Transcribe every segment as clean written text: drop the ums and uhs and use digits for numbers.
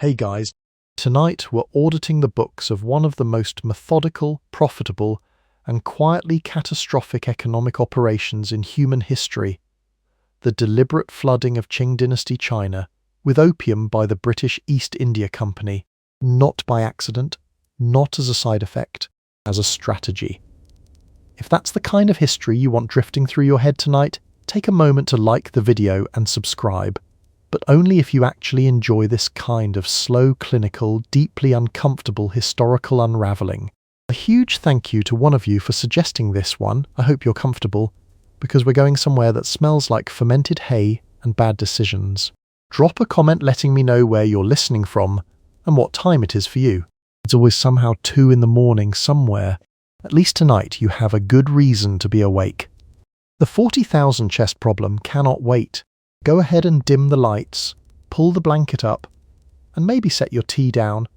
Hey guys, tonight we're auditing the books of one of the most methodical, profitable, and quietly catastrophic economic operations in human history, the deliberate flooding of Qing Dynasty China with opium by the British East India Company, not by accident, not as a side effect, as a strategy. If that's the kind of history you want drifting through your head tonight, take a moment to like the video and subscribe, but only if you actually enjoy this kind of slow, clinical, deeply uncomfortable historical unravelling. A huge thank you to one of you for suggesting this one. I hope you're comfortable, because we're going somewhere that smells like fermented hay and bad decisions. Drop a comment letting me know where you're listening from and what time it is for you. It's always somehow 2 in the morning somewhere. At least tonight you have a good reason to be awake. The 40,000 chest problem cannot wait. Go ahead and dim the lights, pull the blanket up, and maybe set your tea down.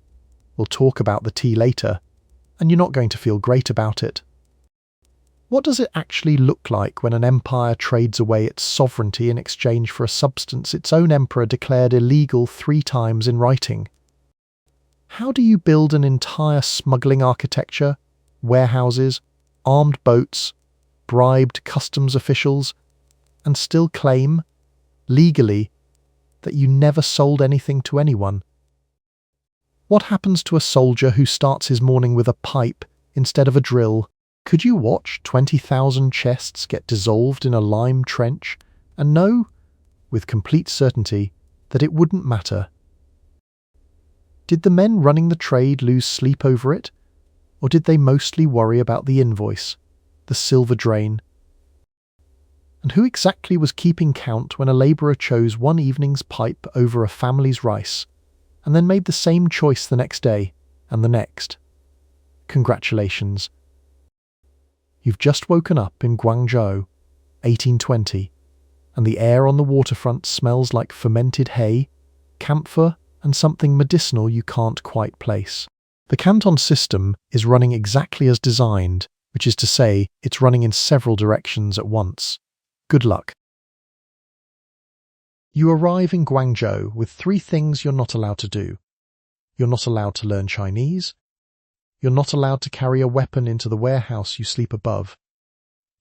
We'll talk about the tea later, and you're not going to feel great about it. What does it actually look like when an empire trades away its sovereignty in exchange for a substance its own emperor declared illegal 3 times in writing? How do you build an entire smuggling architecture, warehouses, armed boats, bribed customs officials, and still claim, legally, that you never sold anything to anyone? What happens to a soldier who starts his morning with a pipe instead of a drill? Could you watch 20,000 chests get dissolved in a lime trench and know, with complete certainty, that it wouldn't matter? Did the men running the trade lose sleep over it? Or did they mostly worry about the invoice, the silver drain? And who exactly was keeping count when a labourer chose one evening's pipe over a family's rice, and then made the same choice the next day and the next? Congratulations. You've just woken up in Guangzhou, 1820, and the air on the waterfront smells like fermented hay, camphor, and something medicinal you can't quite place. The Canton system is running exactly as designed, which is to say, it's running in several directions at once. Good luck. You arrive in Guangzhou with 3 things you're not allowed to do. You're not allowed to learn Chinese. You're not allowed to carry a weapon into the warehouse you sleep above.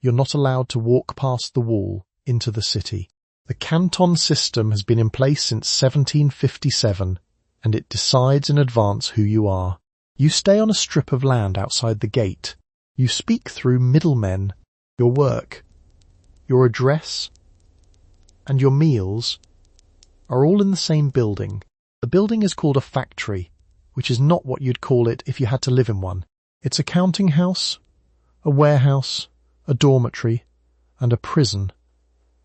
You're not allowed to walk past the wall into the city. The Canton system has been in place since 1757, and it decides in advance who you are. You stay on a strip of land outside the gate. You speak through middlemen. Your work, your address, and your meals are all in the same building. The building is called a factory, which is not what you'd call it if you had to live in one. It's a counting house, a warehouse, a dormitory, and a prison,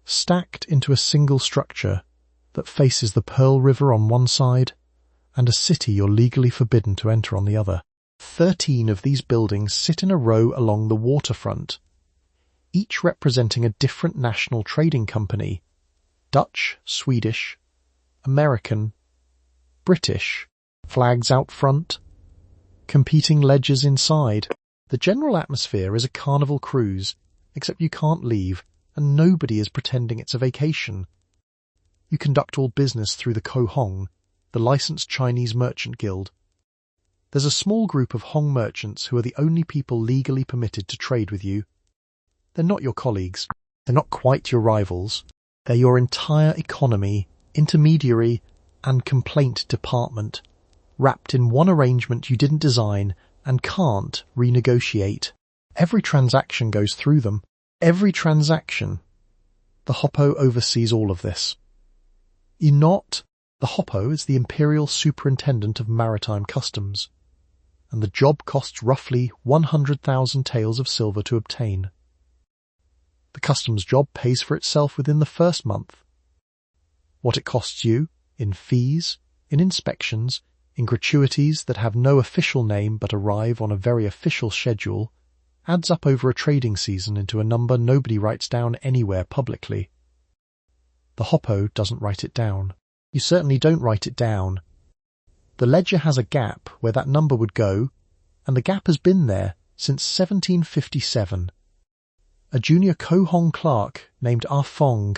stacked into a single structure that faces the Pearl River on one side and a city you're legally forbidden to enter on the other. 13 of these buildings sit in a row along the waterfront, each representing a different national trading company: Dutch, Swedish, American, British, flags out front, competing ledgers inside. The general atmosphere is a carnival cruise, except you can't leave, and nobody is pretending it's a vacation. You conduct all business through the Kohong, the licensed Chinese merchant guild. There's a small group of Hong merchants who are the only people legally permitted to trade with you. They're not your colleagues. They're not quite your rivals. They're your entire economy, intermediary, and complaint department, wrapped in one arrangement you didn't design and can't renegotiate. Every transaction goes through them. Every transaction. The Hoppo oversees all of this. The Hoppo is the Imperial Superintendent of Maritime Customs, and the job costs roughly 100,000 taels of silver to obtain. The customs job pays for itself within the first month. What it costs you, in fees, in inspections, in gratuities that have no official name but arrive on a very official schedule, adds up over a trading season into a number nobody writes down anywhere publicly. The Hoppo doesn't write it down. You certainly don't write it down. The ledger has a gap where that number would go, and the gap has been there since 1757. A junior Kohong clerk named Ah Fong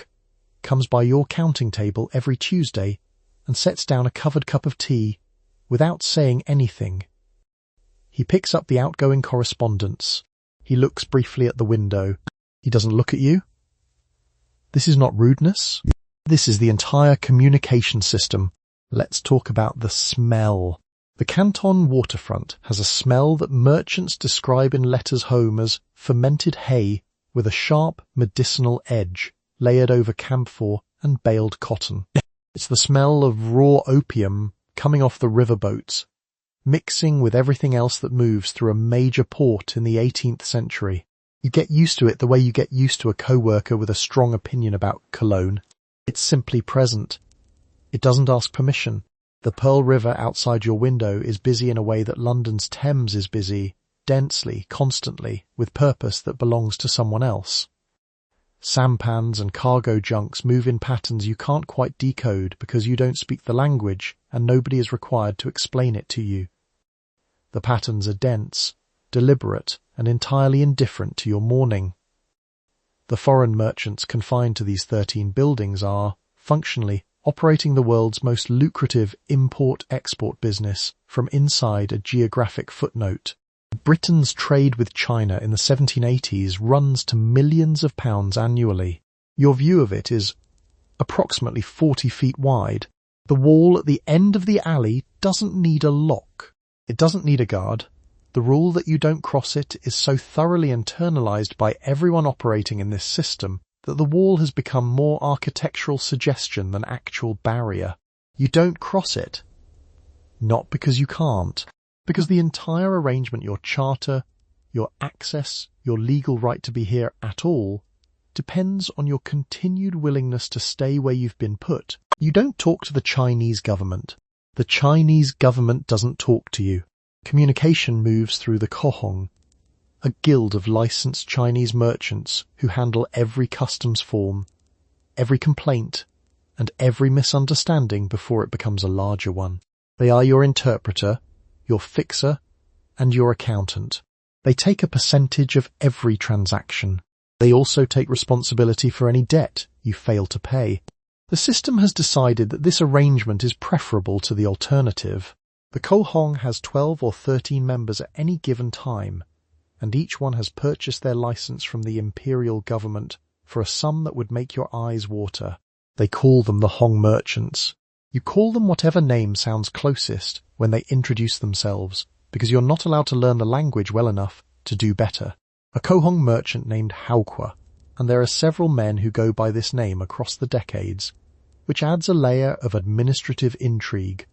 comes by your counting table every Tuesday and sets down a covered cup of tea without saying anything. He picks up the outgoing correspondence. He looks briefly at the window. He doesn't look at you. This is not rudeness. This is the entire communication system. Let's talk about the smell. The Canton waterfront has a smell that merchants describe in letters home as fermented hay with a sharp medicinal edge layered over camphor and baled cotton. It's the smell of raw opium coming off the riverboats, mixing with everything else that moves through a major port in the 18th century. You get used to it the way you get used to a co-worker with a strong opinion about cologne. It's simply present. It doesn't ask permission. The Pearl River outside your window is busy in a way that London's Thames is busy, densely, constantly, with purpose that belongs to someone else. Sampans and cargo junks move in patterns you can't quite decode because you don't speak the language and nobody is required to explain it to you. The patterns are dense, deliberate, and entirely indifferent to your morning. The foreign merchants confined to these 13 buildings are, functionally, operating the world's most lucrative import-export business from inside a geographic footnote. Britain's trade with China in the 1780s runs to millions of pounds annually. Your view of it is approximately 40 feet wide. The wall at the end of the alley doesn't need a lock. It doesn't need a guard. The rule that you don't cross it is so thoroughly internalized by everyone operating in this system that the wall has become more architectural suggestion than actual barrier. You don't cross it. Not because you can't. Because the entire arrangement, your charter, your access, your legal right to be here at all, depends on your continued willingness to stay where you've been put. You don't talk to the Chinese government. The Chinese government doesn't talk to you. Communication moves through the Kohong, a guild of licensed Chinese merchants who handle every customs form, every complaint, and every misunderstanding before it becomes a larger one. They are your interpreter, your fixer, and your accountant. They take a percentage of every transaction. They also take responsibility for any debt you fail to pay. The system has decided that this arrangement is preferable to the alternative. The Kohong has 12 or 13 members at any given time, and each one has purchased their license from the Imperial government for a sum that would make your eyes water. They call them the Hong merchants. You call them whatever name sounds closest when they introduce themselves, because you're not allowed to learn the language well enough to do better. A Kohong merchant named Haokwa, and there are several men who go by this name across the decades, which adds a layer of administrative intrigue,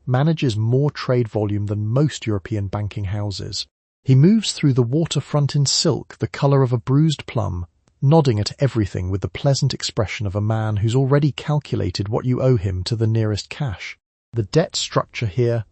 manages more trade volume than most European banking houses. He moves through the waterfront in silk the colour of a bruised plum, nodding at everything with the pleasant expression of a man who's already calculated what you owe him to the nearest cash. The debt structure here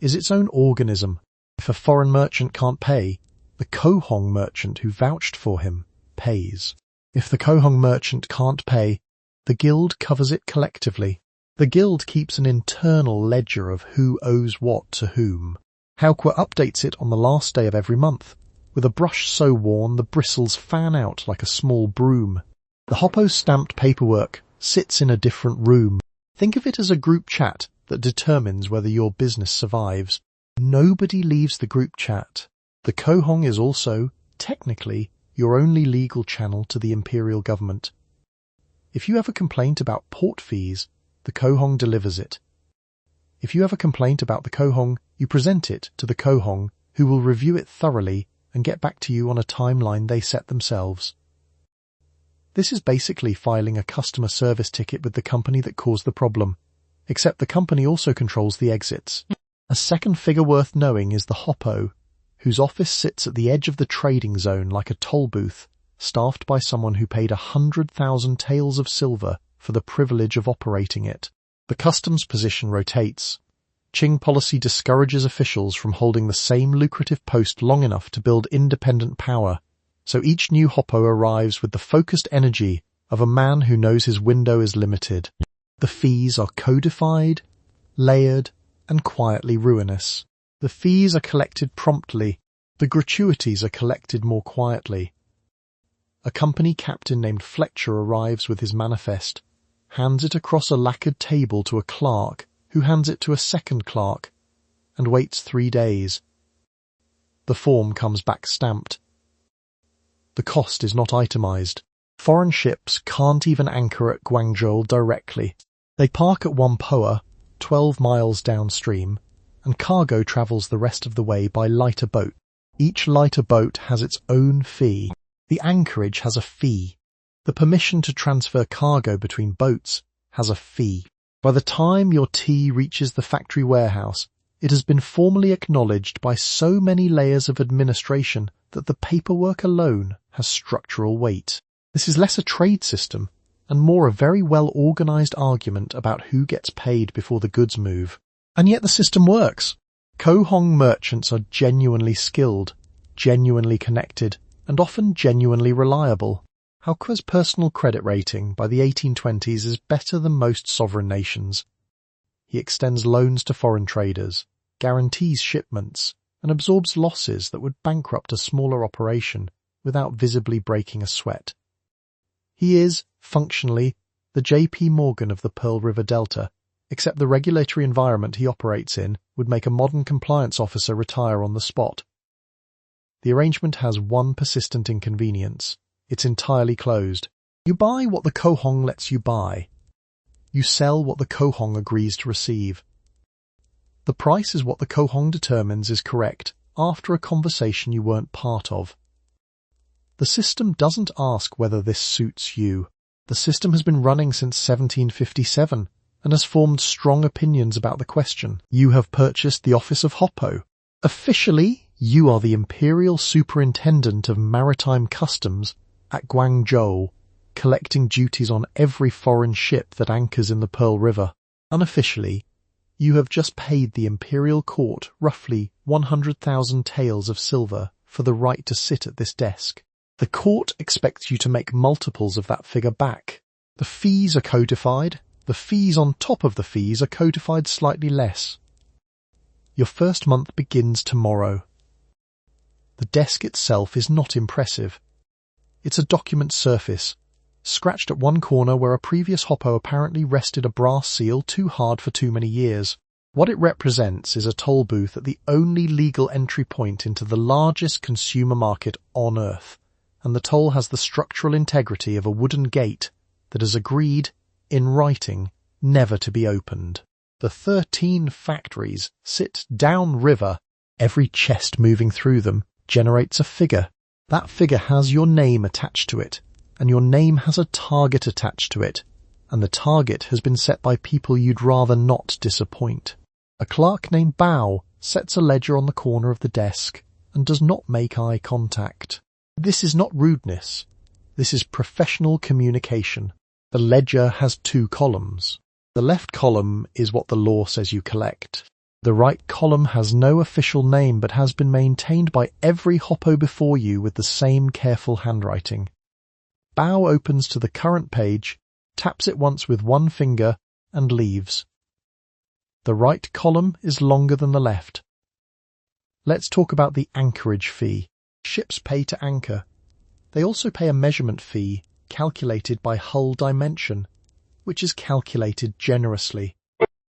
is its own organism. If a foreign merchant can't pay, the Kohong merchant who vouched for him pays. If the Kohong merchant can't pay, the guild covers it collectively. The guild keeps an internal ledger of who owes what to whom. Haokwa updates it on the last day of every month, with a brush so worn the bristles fan out like a small broom. The Hoppo's stamped paperwork sits in a different room. Think of it as a group chat that determines whether your business survives. Nobody leaves the group chat. The Kohong is also, technically, your only legal channel to the Imperial government. If you have a complaint about port fees, the Kohong delivers it. If you have a complaint about the Kohong, you present it to the Kohong, who will review it thoroughly and get back to you on a timeline they set themselves. This is basically filing a customer service ticket with the company that caused the problem, except the company also controls the exits. A second figure worth knowing is the Hoppo, whose office sits at the edge of the trading zone like a toll booth, staffed by someone who paid 100,000 taels of silver for the privilege of operating it. The customs position rotates. Qing policy discourages officials from holding the same lucrative post long enough to build independent power, so each new Hoppo arrives with the focused energy of a man who knows his window is limited. The fees are codified, layered, and quietly ruinous. The fees are collected promptly. The gratuities are collected more quietly. A company captain named Fletcher arrives with his manifest, hands it across a lacquered table to a clerk, who hands it to a second clerk and waits 3 days. The form comes back stamped. The cost is not itemized. Foreign ships can't even anchor at Guangzhou directly. They park at Whampoa, 12 miles downstream, and cargo travels the rest of the way by lighter boat. Each lighter boat has its own fee. The anchorage has a fee. The permission to transfer cargo between boats has a fee. By the time your tea reaches the factory warehouse, it has been formally acknowledged by so many layers of administration that the paperwork alone has structural weight. This is less a trade system and more a very well-organized argument about who gets paid before the goods move. And yet the system works. Cohong merchants are genuinely skilled, genuinely connected, and often genuinely reliable. Haokua's personal credit rating by the 1820s is better than most sovereign nations. He extends loans to foreign traders, guarantees shipments, and absorbs losses that would bankrupt a smaller operation without visibly breaking a sweat. He is, functionally, the J.P. Morgan of the Pearl River Delta, except the regulatory environment he operates in would make a modern compliance officer retire on the spot. The arrangement has one persistent inconvenience. It's entirely closed. You buy what the Cohong lets you buy. You sell what the Cohong agrees to receive. The price is what the Cohong determines is correct after a conversation you weren't part of. The system doesn't ask whether this suits you. The system has been running since 1757 and has formed strong opinions about the question. You have purchased the office of Hoppo. Officially, you are the Imperial Superintendent of Maritime Customs at Guangzhou, collecting duties on every foreign ship that anchors in the Pearl River. Unofficially, you have just paid the Imperial Court roughly 100,000 taels of silver for the right to sit at this desk. The court expects you to make multiples of that figure back. The fees are codified. The fees on top of the fees are codified slightly less. Your first month begins tomorrow. The desk itself is not impressive. It's a document surface, scratched at one corner where a previous hoppo apparently rested a brass seal too hard for too many years. What it represents is a toll booth at the only legal entry point into the largest consumer market on Earth, and the toll has the structural integrity of a wooden gate that is agreed, in writing, never to be opened. The 13 factories sit downriver. Every chest moving through them generates a figure. That figure has your name attached to it, and your name has a target attached to it, and the target has been set by people you'd rather not disappoint. A clerk named Bao sets a ledger on the corner of the desk and does not make eye contact. This is not rudeness. This is professional communication. The ledger has 2 columns. The left column is what the law says you collect. The right column has no official name but has been maintained by every hoppo before you with the same careful handwriting. Bao opens to the current page, taps it once with one finger, and leaves. The right column is longer than the left. Let's talk about the anchorage fee. Ships pay to anchor. They also pay a measurement fee calculated by hull dimension, which is calculated generously.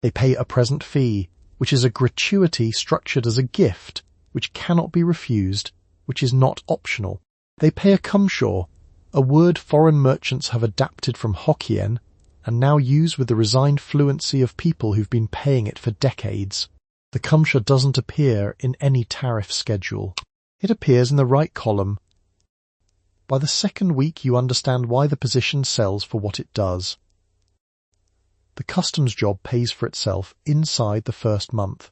They pay a present fee, which is a gratuity structured as a gift, which cannot be refused, which is not optional. They pay a cumshaw, a word foreign merchants have adapted from Hokkien and now use with the resigned fluency of people who've been paying it for decades. The cumshaw doesn't appear in any tariff schedule. It appears in the right column. By the second week you understand why the position sells for what it does. The customs job pays for itself inside the first month.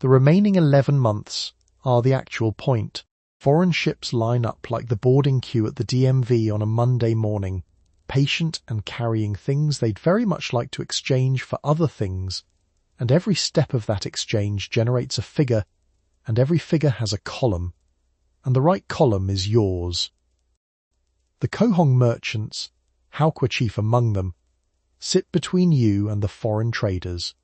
The remaining 11 months are the actual point. Foreign ships line up like the boarding queue at the DMV on a Monday morning, patient and carrying things they'd very much like to exchange for other things, and every step of that exchange generates a figure, and every figure has a column, and the right column is yours. The Cohong merchants, Haokua chief among them, sit between you and the foreign traders.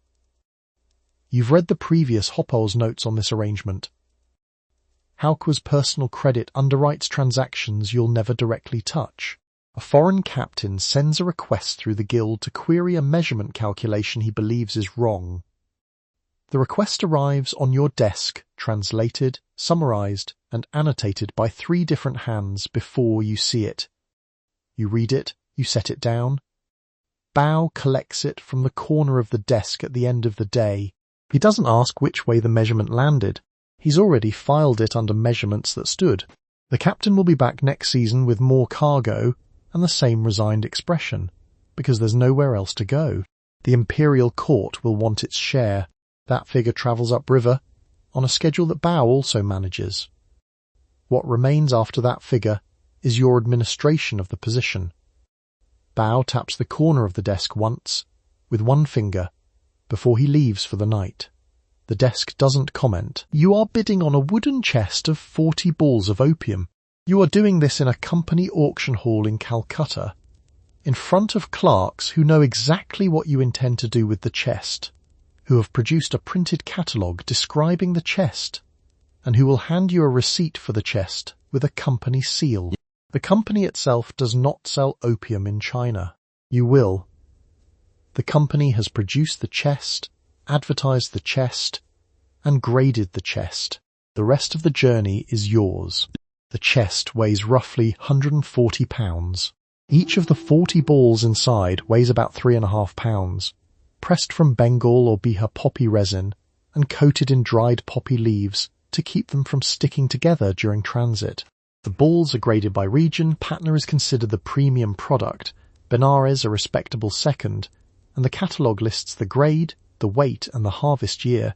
You've read the previous Hoppo's notes on this arrangement. Haokua's personal credit underwrites transactions you'll never directly touch. A foreign captain sends a request through the guild to query a measurement calculation he believes is wrong. The request arrives on your desk, translated, summarized, and annotated by 3 different hands before you see it. You read it, you set it down. Bao collects it from the corner of the desk at the end of the day. He doesn't ask which way the measurement landed. He's already filed it under measurements that stood. The captain will be back next season with more cargo and the same resigned expression, because there's nowhere else to go. The Imperial court will want its share. That figure travels upriver on a schedule that Bao also manages. What remains after that figure is your administration of the position. Bao taps the corner of the desk once, with one finger, before he leaves for the night. The desk doesn't comment. You are bidding on a wooden chest of 40 balls of opium. You are doing this in a company auction hall in Calcutta, in front of clerks who know exactly what you intend to do with the chest, who have produced a printed catalogue describing the chest, and who will hand you a receipt for the chest with a company seal. The company itself does not sell opium in China. You will. The company has produced the chest, advertised the chest, and graded the chest. The rest of the journey is yours. The chest weighs roughly 140 pounds. Each of the 40 balls inside weighs about 3.5 pounds, pressed from Bengal or Bihar poppy resin and coated in dried poppy leaves to keep them from sticking together during transit. The balls are graded by region. Patna is considered the premium product, Benares a respectable second, and the catalogue lists the grade, the weight and the harvest year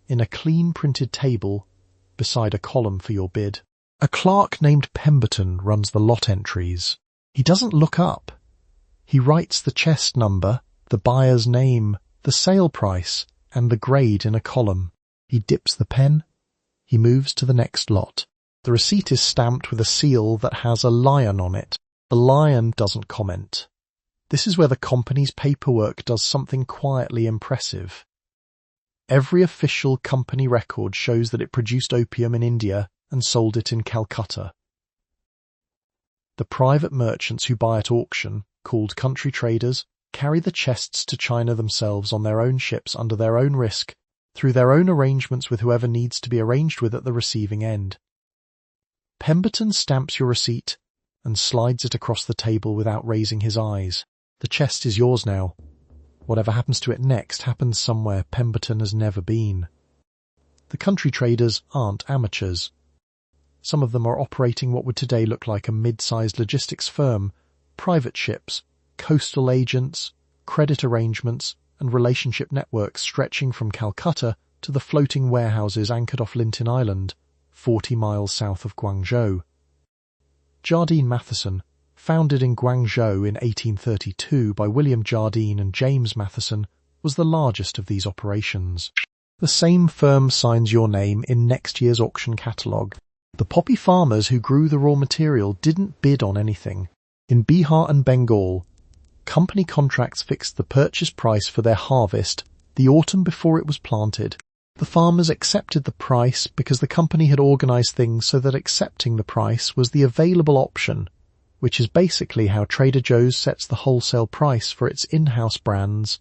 in a clean printed table beside a column for your bid. A clerk named Pemberton runs the lot entries. He doesn't look up. He writes the chest number, the buyer's name, the sale price, and the grade in a column. He dips the pen. He moves to the next lot. The receipt is stamped with a seal that has a lion on it. The lion doesn't comment. This is where the company's paperwork does something quietly impressive. Every official company record shows that it produced opium in India and sold it in Calcutta. The private merchants who buy at auction, called country traders, carry the chests to China themselves on their own ships under their own risk, through their own arrangements with whoever needs to be arranged with at the receiving end. Pemberton stamps your receipt and slides it across the table without raising his eyes. The chest is yours now. Whatever happens to it next happens somewhere Pemberton has never been. The country traders aren't amateurs. Some of them are operating what would today look like a mid-sized logistics firm, private ships, coastal agents, credit arrangements, and relationship networks stretching from Calcutta to the floating warehouses anchored off Lintin Island, 40 miles south of Guangzhou. Jardine Matheson, founded in Guangzhou in 1832 by William Jardine and James Matheson, was the largest of these operations. The same firm signs your name in next year's auction catalogue. The poppy farmers who grew the raw material didn't bid on anything. In Bihar and Bengal, company contracts fixed the purchase price for their harvest the autumn before it was planted. The farmers accepted the price because the company had organized things so that accepting the price was the available option, which is basically how Trader Joe's sets the wholesale price for its in-house brands,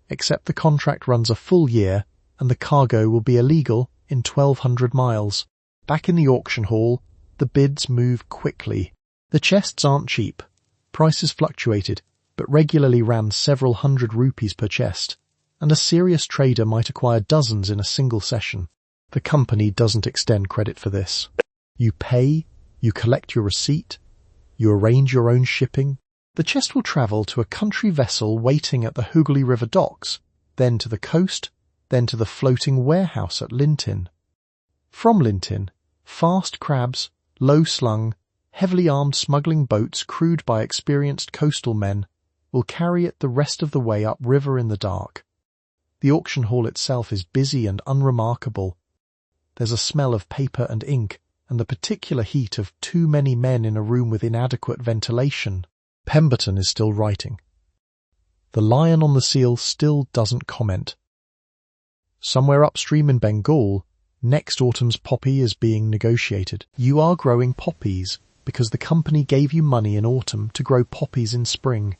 except the contract runs a full year and the cargo will be illegal in 1,200 miles. Back in the auction hall, the bids move quickly. The chests aren't cheap. Prices fluctuated, but regularly ran several hundred rupees per chest, and a serious trader might acquire dozens in a single session. The company doesn't extend credit for this. You pay, you collect your receipt, you arrange your own shipping. The chest will travel to a country vessel waiting at the Hooghly River docks, then to the coast, then to the floating warehouse at Lintin. From Lintin, fast crabs, low-slung, heavily armed smuggling boats crewed by experienced coastal men will carry it the rest of the way upriver in the dark. The auction hall itself is busy and unremarkable. There's a smell of paper and ink and the particular heat of too many men in a room with inadequate ventilation. Pemberton is still writing. The lion on the seal still doesn't comment. Somewhere upstream in Bengal, next autumn's poppy is being negotiated. You are growing poppies. because the company gave you money in autumn to grow poppies in spring.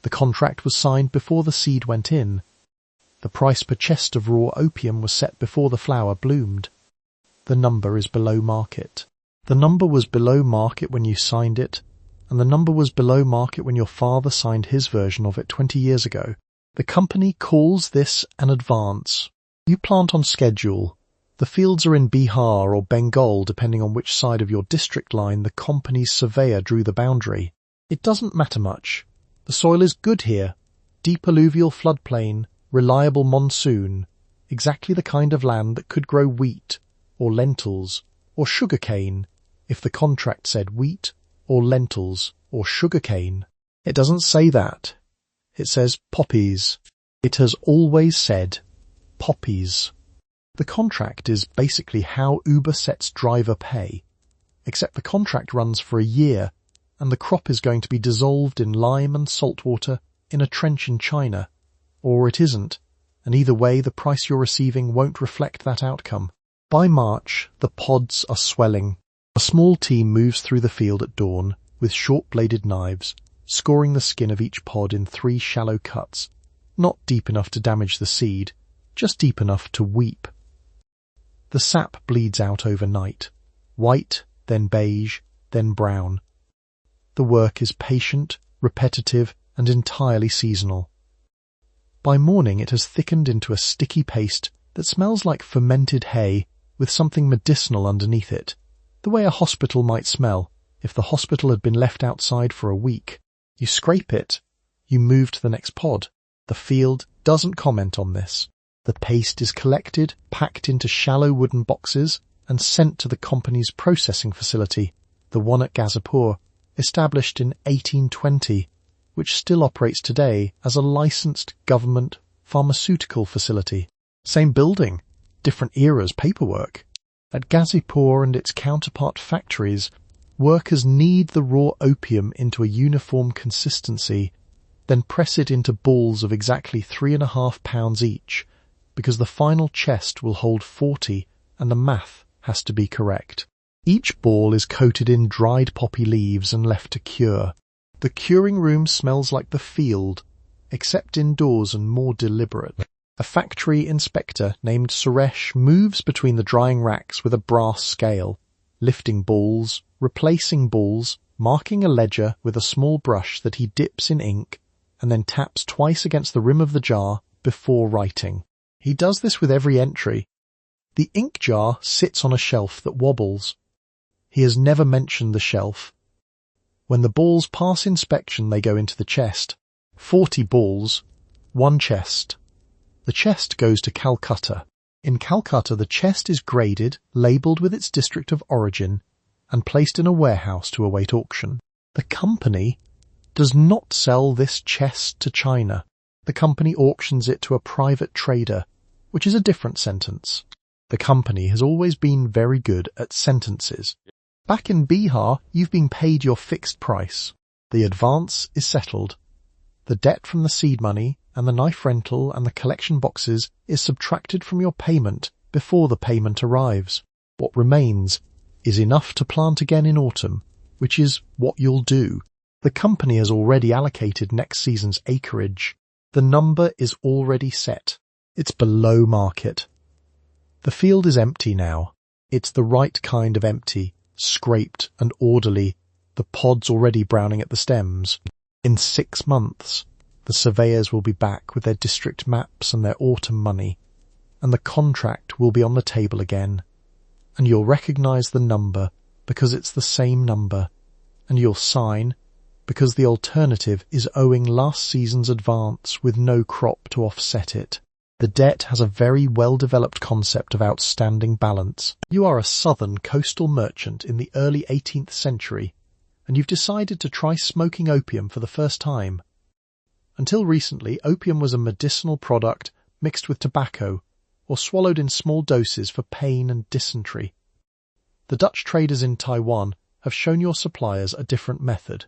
The contract was signed before the seed went in. The price per chest of raw opium was set before the flower bloomed. The number is below market. The number was below market when you signed it, and the number was below market when your father signed his version of it 20 years ago. The company calls this an advance. You plant on schedule. The fields are in Bihar or Bengal, depending on which side of your district line the company's surveyor drew the boundary. It doesn't matter much. The soil is good here. Deep alluvial floodplain, reliable monsoon, exactly the kind of land that could grow wheat, or lentils, or sugarcane, if the contract said wheat, or lentils, or sugarcane. It doesn't say that. It says poppies. It has always said poppies. The contract is basically how Uber sets driver pay, except the contract runs for a year, and the crop is going to be dissolved in lime and salt water in a trench in China. Or it isn't, and either way the price you're receiving won't reflect that outcome. By March, the pods are swelling. A small team moves through the field at dawn with short-bladed knives, scoring the skin of each pod in 3 shallow cuts, not deep enough to damage the seed, just deep enough to weep. The sap bleeds out overnight, white, then beige, then brown. The work is patient, repetitive, and entirely seasonal. By morning it has thickened into a sticky paste that smells like fermented hay with something medicinal underneath it, the way a hospital might smell if the hospital had been left outside for a week. You scrape it, you move to the next pod. The field doesn't comment on this. The paste is collected, packed into shallow wooden boxes, and sent to the company's processing facility, the one at Gazipur, established in 1820, which still operates today as a licensed government pharmaceutical facility. Same building, different era's paperwork. At Gazipur and its counterpart factories, workers knead the raw opium into a uniform consistency, then press it into balls of exactly 3.5 pounds each, because the final chest will hold 40 and the math has to be correct. Each ball is coated in dried poppy leaves and left to cure. The curing room smells like the field, except indoors and more deliberate. A factory inspector named Suresh moves between the drying racks with a brass scale, lifting balls, replacing balls, marking a ledger with a small brush that he dips in ink and then taps twice against the rim of the jar before writing. He does this with every entry. The ink jar sits on a shelf that wobbles. He has never mentioned the shelf. When the balls pass inspection, they go into the chest. 40 balls, 1 chest. The chest goes to Calcutta. In Calcutta, the chest is graded, labelled with its district of origin, and placed in a warehouse to await auction. The company does not sell this chest to China. The company auctions it to a private trader, which is a different sentence. The company has always been very good at sentences. Back in Bihar, you've been paid your fixed price. The advance is settled. The debt from the seed money and the knife rental and the collection boxes is subtracted from your payment before the payment arrives. What remains is enough to plant again in autumn, which is what you'll do. The company has already allocated next season's acreage. The number is already set. It's below market. The field is empty now. It's the right kind of empty, scraped and orderly, the pods already browning at the stems. In 6 months, the surveyors will be back with their district maps and their autumn money, and the contract will be on the table again, and you'll recognise the number because it's the same number, and you'll sign because the alternative is owing last season's advance with no crop to offset it. The debt has a very well-developed concept of outstanding balance. You are a southern coastal merchant in the early 18th century, and you've decided to try smoking opium for the first time. Until recently, opium was a medicinal product mixed with tobacco or swallowed in small doses for pain and dysentery. The Dutch traders in Taiwan have shown your suppliers a different method.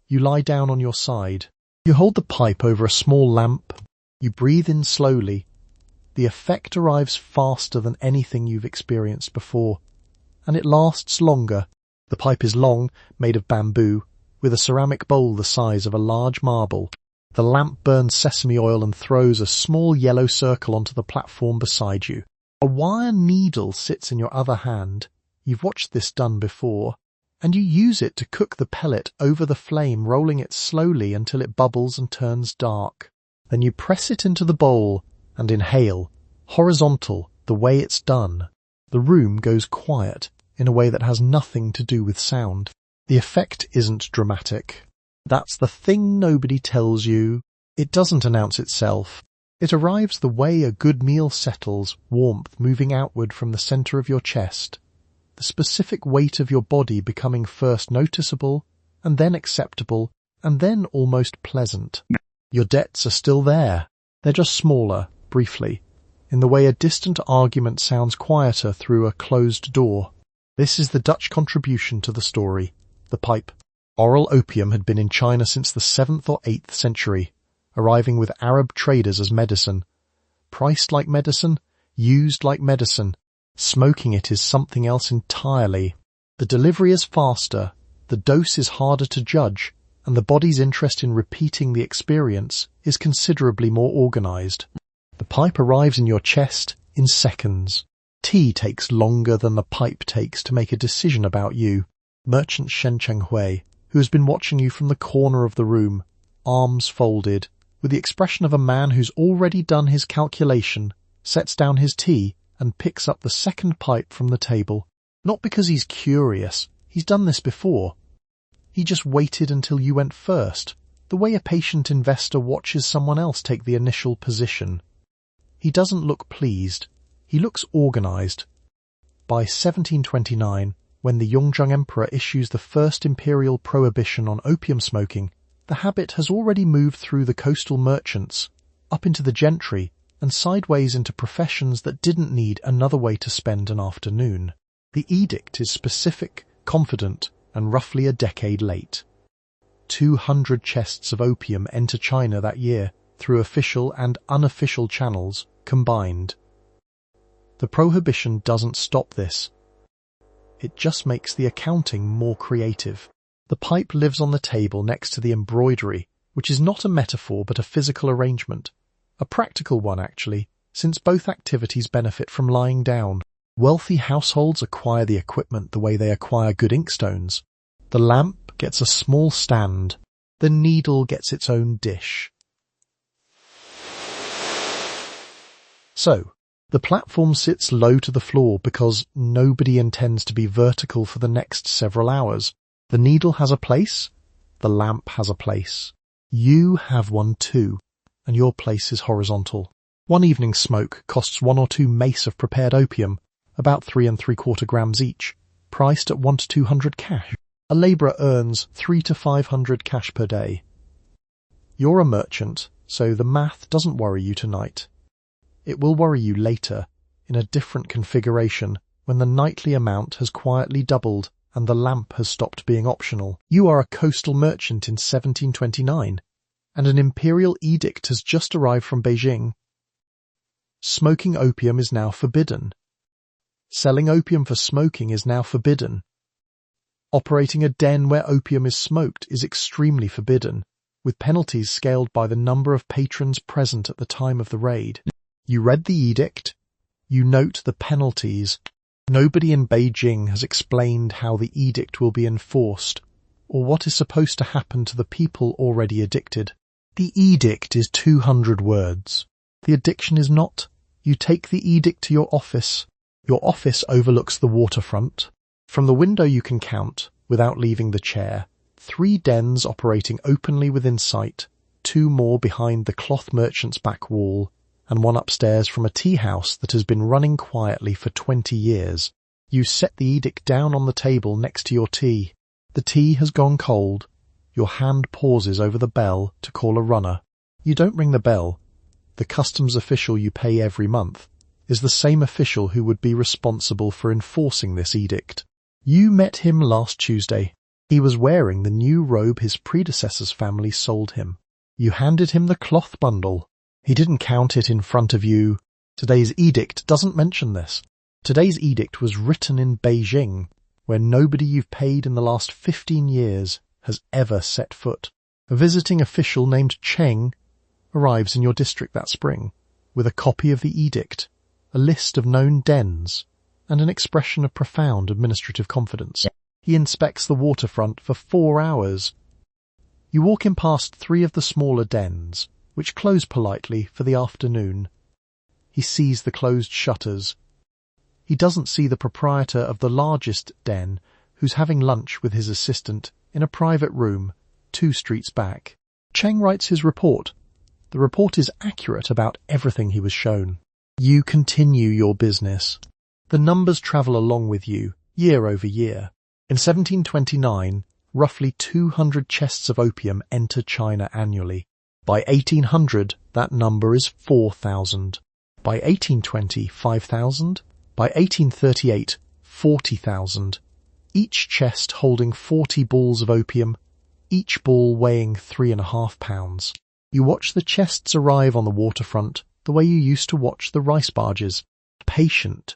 You lie down on your side. You hold the pipe over a small lamp. You breathe in slowly. The effect arrives faster than anything you've experienced before, and it lasts longer. The pipe is long, made of bamboo, with a ceramic bowl the size of a large marble. The lamp burns sesame oil and throws a small yellow circle onto the platform beside you. A wire needle sits in your other hand. You've watched this done before, and you use it to cook the pellet over the flame, rolling it slowly until it bubbles and turns dark. Then you press it into the bowl and inhale, horizontal, the way it's done. The room goes quiet in a way that has nothing to do with sound. The effect isn't dramatic. That's the thing nobody tells you. It doesn't announce itself. It arrives the way a good meal settles, warmth moving outward from the center of your chest, the specific weight of your body becoming first noticeable, and then acceptable, and then almost pleasant. Your debts are still there. They're just smaller, briefly, in the way a distant argument sounds quieter through a closed door. This is the Dutch contribution to the story, the pipe. Oral opium had been in China since the 7th or 8th century, arriving with Arab traders as medicine. Priced like medicine, used like medicine. Smoking it is something else entirely. The delivery is faster, the dose is harder to judge, and the body's interest in repeating the experience is considerably more organized. The pipe arrives in your chest in seconds. Tea takes longer than the pipe takes to make a decision about you. Merchant Shen Chenghui, who has been watching you from the corner of the room, arms folded, with the expression of a man who's already done his calculation, sets down his tea and picks up the second pipe from the table. Not because he's curious, he's done this before. He just waited until you went first, the way a patient investor watches someone else take the initial position. He doesn't look pleased, he looks organized. By 1729, when the Yongjung Emperor issues the first imperial prohibition on opium smoking, the habit has already moved through the coastal merchants, up into the gentry, and sideways into professions that didn't need another way to spend an afternoon. The edict is specific, confident, and roughly a decade late. 200 chests of opium enter China that year through official and unofficial channels combined. The prohibition doesn't stop this. It just makes the accounting more creative. The pipe lives on the table next to the embroidery, which is not a metaphor but a physical arrangement. A practical one, actually, since both activities benefit from lying down. Wealthy households acquire the equipment the way they acquire good inkstones. The lamp gets a small stand. The needle gets its own dish. So, the platform sits low to the floor because nobody intends to be vertical for the next several hours. The needle has a place. The lamp has a place. You have one too, and your place is horizontal. One evening's smoke costs 1 or 2 mace of prepared opium, about 3 3/4 grams each, priced at 1 to 200 cash. A labourer earns 3 to 500 cash per day. You're a merchant, so the math doesn't worry you tonight. It will worry you later, in a different configuration, when the nightly amount has quietly doubled and the lamp has stopped being optional. You are a coastal merchant in 1729, and an imperial edict has just arrived from Beijing. Smoking opium is now forbidden. Selling opium for smoking is now forbidden. Operating a den where opium is smoked is extremely forbidden, with penalties scaled by the number of patrons present at the time of the raid. You read the edict. You note the penalties. Nobody in Beijing has explained how the edict will be enforced, or what is supposed to happen to the people already addicted. The edict is 200 words. The addiction is not. You take the edict to your office. Your office overlooks the waterfront. From the window you can count, without leaving the chair, 3 dens operating openly within sight, 2 more behind the cloth merchant's back wall, and 1 upstairs from a tea house that has been running quietly for 20 years. You set the edict down on the table next to your tea. The tea has gone cold. Your hand pauses over the bell to call a runner. You don't ring the bell. The customs official you pay every month is the same official who would be responsible for enforcing this edict. You met him last Tuesday. He was wearing the new robe his predecessor's family sold him. You handed him the cloth bundle. He didn't count it in front of you. Today's edict doesn't mention this. Today's edict was written in Beijing, where nobody you've paid in the last 15 years has ever set foot. A visiting official named Cheng arrives in your district that spring with a copy of the edict, a list of known dens, and an expression of profound administrative confidence. He inspects the waterfront for 4 hours. You walk him past 3 of the smaller dens, which close politely for the afternoon. He sees the closed shutters. He doesn't see the proprietor of the largest den, who's having lunch with his assistant in a private room 2 streets back. Cheng writes his report. The report is accurate about everything he was shown. You continue your business. The numbers travel along with you, year over year. In 1729, roughly 200 chests of opium enter China annually. By 1800, that number is 4,000. By 1820, 5,000. By 1838, 40,000. Each chest holding 40 balls of opium, each ball weighing 3.5 pounds. You watch the chests arrive on the waterfront the way you used to watch the rice barges. Patient,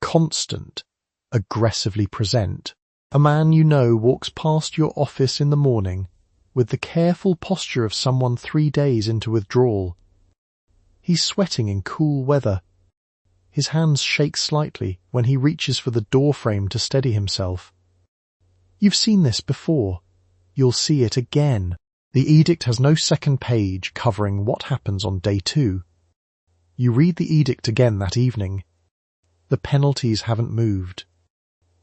constant, aggressively present. A man you know walks past your office in the morning with the careful posture of someone 3 days into withdrawal. He's sweating in cool weather. His hands shake slightly when he reaches for the doorframe to steady himself. You've seen this before. You'll see it again. The edict has no second page covering what happens on day 2. You read the edict again that evening. The penalties haven't moved.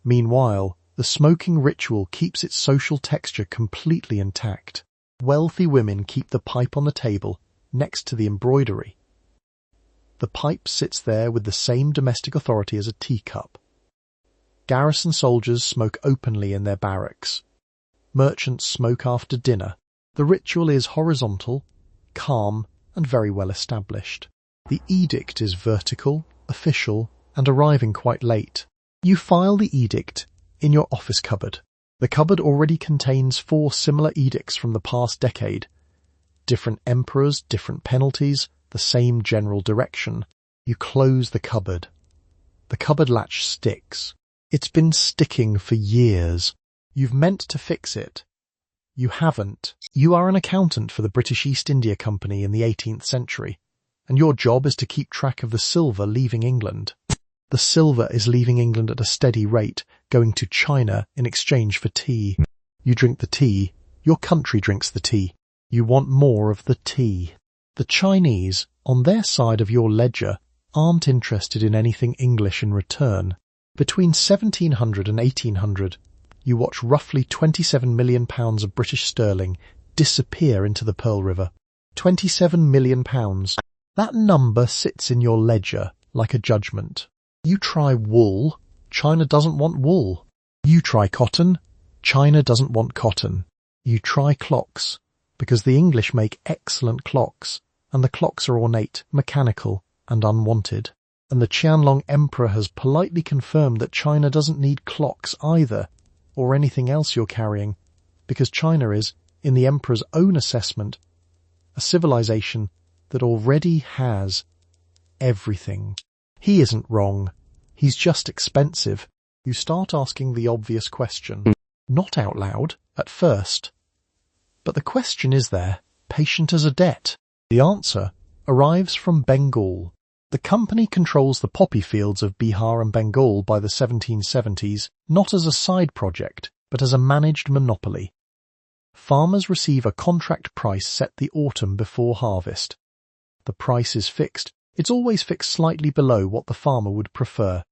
Meanwhile, the smoking ritual keeps its social texture completely intact. Wealthy women keep the pipe on the table next to the embroidery. The pipe sits there with the same domestic authority as a teacup. Garrison soldiers smoke openly in their barracks. Merchants smoke after dinner. The ritual is horizontal, calm, and very well established. The edict is vertical, official, and arriving quite late. You file the edict in your office cupboard. The cupboard already contains 4 similar edicts from the past decade. Different emperors, different penalties, the same general direction. You close the cupboard. The cupboard latch sticks. It's been sticking for years. You've meant to fix it. You haven't. You are an accountant for the British East India Company in the 18th century, and your job is to keep track of the silver leaving England. The silver is leaving England at a steady rate, going to China in exchange for tea. You drink the tea. Your country drinks the tea. You want more of the tea. The Chinese, on their side of your ledger, aren't interested in anything English in return. Between 1700 and 1800, you watch roughly £27 million of British sterling disappear into the Pearl River. £27 million. That number sits in your ledger like a judgment. You try wool, China doesn't want wool. You try cotton, China doesn't want cotton. You try clocks, because the English make excellent clocks, and the clocks are ornate, mechanical, and unwanted. And the Qianlong Emperor has politely confirmed that China doesn't need clocks either, or anything else you're carrying, because China is, in the Emperor's own assessment, a civilization that already has everything. He isn't wrong. He's just expensive. You start asking the obvious question. Not out loud, at first. But the question is there, patient as a debt. The answer arrives from Bengal. The company controls the poppy fields of Bihar and Bengal by the 1770s, not as a side project, but as a managed monopoly. Farmers receive a contract price set the autumn before harvest. The price is fixed. It's always fixed slightly below what the farmer would prefer.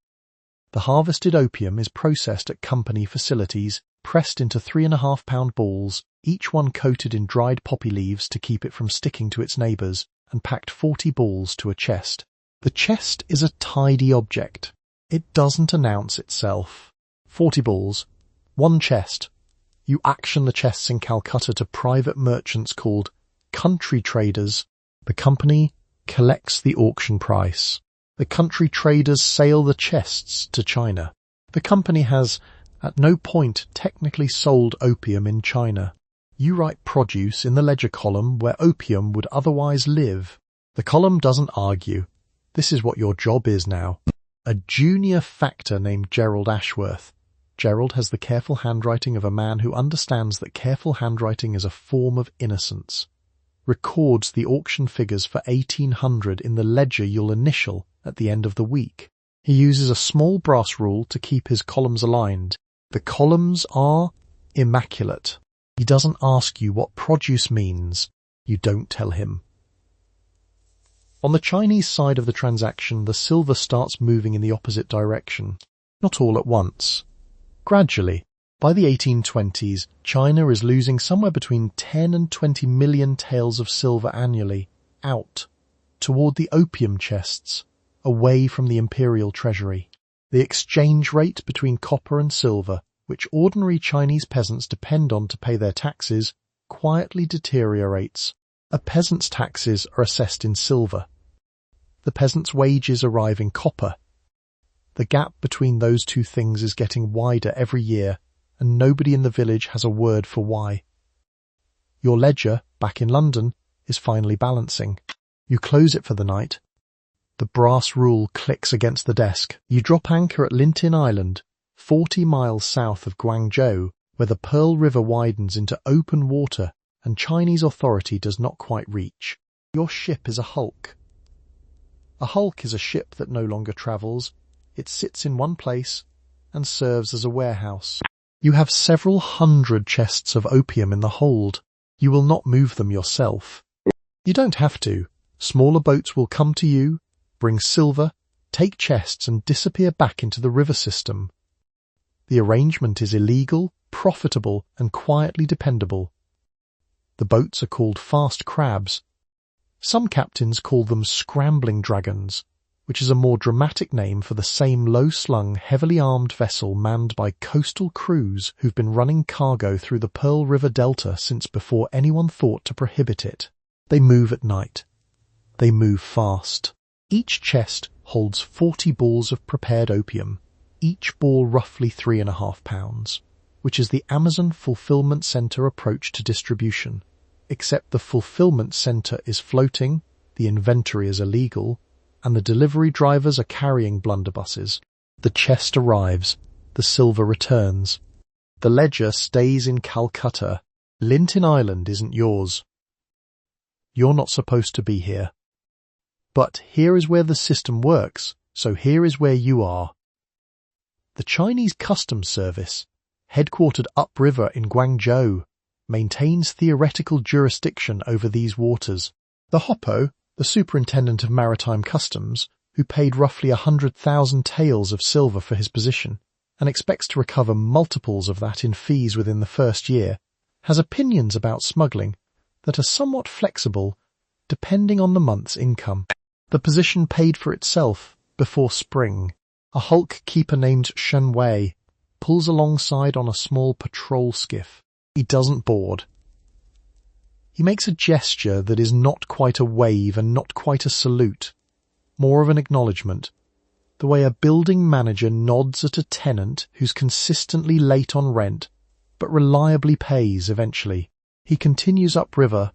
The harvested opium is processed at company facilities, pressed into 3.5-pound balls, each one coated in dried poppy leaves to keep it from sticking to its neighbours, and packed 40 balls to a chest. The chest is a tidy object. It doesn't announce itself. 40 balls. 1 chest. You action the chests in Calcutta to private merchants called country traders. The company collects the auction price. The country traders sail the chests to China. The company has, at no point, technically sold opium in China. You write produce in the ledger column where opium would otherwise live. The column doesn't argue. This is what your job is now. A junior factor named Gerald Ashworth Gerald has the careful handwriting of a man who understands that careful handwriting is a form of innocence. Records the auction figures for 1800 in the ledger you'll initial at the end of the week. He uses a small brass rule to keep his columns aligned. The columns are immaculate. He doesn't ask you what produce means. You don't tell him. On the Chinese side of the transaction, the silver starts moving in the opposite direction. Not all at once. Gradually. By the 1820s, China is losing somewhere between 10 and 20 million taels of silver annually, out, toward the opium chests, away from the imperial treasury. The exchange rate between copper and silver, which ordinary Chinese peasants depend on to pay their taxes, quietly deteriorates. A peasant's taxes are assessed in silver. The peasant's wages arrive in copper. The gap between those two things is getting wider every year, and nobody in the village has a word for why. Your ledger, back in London, is finally balancing. You close it for the night. The brass rule clicks against the desk. You drop anchor at Lintin Island, 40 miles south of Guangzhou, where the Pearl River widens into open water and Chinese authority does not quite reach. Your ship is a hulk. A hulk is a ship that no longer travels. It sits in one place and serves as a warehouse. You have several hundred chests of opium in the hold. You will not move them yourself. You don't have to. Smaller boats will come to you, bring silver, take chests and disappear back into the river system. The arrangement is illegal, profitable and quietly dependable. The boats are called fast crabs. Some captains call them scrambling dragons, which is a more dramatic name for the same low-slung, heavily armed vessel manned by coastal crews who've been running cargo through the Pearl River Delta since before anyone thought to prohibit it. They move at night. They move fast. Each chest holds 40 balls of prepared opium, each ball roughly 3.5 pounds, which is the Amazon Fulfillment Center approach to distribution. Except the fulfillment center is floating, the inventory is illegal, and the delivery drivers are carrying blunderbusses. The chest arrives, the silver returns. The ledger stays in Calcutta. Lintin Island isn't yours. You're not supposed to be here. But here is where the system works, so here is where you are. The Chinese Customs Service, headquartered upriver in Guangzhou, maintains theoretical jurisdiction over these waters. The Hoppo, the superintendent of maritime customs, who paid roughly 100,000 taels of silver for his position and expects to recover multiples of that in fees within the first year, has opinions about smuggling that are somewhat flexible depending on the month's income. The position paid for itself before spring. A hulk keeper named Shen Wei pulls alongside on a small patrol skiff. He doesn't board. He makes a gesture that is not quite a wave and not quite a salute, more of an acknowledgement, the way a building manager nods at a tenant who's consistently late on rent, but reliably pays eventually. He continues upriver.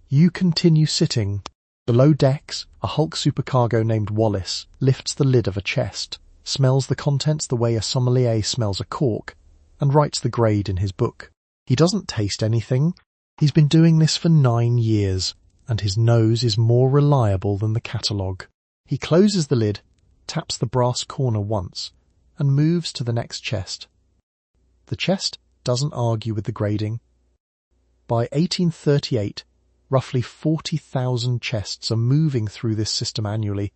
You continue sitting. Below decks, a hulk supercargo named Wallace lifts the lid of a chest, smells the contents the way a sommelier smells a cork, and writes the grade in his book. He doesn't taste anything. He's been doing this for 9 years, and his nose is more reliable than the catalogue. He closes the lid, taps the brass corner once, and moves to the next chest. The chest doesn't argue with the grading. By 1838, roughly 40,000 chests are moving through this system annually.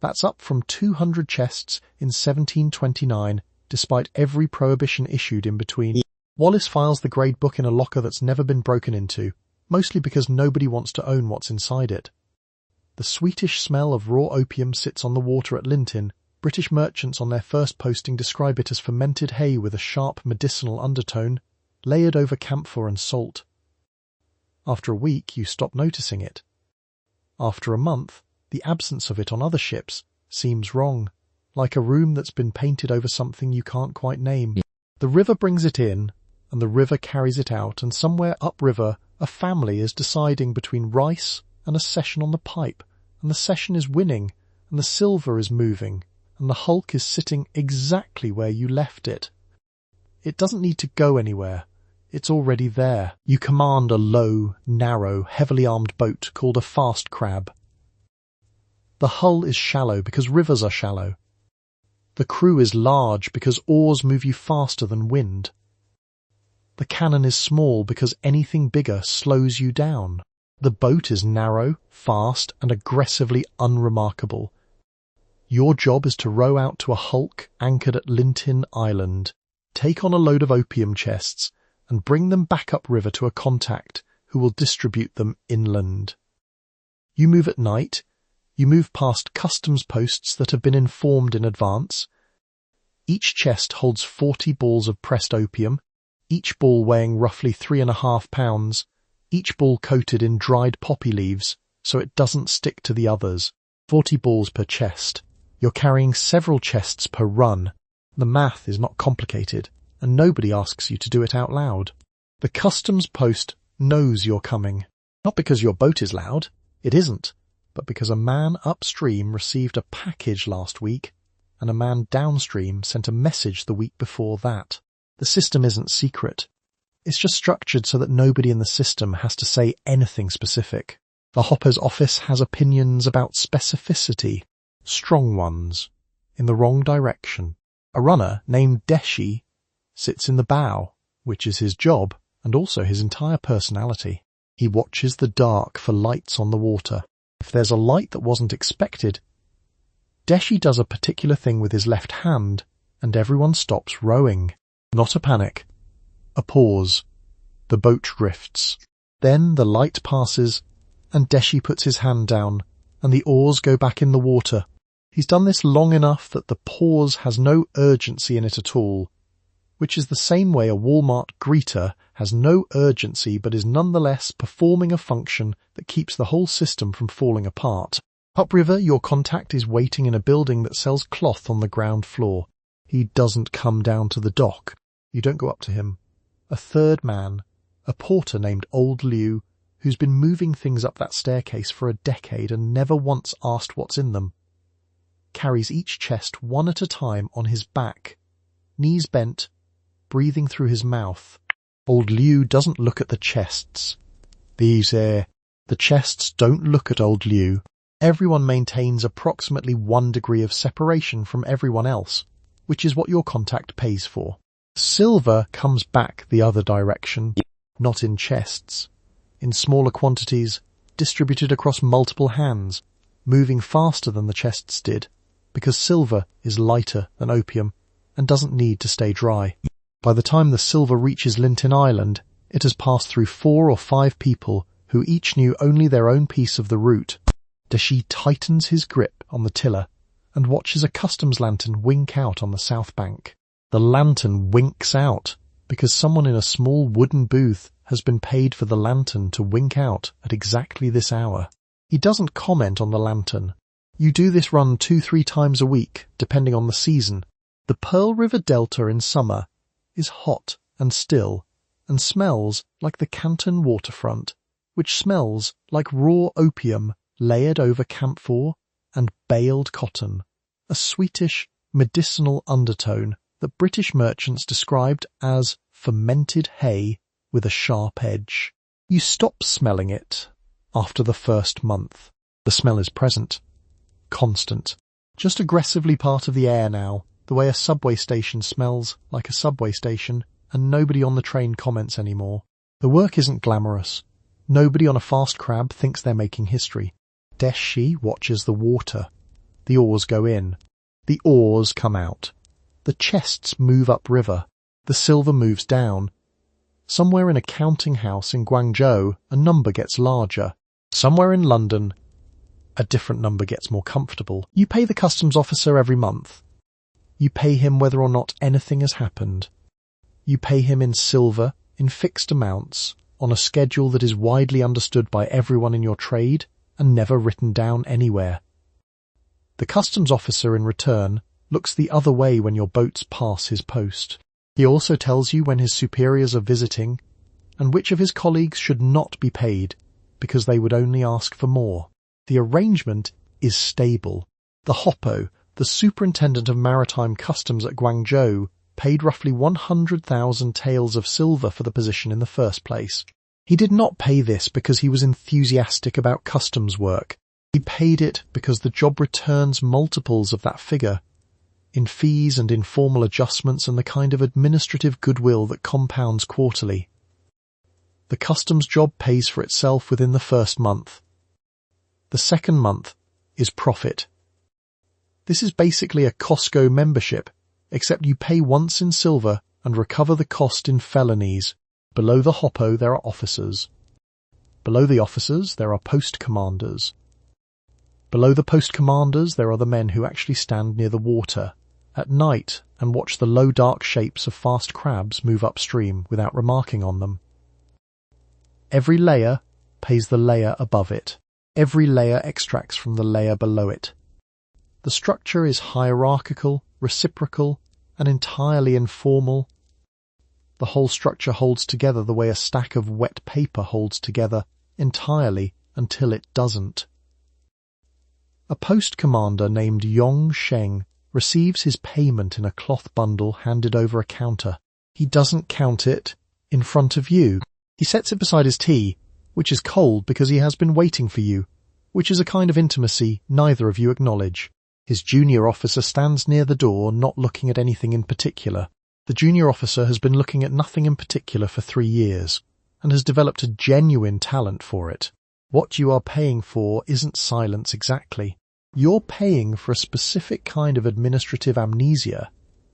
That's up from 200 chests in 1729, despite every prohibition issued in between. Wallace files the grade book in a locker that's never been broken into, mostly because nobody wants to own what's inside it. The sweetish smell of raw opium sits on the water at Lintin. British merchants on their first posting describe it as fermented hay with a sharp medicinal undertone, layered over camphor and salt. After a week, you stop noticing it. After a month, the absence of it on other ships seems wrong, like a room that's been painted over something you can't quite name. The river brings it in, and the river carries it out, and somewhere upriver, a family is deciding between rice and a session on the pipe, and the session is winning, and the silver is moving, and the hulk is sitting exactly where you left it. It doesn't need to go anywhere. It's already there. You command a low, narrow, heavily armed boat called a fast crab. The hull is shallow because rivers are shallow. The crew is large because oars move you faster than wind. The cannon is small because anything bigger slows you down. The boat is narrow, fast, and aggressively unremarkable. Your job is to row out to a hulk anchored at Lintin Island, take on a load of opium chests, and bring them back upriver to a contact who will distribute them inland. You move at night. You move past customs posts that have been informed in advance. Each chest holds 40 balls of pressed opium, each ball weighing roughly 3.5 pounds, each ball coated in dried poppy leaves so it doesn't stick to the others. 40 balls per chest. You're carrying several chests per run. The math is not complicated, and nobody asks you to do it out loud. The customs post knows you're coming. Not because your boat is loud. It isn't. But because a man upstream received a package last week, and a man downstream sent a message the week before that. The system isn't secret. It's just structured so that nobody in the system has to say anything specific. The Hopper's office has opinions about specificity, strong ones, in the wrong direction. A runner named Deshi sits in the bow, which is his job and also his entire personality. He watches the dark for lights on the water. If there's a light that wasn't expected, Deshi does a particular thing with his left hand, and everyone stops rowing. Not a panic. A pause. The boat drifts. Then the light passes, and Deshi puts his hand down, and the oars go back in the water. He's done this long enough that the pause has no urgency in it at all, which is the same way a Walmart greeter has no urgency but is nonetheless performing a function that keeps the whole system from falling apart. Upriver, your contact is waiting in a building that sells cloth on the ground floor. He doesn't come down to the dock. You don't go up to him. A third man, a porter named Old Liu, who's been moving things up that staircase for a decade and never once asked what's in them, carries each chest one at a time on his back, knees bent, breathing through his mouth. Old Liu doesn't look at the chests. The chests don't look at Old Liu. Everyone maintains approximately 1 degree of separation from everyone else, which is what your contact pays for. Silver comes back the other direction, not in chests, in smaller quantities, distributed across multiple hands, moving faster than the chests did, because silver is lighter than opium and doesn't need to stay dry. By the time the silver reaches Lintin Island, it has passed through 4 or 5 people who each knew only their own piece of the route. Deshi tightens his grip on the tiller and watches a customs lantern wink out on the south bank. The lantern winks out because someone in a small wooden booth has been paid for the lantern to wink out at exactly this hour. He doesn't comment on the lantern. You do this run 2-3 times a week, depending on the season. The Pearl River Delta in summer is hot and still and smells like the Canton waterfront, which smells like raw opium layered over camphor and baled cotton, a sweetish, medicinal undertone that British merchants described as fermented hay with a sharp edge. You stop smelling it after the first month. The smell is present, constant, just aggressively part of the air now, the way a subway station smells like a subway station, and nobody on the train comments anymore. The work isn't glamorous. Nobody on a fast crab thinks they're making history. Deshi watches the water. The oars go in. The oars come out. The chests move upriver. The silver moves down. Somewhere in a counting house in Guangzhou, a number gets larger. Somewhere in London, a different number gets more comfortable. You pay the customs officer every month. You pay him whether or not anything has happened. You pay him in silver, in fixed amounts, on a schedule that is widely understood by everyone in your trade and never written down anywhere. The customs officer, in return, looks the other way when your boats pass his post. He also tells you when his superiors are visiting and which of his colleagues should not be paid because they would only ask for more. The arrangement is stable. The Hoppo, the superintendent of maritime customs at Guangzhou, paid roughly 100,000 taels of silver for the position in the first place. He did not pay this because he was enthusiastic about customs work. He paid it because the job returns multiples of that figure, in fees and informal adjustments and the kind of administrative goodwill that compounds quarterly. The customs job pays for itself within the first month. The second month is profit. This is basically a Costco membership, except you pay once in silver and recover the cost in felonies. Below the hoppo there are officers. Below the officers there are post commanders. Below the post commanders there are the men who actually stand near the water at night and watch the low dark shapes of fast crabs move upstream without remarking on them. Every layer pays the layer above it. Every layer extracts from the layer below it. The structure is hierarchical, reciprocal, and entirely informal. The whole structure holds together the way a stack of wet paper holds together entirely until it doesn't. A post commander named Yong Sheng receives his payment in a cloth bundle handed over a counter. He doesn't count it in front of you. He sets it beside his tea, which is cold because he has been waiting for you, which is a kind of intimacy neither of you acknowledge. His junior officer stands near the door, not looking at anything in particular. The junior officer has been looking at nothing in particular for 3 years, and has developed a genuine talent for it. What you are paying for isn't silence exactly. You're paying for a specific kind of administrative amnesia,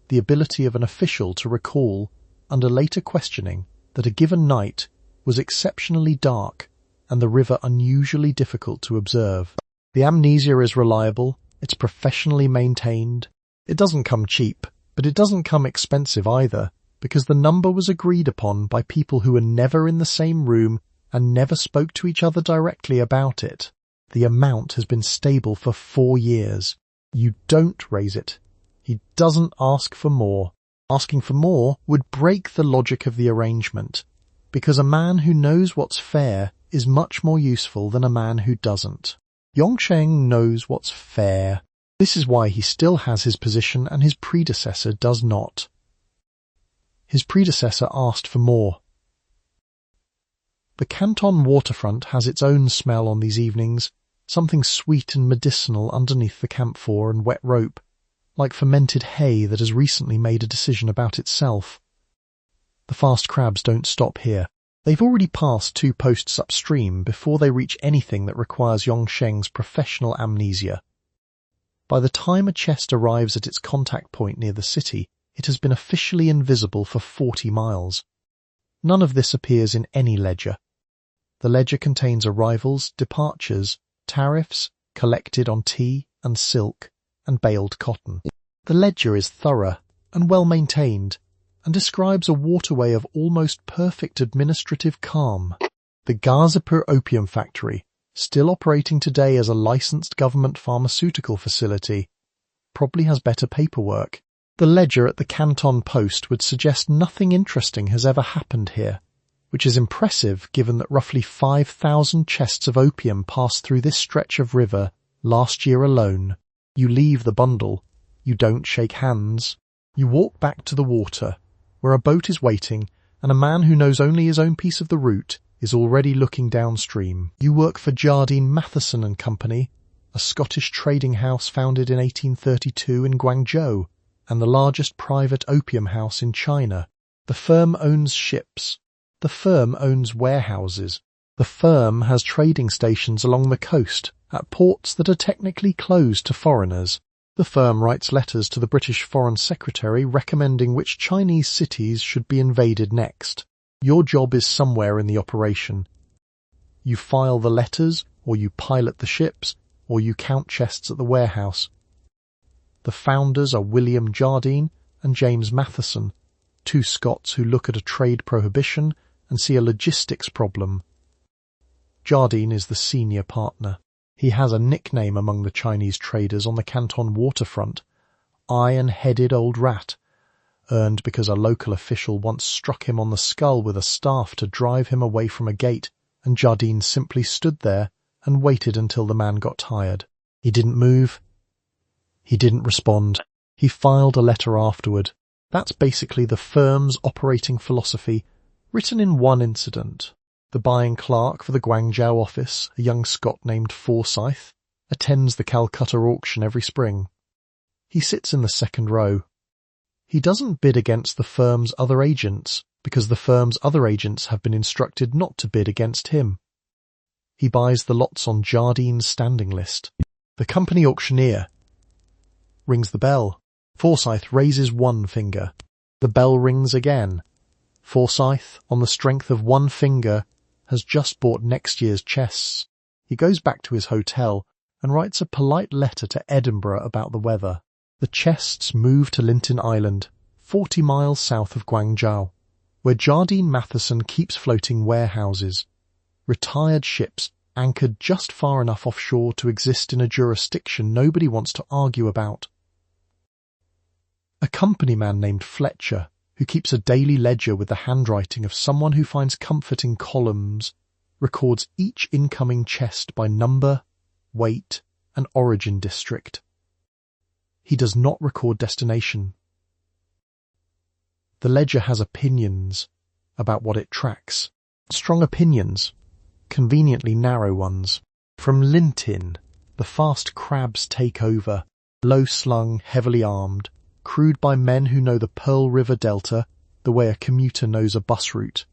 the ability of an official to recall, under later questioning, that a given night was exceptionally dark and the river unusually difficult to observe. The amnesia is reliable, it's professionally maintained. It doesn't come cheap, but it doesn't come expensive either, because the number was agreed upon by people who were never in the same room and never spoke to each other directly about it. The amount has been stable for 4 years. You don't raise it. He doesn't ask for more. Asking for more would break the logic of the arrangement, because a man who knows what's fair is much more useful than a man who doesn't. Yongsheng knows what's fair. This is why he still has his position and his predecessor does not. His predecessor asked for more. The Canton waterfront has its own smell on these evenings, something sweet and medicinal underneath the camphor and wet rope, like fermented hay that has recently made a decision about itself. The fast crabs don't stop here. They've already passed 2 posts upstream before they reach anything that requires Yongsheng's professional amnesia. By the time a chest arrives at its contact point near the city, it has been officially invisible for 40 miles. None of this appears in any ledger. The ledger contains arrivals, departures, tariffs collected on tea and silk and baled cotton. The ledger is thorough and well maintained and describes a waterway of almost perfect administrative calm. The Gazipur opium factory, still operating today as a licensed government pharmaceutical facility, probably has better paperwork. The ledger at the Canton Post would suggest nothing interesting has ever happened here, which is impressive given that roughly 5,000 chests of opium passed through this stretch of river last year alone. You leave the bundle. You don't shake hands. You walk back to the water, where a boat is waiting, and a man who knows only his own piece of the route is already looking downstream. You work for Jardine Matheson and Company, a Scottish trading house founded in 1832 in Guangzhou, and the largest private opium house in China. The firm owns ships. The firm owns warehouses. The firm has trading stations along the coast, at ports that are technically closed to foreigners. The firm writes letters to the British Foreign Secretary recommending which Chinese cities should be invaded next. Your job is somewhere in the operation. You file the letters, or you pilot the ships, or you count chests at the warehouse. The founders are William Jardine and James Matheson, 2 Scots who look at a trade prohibition and see a logistics problem. Jardine is the senior partner. He has a nickname among the Chinese traders on the Canton waterfront, Iron-Headed Old Rat, earned because a local official once struck him on the skull with a staff to drive him away from a gate, and Jardine simply stood there and waited until the man got tired. He didn't move. He didn't respond. He filed a letter afterward. That's basically the firm's operating philosophy, written in one incident. The buying clerk for the Guangzhou office, a young Scot named Forsyth, attends the Calcutta auction every spring. He sits in the second row. He doesn't bid against the firm's other agents because the firm's other agents have been instructed not to bid against him. He buys the lots on Jardine's standing list. The company auctioneer rings the bell. Forsyth raises one finger. The bell rings again. Forsyth, on the strength of one finger, has just bought next year's chests. He goes back to his hotel and writes a polite letter to Edinburgh about the weather. The chests move to Lintin Island, 40 miles south of Guangzhou, where Jardine Matheson keeps floating warehouses, retired ships anchored just far enough offshore to exist in a jurisdiction nobody wants to argue about. A company man named Fletcher, who keeps a daily ledger with the handwriting of someone who finds comfort in columns, records each incoming chest by number, weight, and origin district. He does not record destination. The ledger has opinions about what it tracks. Strong opinions, conveniently narrow ones. From Lintin, the fast crabs take over, low-slung, heavily armed, crewed by men who know the Pearl River Delta the way a commuter knows a bus route,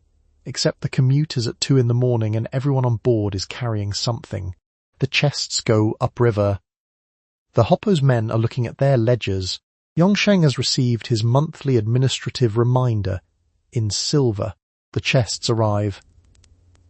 except the commute is at 2 in the morning and everyone on board is carrying something. The chests go upriver. The Hoppo's men are looking at their ledgers. Yongsheng has received his monthly administrative reminder in silver. The chests arrive.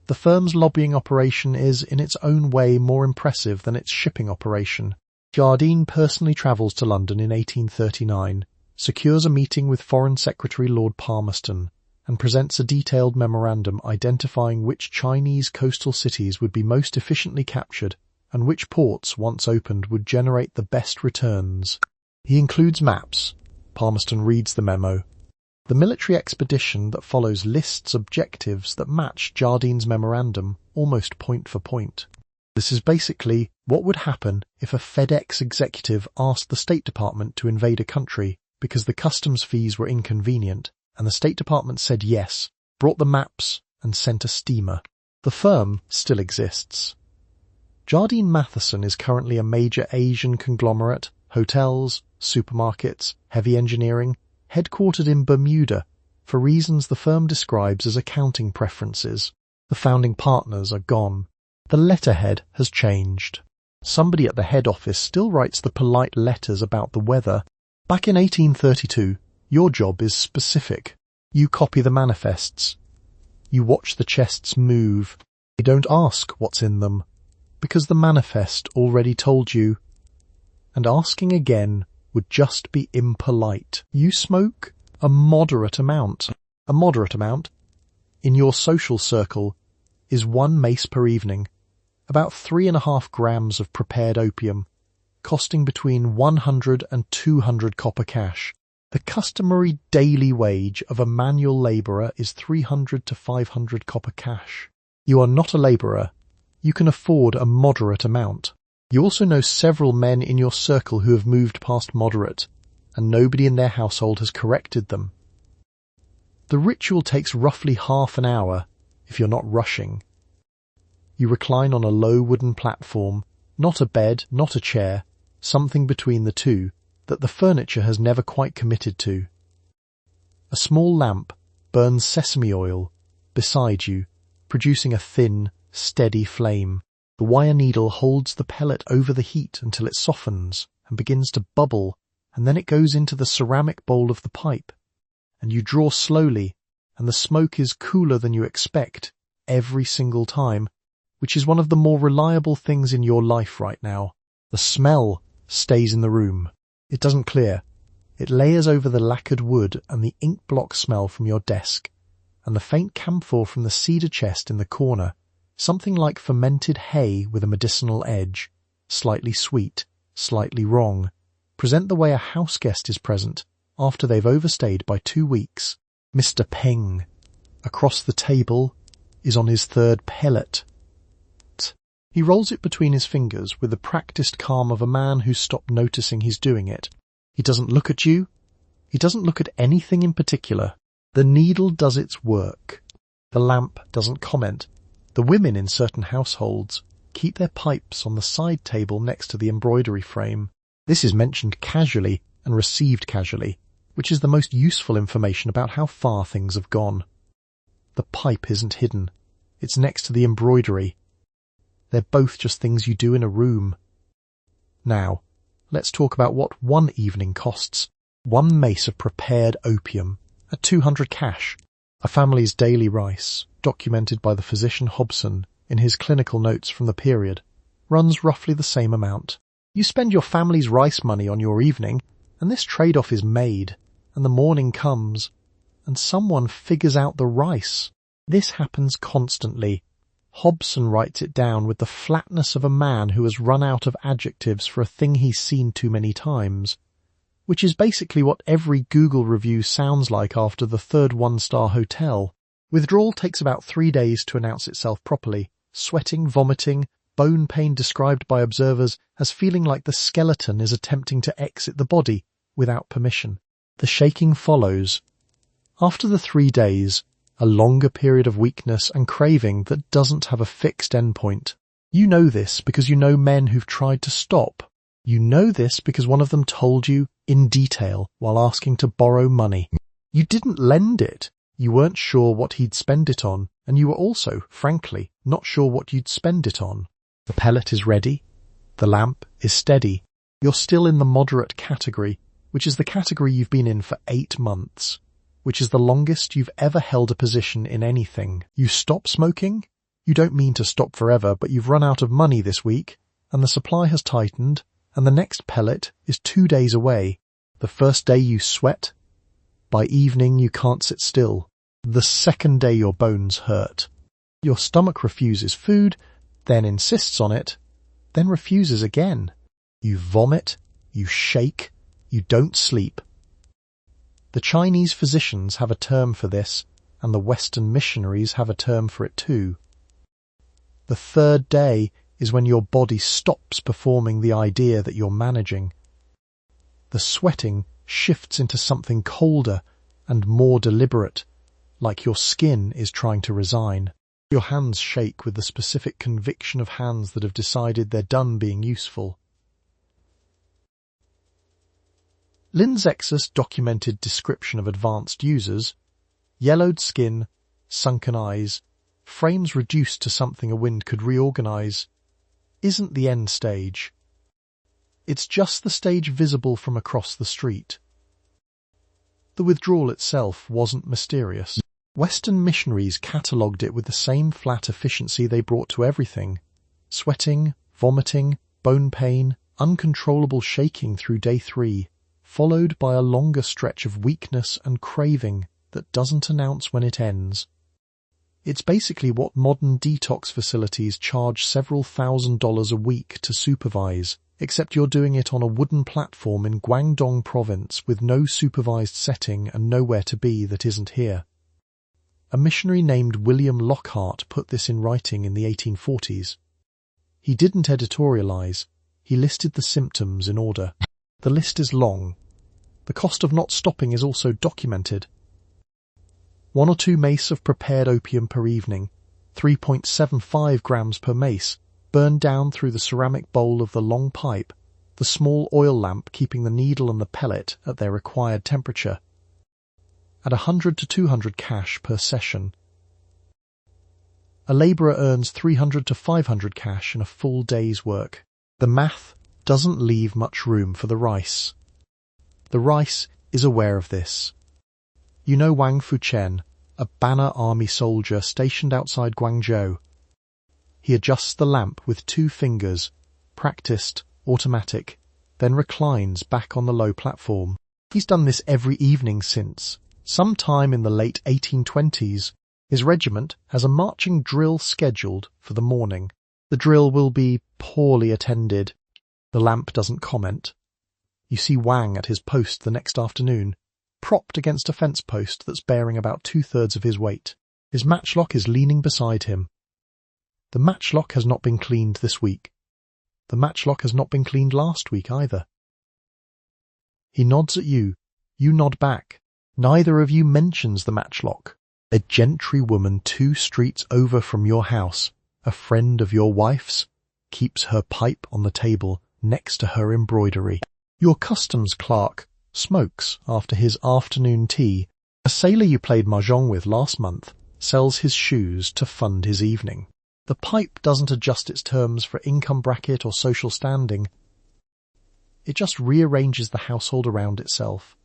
The firm's lobbying operation is, in its own way, more impressive than its shipping operation. Jardine personally travels to London in 1839, secures a meeting with Foreign Secretary Lord Palmerston, and presents a detailed memorandum identifying which Chinese coastal cities would be most efficiently captured and which ports, once opened, would generate the best returns. He includes maps. Palmerston reads the memo. The military expedition that follows lists objectives that match Jardine's memorandum almost point for point. This is basically what would happen if a FedEx executive asked the State Department to invade a country because the customs fees were inconvenient, and the State Department said yes, brought the maps, and sent a steamer. The firm still exists. Jardine Matheson is currently a major Asian conglomerate, hotels, supermarkets, heavy engineering, headquartered in Bermuda for reasons the firm describes as accounting preferences. The founding partners are gone. The letterhead has changed. Somebody at the head office still writes the polite letters about the weather. Back in 1832, your job is specific. You copy the manifests. You watch the chests move. You don't ask what's in them, because the manifest already told you. And asking again would just be impolite. You smoke a moderate amount. A moderate amount, in your social circle, is 1 mace per evening, about 3.5 grams of prepared opium, costing between 100 and 200 copper cash. The customary daily wage of a manual labourer is 300 to 500 copper cash. You are not a labourer. You can afford a moderate amount. You also know several men in your circle who have moved past moderate, and nobody in their household has corrected them. The ritual takes roughly half an hour, if you're not rushing. You recline on a low wooden platform, not a bed, not a chair, something between the two that the furniture has never quite committed to. A small lamp burns sesame oil beside you, producing a thin, steady flame. The wire needle holds the pellet over the heat until it softens and begins to bubble, and then it goes into the ceramic bowl of the pipe, and you draw slowly, and the smoke is cooler than you expect every single time, which is one of the more reliable things in your life right now. The smell stays in the room. It doesn't clear. It layers over the lacquered wood and the ink block smell from your desk, and the faint camphor from the cedar chest in the corner, something like fermented hay with a medicinal edge, slightly sweet, slightly wrong, present the way a house guest is present after they've overstayed by 2 weeks. Mr. Peng, across the table, is on his third pellet. He rolls it between his fingers with the practiced calm of a man who's stopped noticing he's doing it. He doesn't look at you. He doesn't look at anything in particular. The needle does its work. The lamp doesn't comment. The women in certain households keep their pipes on the side table next to the embroidery frame. This is mentioned casually and received casually, which is the most useful information about how far things have gone. The pipe isn't hidden. It's next to the embroidery. They're both just things you do in a room. Now, let's talk about what one evening costs. 1 mace of prepared opium at 200 cash. A family's daily rice, documented by the physician Hobson in his clinical notes from the period, runs roughly the same amount. You spend your family's rice money on your evening, and this trade-off is made, and the morning comes, and someone figures out the rice. This happens constantly. Hobson writes it down with the flatness of a man who has run out of adjectives for a thing he's seen too many times, which is basically what every Google review sounds like after the third one-star hotel. Withdrawal takes about 3 days to announce itself properly. Sweating, vomiting, bone pain described by observers as feeling like the skeleton is attempting to exit the body without permission. The shaking follows. After the 3 days, a longer period of weakness and craving that doesn't have a fixed endpoint. You know this because you know men who've tried to stop. You know this because one of them told you in detail while asking to borrow money. You didn't lend it. You weren't sure what he'd spend it on, and you were also, frankly, not sure what you'd spend it on. The pellet is ready. The lamp is steady. You're still in the moderate category, which is the category you've been in for 8 months, which is the longest you've ever held a position in anything. You stop smoking? You don't mean to stop forever, but you've run out of money this week, and the supply has tightened, and the next pellet is 2 days away. The first day you sweat. By evening you can't sit still. The second day your bones hurt. Your stomach refuses food, then insists on it, then refuses again. You vomit, you shake, you don't sleep. The Chinese physicians have a term for this, and the Western missionaries have a term for it too. The third day is when your body stops performing the idea that you're managing. The sweating shifts into something colder and more deliberate, like your skin is trying to resign. Your hands shake with the specific conviction of hands that have decided they're done being useful. Lin Zexu's documented description of advanced users, yellowed skin, sunken eyes, frames reduced to something a wind could reorganize, isn't the end stage. It's just the stage visible from across the street. The withdrawal itself wasn't mysterious. Western missionaries catalogued it with the same flat efficiency they brought to everything. Sweating, vomiting, bone pain, uncontrollable shaking through day 3, followed by a longer stretch of weakness and craving that doesn't announce when it ends. It's basically what modern detox facilities charge several $1,000s a week to supervise, except you're doing it on a wooden platform in Guangdong province with no supervised setting and nowhere to be that isn't here. A missionary named William Lockhart put this in writing in the 1840s. He didn't editorialize. He listed the symptoms in order. The list is long. The cost of not stopping is also documented. 1 or 2 mace of prepared opium per evening, 3.75 grams per mace, burned down through the ceramic bowl of the long pipe, the small oil lamp keeping the needle and the pellet at their required temperature. At 100 to 200 cash per session. A labourer earns 300 to 500 cash in a full day's work. The math doesn't leave much room for the rice. The rice is aware of this. You know Wang Fuchen, a Banner Army soldier stationed outside Guangzhou. He adjusts the lamp with 2 fingers, practiced, automatic, then reclines back on the low platform. He's done this every evening since. Sometime in the late 1820s, his regiment has a marching drill scheduled for the morning. The drill will be poorly attended. The lamp doesn't comment. You see Wang at his post the next afternoon, propped against a fence post that's bearing about 2/3 of his weight. His matchlock is leaning beside him. The matchlock has not been cleaned this week. The matchlock has not been cleaned last week either. He nods at you. You nod back. Neither of you mentions the matchlock. A gentry woman 2 streets over from your house, a friend of your wife's, keeps her pipe on the table next to her embroidery. Your customs clerk smokes after his afternoon tea. A sailor you played mahjong with last month sells his shoes to fund his evening. The pipe doesn't adjust its terms for income bracket or social standing. It just rearranges the household around itself.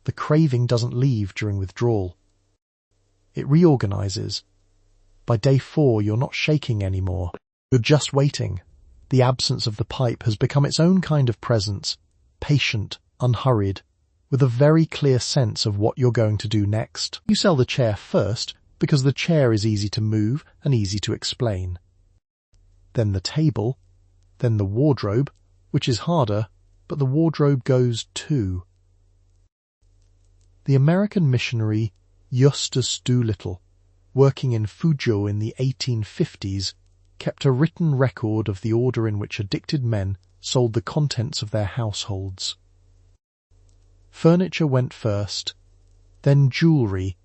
The craving doesn't leave during withdrawal. It reorganizes. By day 4, you're not shaking anymore. You're just waiting. The absence of the pipe has become its own kind of presence, patient, unhurried, with a very clear sense of what you're going to do next. You sell the chair first because the chair is easy to move and easy to explain. Then the table, then the wardrobe, which is harder, but the wardrobe goes too. The American missionary Eustace Doolittle, working in Fuzhou in the 1850s, kept a written record of the order in which addicted men sold the contents of their households. Furniture went first, then jewellery,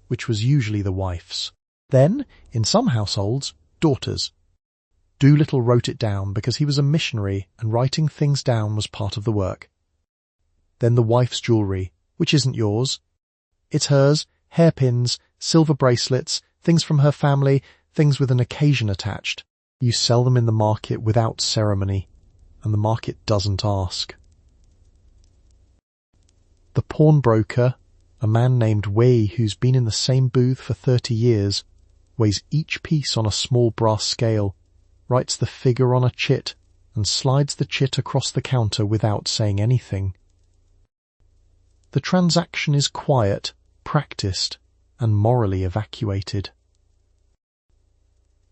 which was usually the wife's. Then, in some households, daughters. Doolittle wrote it down because he was a missionary and writing things down was part of the work. Then the wife's jewellery, which isn't yours. It's hers, hairpins, silver bracelets, things from her family, things with an occasion attached. You sell them in the market without ceremony, and the market doesn't ask. The pawnbroker, a man named Wei who's been in the same booth for 30 years, weighs each piece on a small brass scale, writes the figure on a chit, and slides the chit across the counter without saying anything. The transaction is quiet, practiced, and morally evacuated.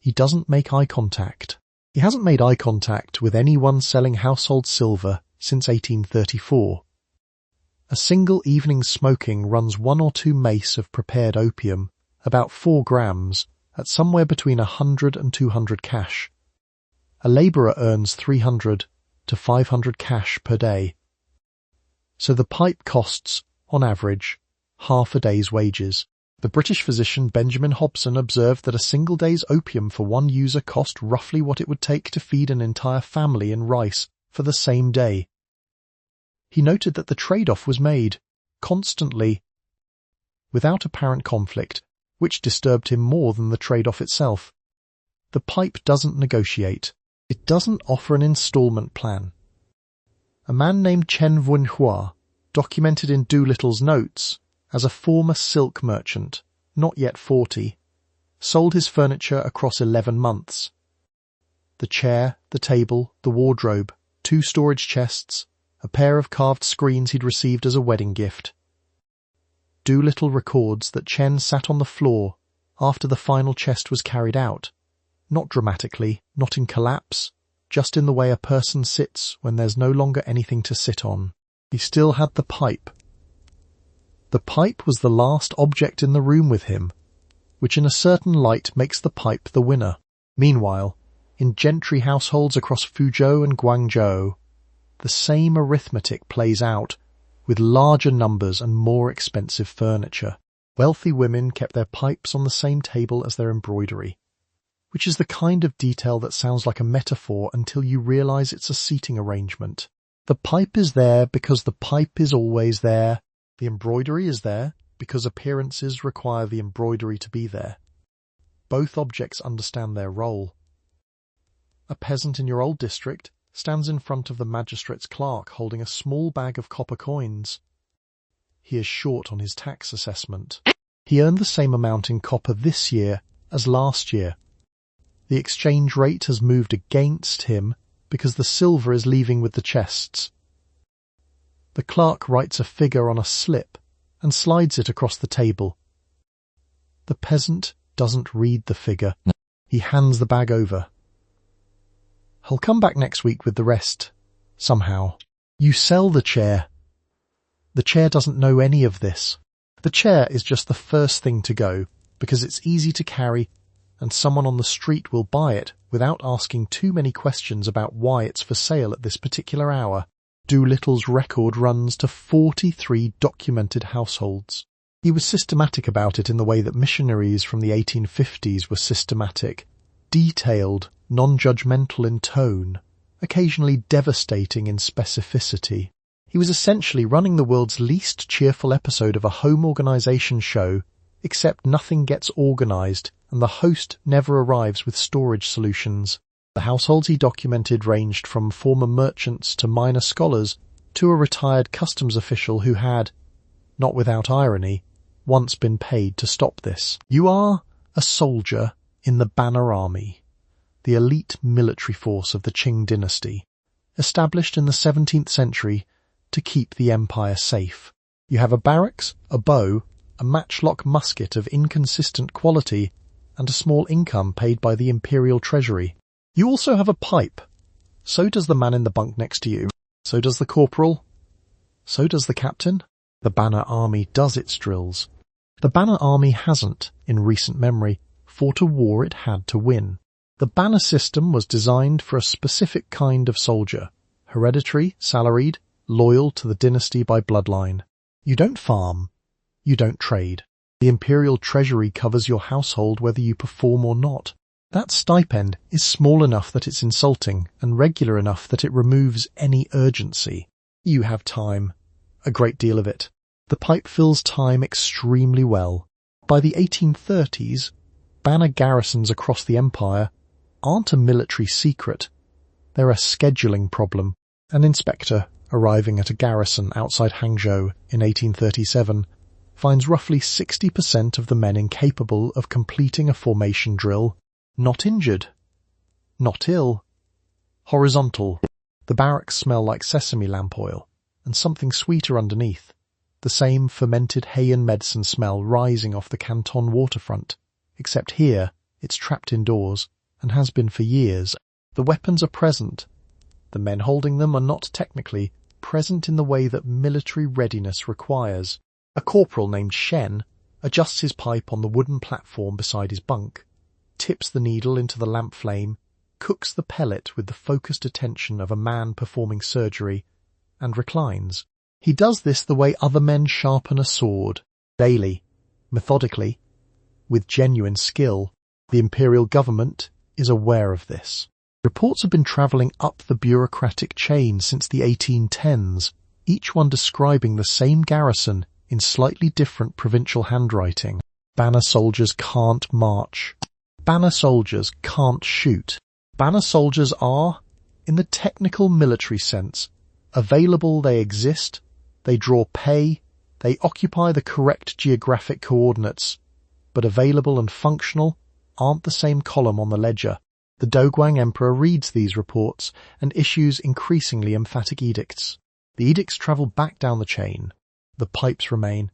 He doesn't make eye contact. He hasn't made eye contact with anyone selling household silver since 1834. A single evening's smoking runs 1 or 2 mace of prepared opium, about 4 grams, at somewhere between 100 and 200 cash. A labourer earns 300 to 500 cash per day. So the pipe costs, on average, half a day's wages. The British physician Benjamin Hobson observed that a single day's opium for one user cost roughly what it would take to feed an entire family in rice for the same day. He noted that the trade-off was made, constantly, without apparent conflict, which disturbed him more than the trade-off itself. The pipe doesn't negotiate. It doesn't offer an installment plan. A man named Chen Wenhua, documented in Doolittle's notes as a former silk merchant, not yet 40, sold his furniture across 11 months. The chair, the table, the wardrobe, 2 storage chests, a pair of carved screens he'd received as a wedding gift. Doolittle records that Chen sat on the floor after the final chest was carried out, not dramatically, not in collapse, just in the way a person sits when there's no longer anything to sit on. He still had the pipe. The pipe was the last object in the room with him, which in a certain light makes the pipe the winner. Meanwhile, in gentry households across Fuzhou and Guangzhou, the same arithmetic plays out, with larger numbers and more expensive furniture. Wealthy women kept their pipes on the same table as their embroidery, which is the kind of detail that sounds like a metaphor until you realize it's a seating arrangement. The pipe is there because the pipe is always there. The embroidery is there because appearances require the embroidery to be there. Both objects understand their role. A peasant in your old district stands in front of the magistrate's clerk holding a small bag of copper coins. He is short on his tax assessment. He earned the same amount in copper this year as last year. The exchange rate has moved against him because the silver is leaving with the chests. The clerk writes a figure on a slip and slides it across the table. The peasant doesn't read the figure. He hands the bag over. He'll come back next week with the rest, somehow. You sell the chair. The chair doesn't know any of this. The chair is just the first thing to go because it's easy to carry and someone on the street will buy it without asking too many questions about why it's for sale at this particular hour. Doolittle's record runs to 43 documented households. He was systematic about it in the way that missionaries from the 1850s were systematic, detailed, non-judgmental in tone, occasionally devastating in specificity. He was essentially running the world's least cheerful episode of a home organization show, except nothing gets organized and the host never arrives with storage solutions. The households he documented ranged from former merchants to minor scholars to a retired customs official who had, not without irony, once been paid to stop this. You are a soldier in the Banner Army, the elite military force of the Qing dynasty, established in the 17th century to keep the empire safe. You have a barracks, a bow, a matchlock musket of inconsistent quality, and a small income paid by the Imperial treasury. You also have a pipe. So does the man in the bunk next to you. So does the corporal. So does the captain. The Banner Army does its drills. The Banner Army hasn't, in recent memory, fought a war it had to win. The Banner system was designed for a specific kind of soldier, hereditary, salaried, loyal to the dynasty by bloodline. You don't farm. You don't trade. The Imperial treasury covers your household whether you perform or not. That stipend is small enough that it's insulting and regular enough that it removes any urgency. You have time. A great deal of it. The pipe fills time extremely well. By the 1830s, Banner garrisons across the empire aren't a military secret. They're a scheduling problem. An inspector arriving at a garrison outside Hangzhou in 1837 finds roughly 60% of the men incapable of completing a formation drill not injured, not ill, horizontal. The barracks smell like sesame lamp oil and something sweeter underneath, the same fermented hay and medicine smell rising off the Canton waterfront, except here it's trapped indoors and has been for years. The weapons are present. The men holding them are not technically present in the way that military readiness requires. A corporal named Shen adjusts his pipe on the wooden platform beside his bunk, tips the needle into the lamp flame, cooks the pellet with the focused attention of a man performing surgery, and reclines. He does this the way other men sharpen a sword, daily, methodically, with genuine skill. The Imperial government is aware of this. Reports have been travelling up the bureaucratic chain since the 1810s, each one describing the same garrison in slightly different provincial handwriting. Banner soldiers can't march. Banner soldiers can't shoot. Banner soldiers are, in the technical military sense, available. They exist, they draw pay, they occupy the correct geographic coordinates, but available and functional aren't the same column on the ledger. The Doguang Emperor reads these reports and issues increasingly emphatic edicts. The edicts travel back down the chain. The pipes remain.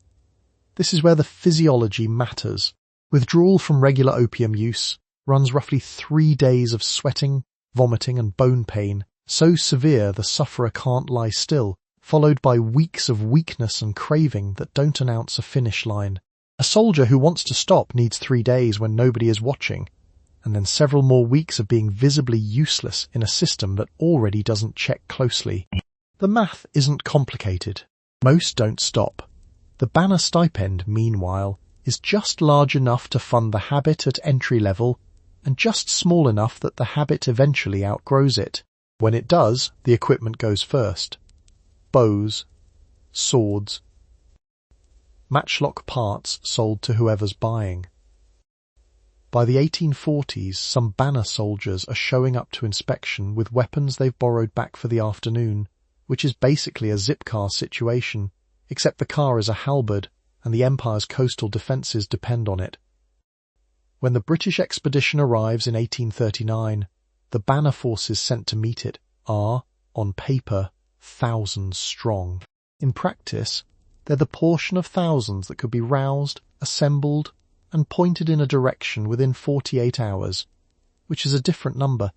This is where the physiology matters. Withdrawal from regular opium use runs roughly 3 days of sweating, vomiting and bone pain, so severe the sufferer can't lie still, followed by weeks of weakness and craving that don't announce a finish line. A soldier who wants to stop needs 3 days when nobody is watching, and then several more weeks of being visibly useless in a system that already doesn't check closely. The math isn't complicated. Most don't stop. The Banner stipend, meanwhile, is just large enough to fund the habit at entry level and just small enough that the habit eventually outgrows it. When it does, the equipment goes first. Bows, swords, matchlock parts sold to whoever's buying. By the 1840s, some Banner soldiers are showing up to inspection with weapons they've borrowed back for the afternoon, which is basically a zip car situation, except the car is a halberd and the Empire's coastal defences depend on it. When the British expedition arrives in 1839, the Banner forces sent to meet it are, on paper, thousands strong. In practice, they're the portion of thousands that could be roused, assembled, and pointed in a direction within 48 hours, which is a different number.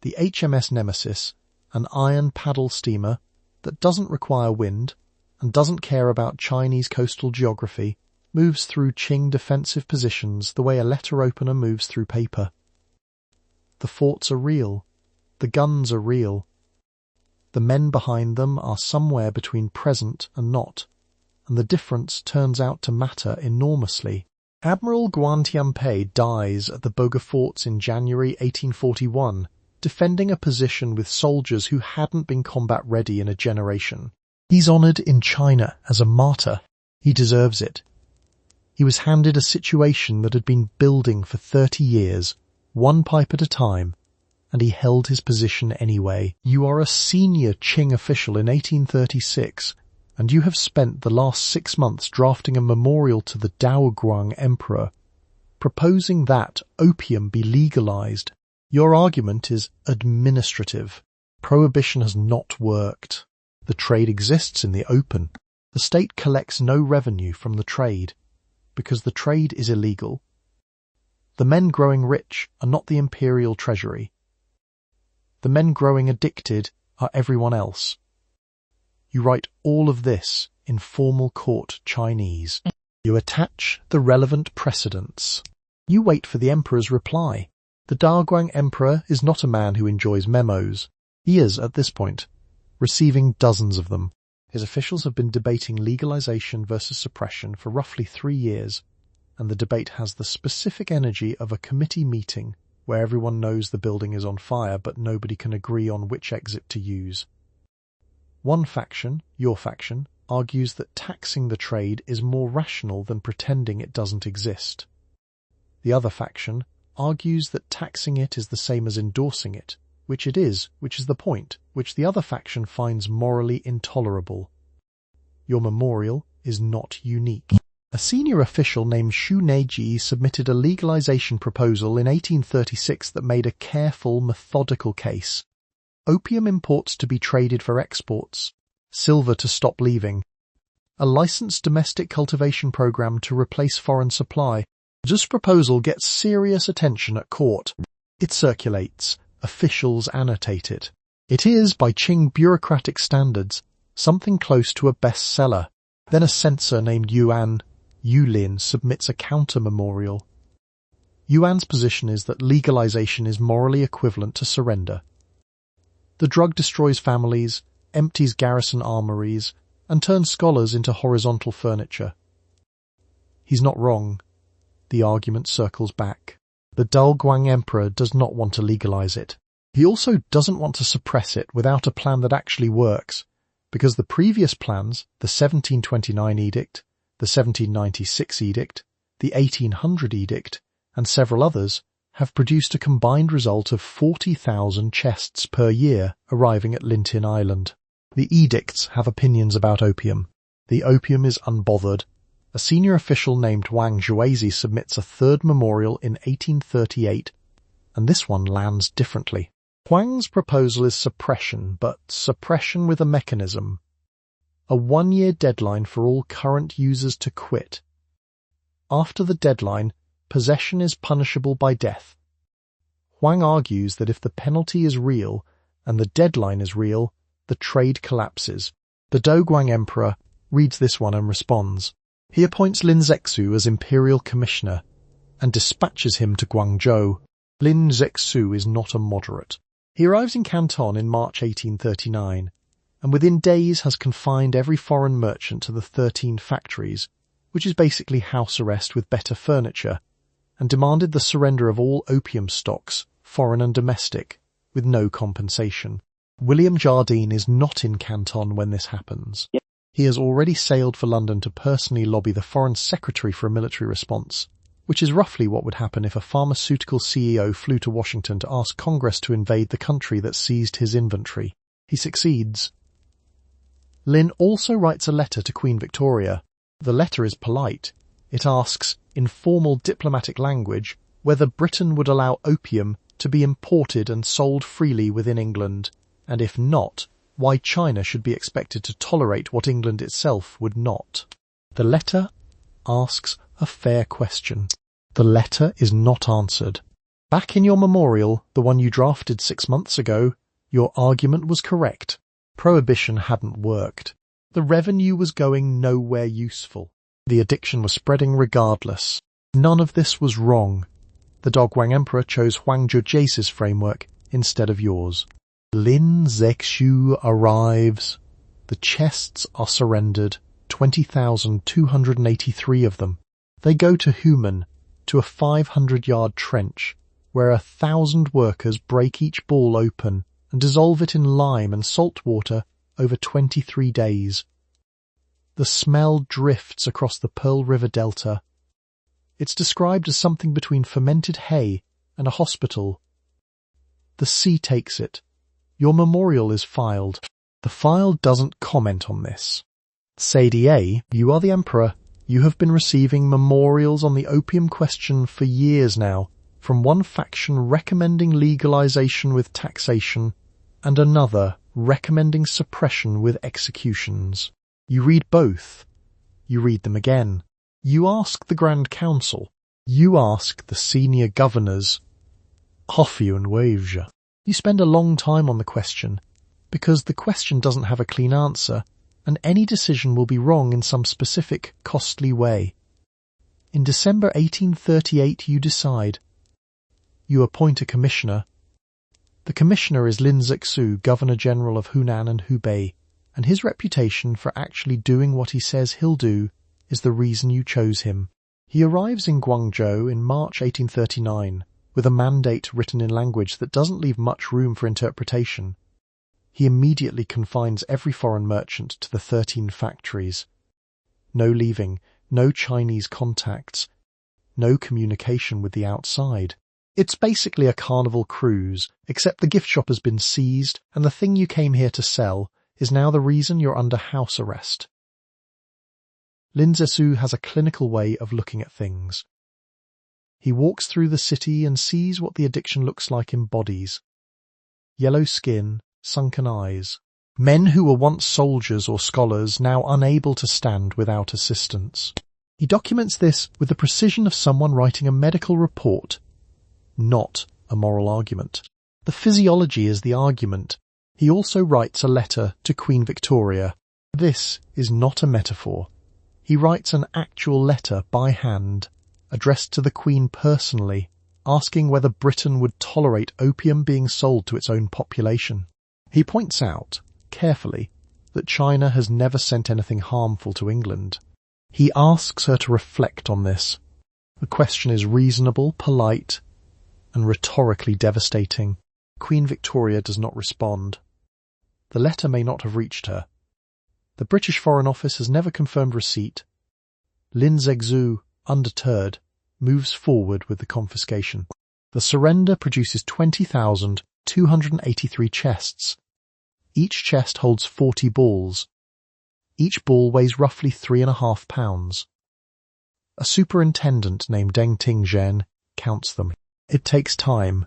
The HMS Nemesis, an iron paddle steamer that doesn't require wind and doesn't care about Chinese coastal geography, moves through Qing defensive positions the way a letter opener moves through paper. The forts are real. The guns are real. The men behind them are somewhere between present and not, and the difference turns out to matter enormously. Admiral Guan Tianpei dies at the Boga forts in January 1841, defending a position with soldiers who hadn't been combat ready in a generation. He's honoured in China as a martyr. He deserves it. He was handed a situation that had been building for 30 years, one pipe at a time, and he held his position anyway. You are a senior Qing official in 1836, and you have spent the last 6 months drafting a memorial to the Daoguang Emperor, proposing that opium be legalized. Your argument is administrative. Prohibition has not worked. The trade exists in the open. The state collects no revenue from the trade, because the trade is illegal. The men growing rich are not the imperial treasury. The men growing addicted are everyone else. You write all of this in formal court Chinese. You attach the relevant precedents. You wait for the emperor's reply. The Daoguang Emperor is not a man who enjoys memos. He is, at this point, receiving dozens of them. His officials have been debating legalization versus suppression for roughly 3 years, and the debate has the specific energy of a committee meeting where everyone knows the building is on fire but nobody can agree on which exit to use. One faction, your faction, argues that taxing the trade is more rational than pretending it doesn't exist. The other faction argues that taxing it is the same as endorsing it, which it is, which is the point, which the other faction finds morally intolerable. Your memorial is not unique. A senior official named Xu Neiji submitted a legalization proposal in 1836 that made a careful, methodical case. Opium imports to be traded for exports, silver to stop leaving, a licensed domestic cultivation program to replace foreign supply. This proposal gets serious attention at court. It circulates. Officials annotate it. It is, by Qing bureaucratic standards, something close to a bestseller. Then a censor named Yulin submits a counter-memorial. Yuan's position is that legalization is morally equivalent to surrender. The drug destroys families, empties garrison armories, and turns scholars into horizontal furniture. He's not wrong. The argument circles back. The Daoguang Emperor does not want to legalize it. He also doesn't want to suppress it without a plan that actually works, because the previous plans, the 1729 Edict, the 1796 Edict, the 1800 Edict, and several others, have produced a combined result of 40,000 chests per year arriving at Lintin Island. The edicts have opinions about opium. The opium is unbothered. A senior official named Wang Zhuazi submits a third memorial in 1838, and this one lands differently. Huang's proposal is suppression, but suppression with a mechanism. A 1-year deadline for all current users to quit. After the deadline, possession is punishable by death. Huang argues that if the penalty is real and the deadline is real, the trade collapses. The Daoguang Emperor reads this one and responds. He appoints Lin Zexu as Imperial Commissioner and dispatches him to Guangzhou. Lin Zexu is not a moderate. He arrives in Canton in March 1839, and within days has confined every foreign merchant to the 13 factories, which is basically house arrest with better furniture, and demanded the surrender of all opium stocks, foreign and domestic, with no compensation. William Jardine is not in Canton when this happens. He has already sailed for London to personally lobby the Foreign Secretary for a military response, which is roughly what would happen if a pharmaceutical CEO flew to Washington to ask Congress to invade the country that seized his inventory. He succeeds. Lin also writes a letter to Queen Victoria. The letter is polite. It asks, in formal diplomatic language, whether Britain would allow opium to be imported and sold freely within England, and if not, why China should be expected to tolerate what England itself would not. The letter asks a fair question. The letter is not answered. Back in your memorial, the one you drafted 6 months ago, your argument was correct. Prohibition hadn't worked. The revenue was going nowhere useful. The addiction was spreading regardless. None of this was wrong. The Daoguang Emperor chose Huang Zhuji's framework instead of yours. Lin Zexu arrives. The chests are surrendered, 20,283 of them. They go to Humen, to a 500-yard trench, where 1,000 workers break each ball open and dissolve it in lime and salt water over 23 days. The smell drifts across the Pearl River Delta. It's described as something between fermented hay and a hospital. The sea takes it. Your memorial is filed. The file doesn't comment on this. CDA, you are the emperor. You have been receiving memorials on the opium question for years now, from one faction recommending legalization with taxation and another recommending suppression with executions. You read both. You read them again. You ask the Grand Council. You ask the senior governors. Opium wage. You spend a long time on the question, because the question doesn't have a clean answer, and any decision will be wrong in some specific, costly way. In December 1838 you decide. You appoint a commissioner. The commissioner is Lin Zexu, Governor-General of Hunan and Hubei, and his reputation for actually doing what he says he'll do is the reason you chose him. He arrives in Guangzhou in March 1839, with a mandate written in language that doesn't leave much room for interpretation. He immediately confines every foreign merchant to the 13 factories. No leaving, no Chinese contacts, no communication with the outside. It's basically a carnival cruise, except the gift shop has been seized and the thing you came here to sell is now the reason you're under house arrest. Lin Zexu has a clinical way of looking at things. He walks through the city and sees what the addiction looks like in bodies. Yellow skin, sunken eyes. Men who were once soldiers or scholars now unable to stand without assistance. He documents this with the precision of someone writing a medical report, not a moral argument. The physiology is the argument. He also writes a letter to Queen Victoria. This is not a metaphor. He writes an actual letter by hand, addressed to the Queen personally, asking whether Britain would tolerate opium being sold to its own population. He points out, carefully, that China has never sent anything harmful to England. He asks her to reflect on this. The question is reasonable, polite, and rhetorically devastating. Queen Victoria does not respond. The letter may not have reached her. The British Foreign Office has never confirmed receipt. Lin Zexu, undeterred, moves forward with the confiscation. The surrender produces 20,283 chests. Each chest holds 40 balls. Each ball weighs roughly 3.5 pounds. A superintendent named Deng Tingzhen counts them. It takes time.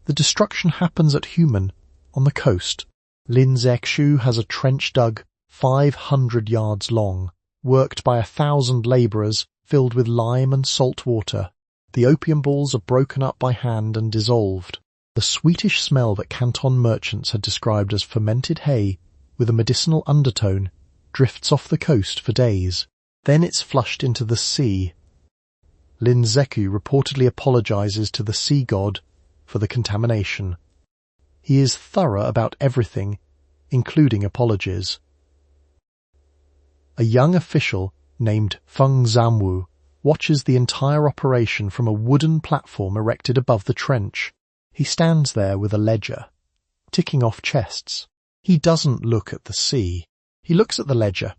The destruction happens at Humen, on the coast. Lin Zexu has a trench dug 500 yards long, worked by 1,000 labourers, filled with lime and salt water. The opium balls are broken up by hand and dissolved. The sweetish smell that Canton merchants had described as fermented hay, with a medicinal undertone, drifts off the coast for days. Then it's flushed into the sea. Lin Zexu reportedly apologizes to the sea god for the contamination. He is thorough about everything, including apologies. A young official named Feng Zamwu watches the entire operation from a wooden platform erected above the trench. He stands there with a ledger, ticking off chests. He doesn't look at the sea. He looks at the ledger.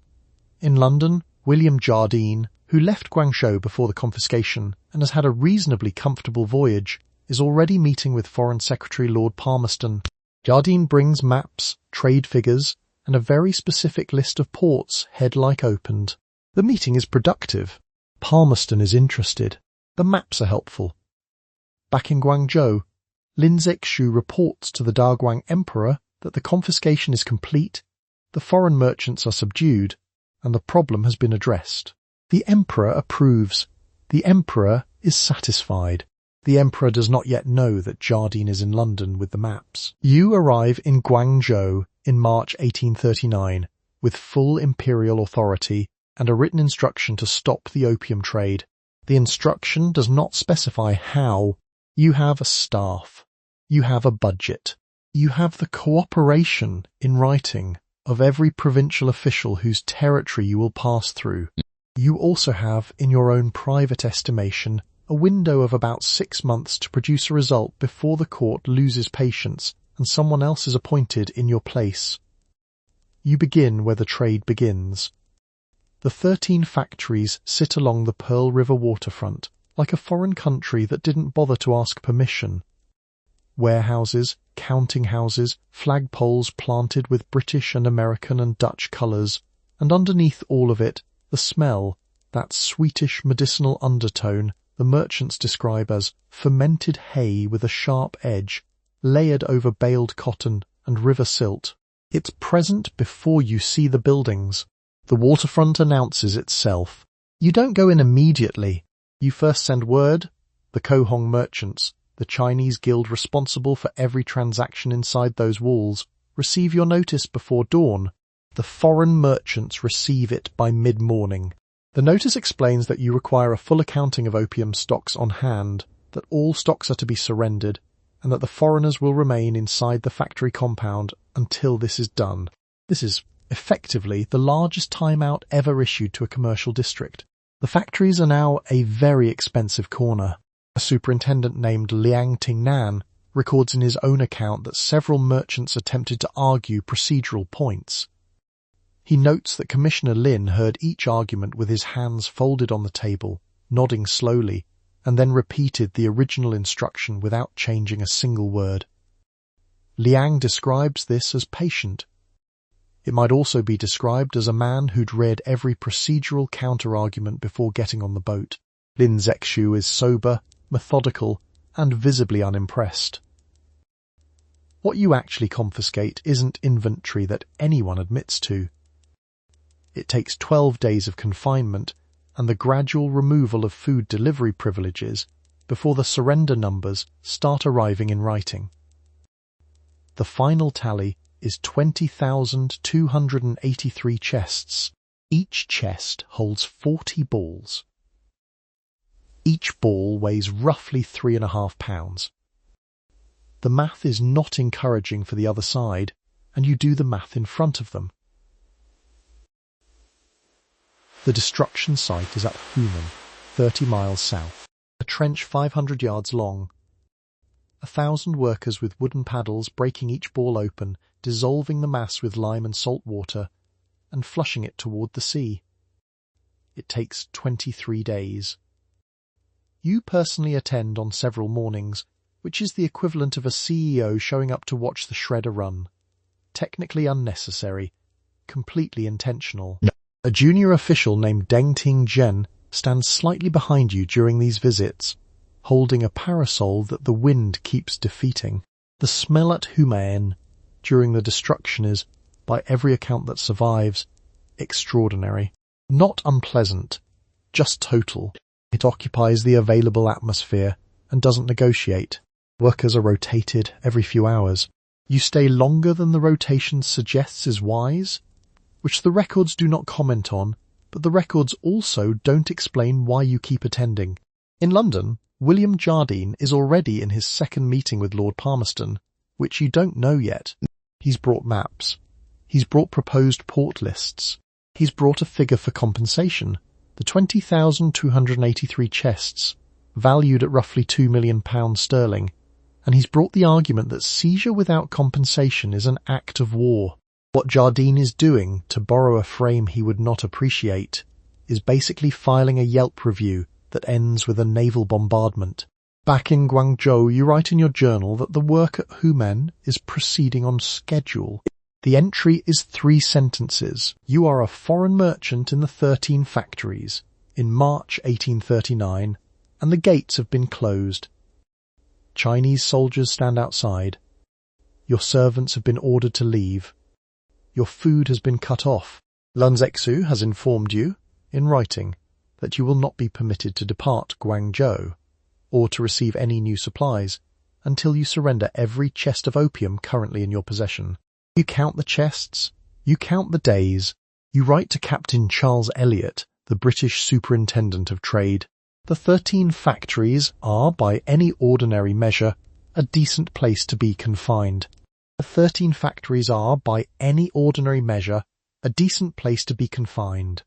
In London, William Jardine, who left Guangzhou before the confiscation and has had a reasonably comfortable voyage, is already meeting with Foreign Secretary Lord Palmerston. Jardine brings maps, trade figures, and a very specific list of ports head-like opened. The meeting is productive. Palmerston is interested. The maps are helpful. Back in Guangzhou, Lin Zexu reports to the Daguang Emperor that the confiscation is complete, the foreign merchants are subdued, and the problem has been addressed. The Emperor approves. The Emperor is satisfied. The Emperor does not yet know that Jardine is in London with the maps. You arrive in Guangzhou in March 1839 with full imperial authority and a written instruction to stop the opium trade. The instruction does not specify how. You have a staff. You have a budget. You have the cooperation in writing of every provincial official whose territory you will pass through. You also have, in your own private estimation, a window of about 6 months to produce a result before the court loses patience and someone else is appointed in your place. You begin where the trade begins. The 13 factories sit along the Pearl River waterfront, like a foreign country that didn't bother to ask permission. Warehouses, counting houses, flagpoles planted with British and American and Dutch colours, and underneath all of it, the smell, that sweetish medicinal undertone the merchants describe as fermented hay with a sharp edge, layered over baled cotton and river silt. It's present before you see the buildings. The waterfront announces itself. You don't go in immediately. You first send word. The Kohong merchants, the Chinese guild responsible for every transaction inside those walls, receive your notice before dawn. The foreign merchants receive it by mid-morning. The notice explains that you require a full accounting of opium stocks on hand, that all stocks are to be surrendered, and that the foreigners will remain inside the factory compound until this is done. This is effectively the largest timeout ever issued to a commercial district. The factories are now a very expensive corner. A superintendent named Liang Tingnan records in his own account that several merchants attempted to argue procedural points. He notes that Commissioner Lin heard each argument with his hands folded on the table, nodding slowly, and then repeated the original instruction without changing a single word. Liang describes this as patient. It might also be described as a man who'd read every procedural counter-argument before getting on the boat. Lin Zexu is sober, methodical, and visibly unimpressed. What you actually confiscate isn't inventory that anyone admits to. It takes 12 days of confinement and the gradual removal of food delivery privileges before the surrender numbers start arriving in writing. The final tally is 20,283 chests. Each chest holds 40 balls. Each ball weighs roughly 3.5 pounds. The math is not encouraging for the other side, and you do the math in front of them. The destruction site is at Humen, 30 miles south, a trench 500 yards long. 1,000 workers with wooden paddles breaking each ball open, dissolving the mass with lime and salt water, and flushing it toward the sea. It takes 23 days. You personally attend on several mornings, which is the equivalent of a CEO showing up to watch the shredder run. Technically unnecessary, completely intentional. A junior official named Deng Ting-zhen stands slightly behind you during these visits, holding a parasol that the wind keeps defeating. The smell at Humen during the destruction is, by every account that survives, extraordinary. Not unpleasant, just total. It occupies the available atmosphere and doesn't negotiate. Workers are rotated every few hours. You stay longer than the rotation suggests is wise, which the records do not comment on, but the records also don't explain why you keep attending. In London, William Jardine is already in his second meeting with Lord Palmerston, which you don't know yet. He's brought maps. He's brought proposed port lists. He's brought a figure for compensation, the 20,283 chests, valued at roughly £2 million sterling, and he's brought the argument that seizure without compensation is an act of war. What Jardine is doing, to borrow a frame he would not appreciate, is basically filing a Yelp review that ends with a naval bombardment. Back in Guangzhou, you write in your journal that the work at Humen is proceeding on schedule. The entry is 3 sentences. You are a foreign merchant in the 13 factories in March 1839, and the gates have been closed. Chinese soldiers stand outside. Your servants have been ordered to leave. Your food has been cut off. Lin Zexu has informed you, in writing, that you will not be permitted to depart Guangzhou, or to receive any new supplies, until you surrender every chest of opium currently in your possession. You count the chests, you count the days, you write to Captain Charles Elliot, the British Superintendent of Trade. The 13 factories are, by any ordinary measure, a decent place to be confined. The 13 factories are, by any ordinary measure, a decent place to be confined.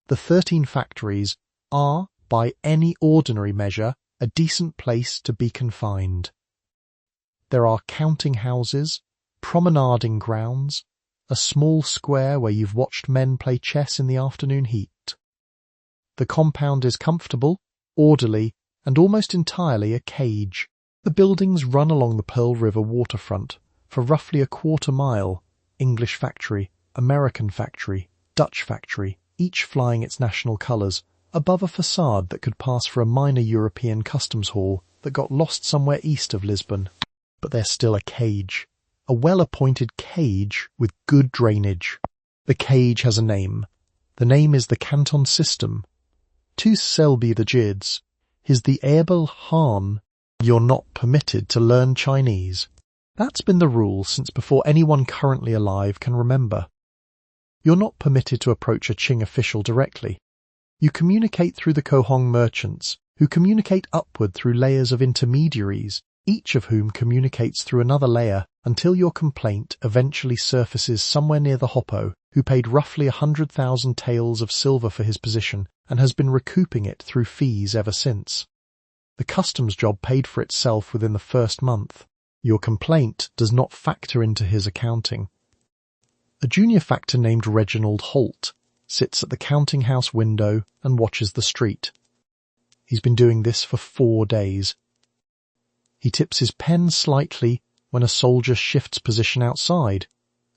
The 13 factories are, by any ordinary measure, a decent place to be confined. There are counting houses, promenading grounds, a small square where you've watched men play chess in the afternoon heat. The compound is comfortable, orderly, and almost entirely a cage. The buildings run along the Pearl River waterfront for roughly a quarter-mile. English factory, American factory, Dutch factory, each flying its national colours, above a facade that could pass for a minor European customs hall that got lost somewhere east of Lisbon. But they're still a cage. A well-appointed cage with good drainage. The cage has a name. The name is the Canton System. To Selby the Jids, is the Abel Han. You're not permitted to learn Chinese. That's been the rule since before anyone currently alive can remember. You're not permitted to approach a Qing official directly. You communicate through the Kohong merchants, who communicate upward through layers of intermediaries, each of whom communicates through another layer until your complaint eventually surfaces somewhere near the Hoppo, who paid roughly 100,000 taels of silver for his position and has been recouping it through fees ever since. The customs job paid for itself within the first month. Your complaint does not factor into his accounting. A junior factor named Reginald Holt sits at the counting house window and watches the street. He's been doing this for 4 days. He tips his pen slightly when a soldier shifts position outside,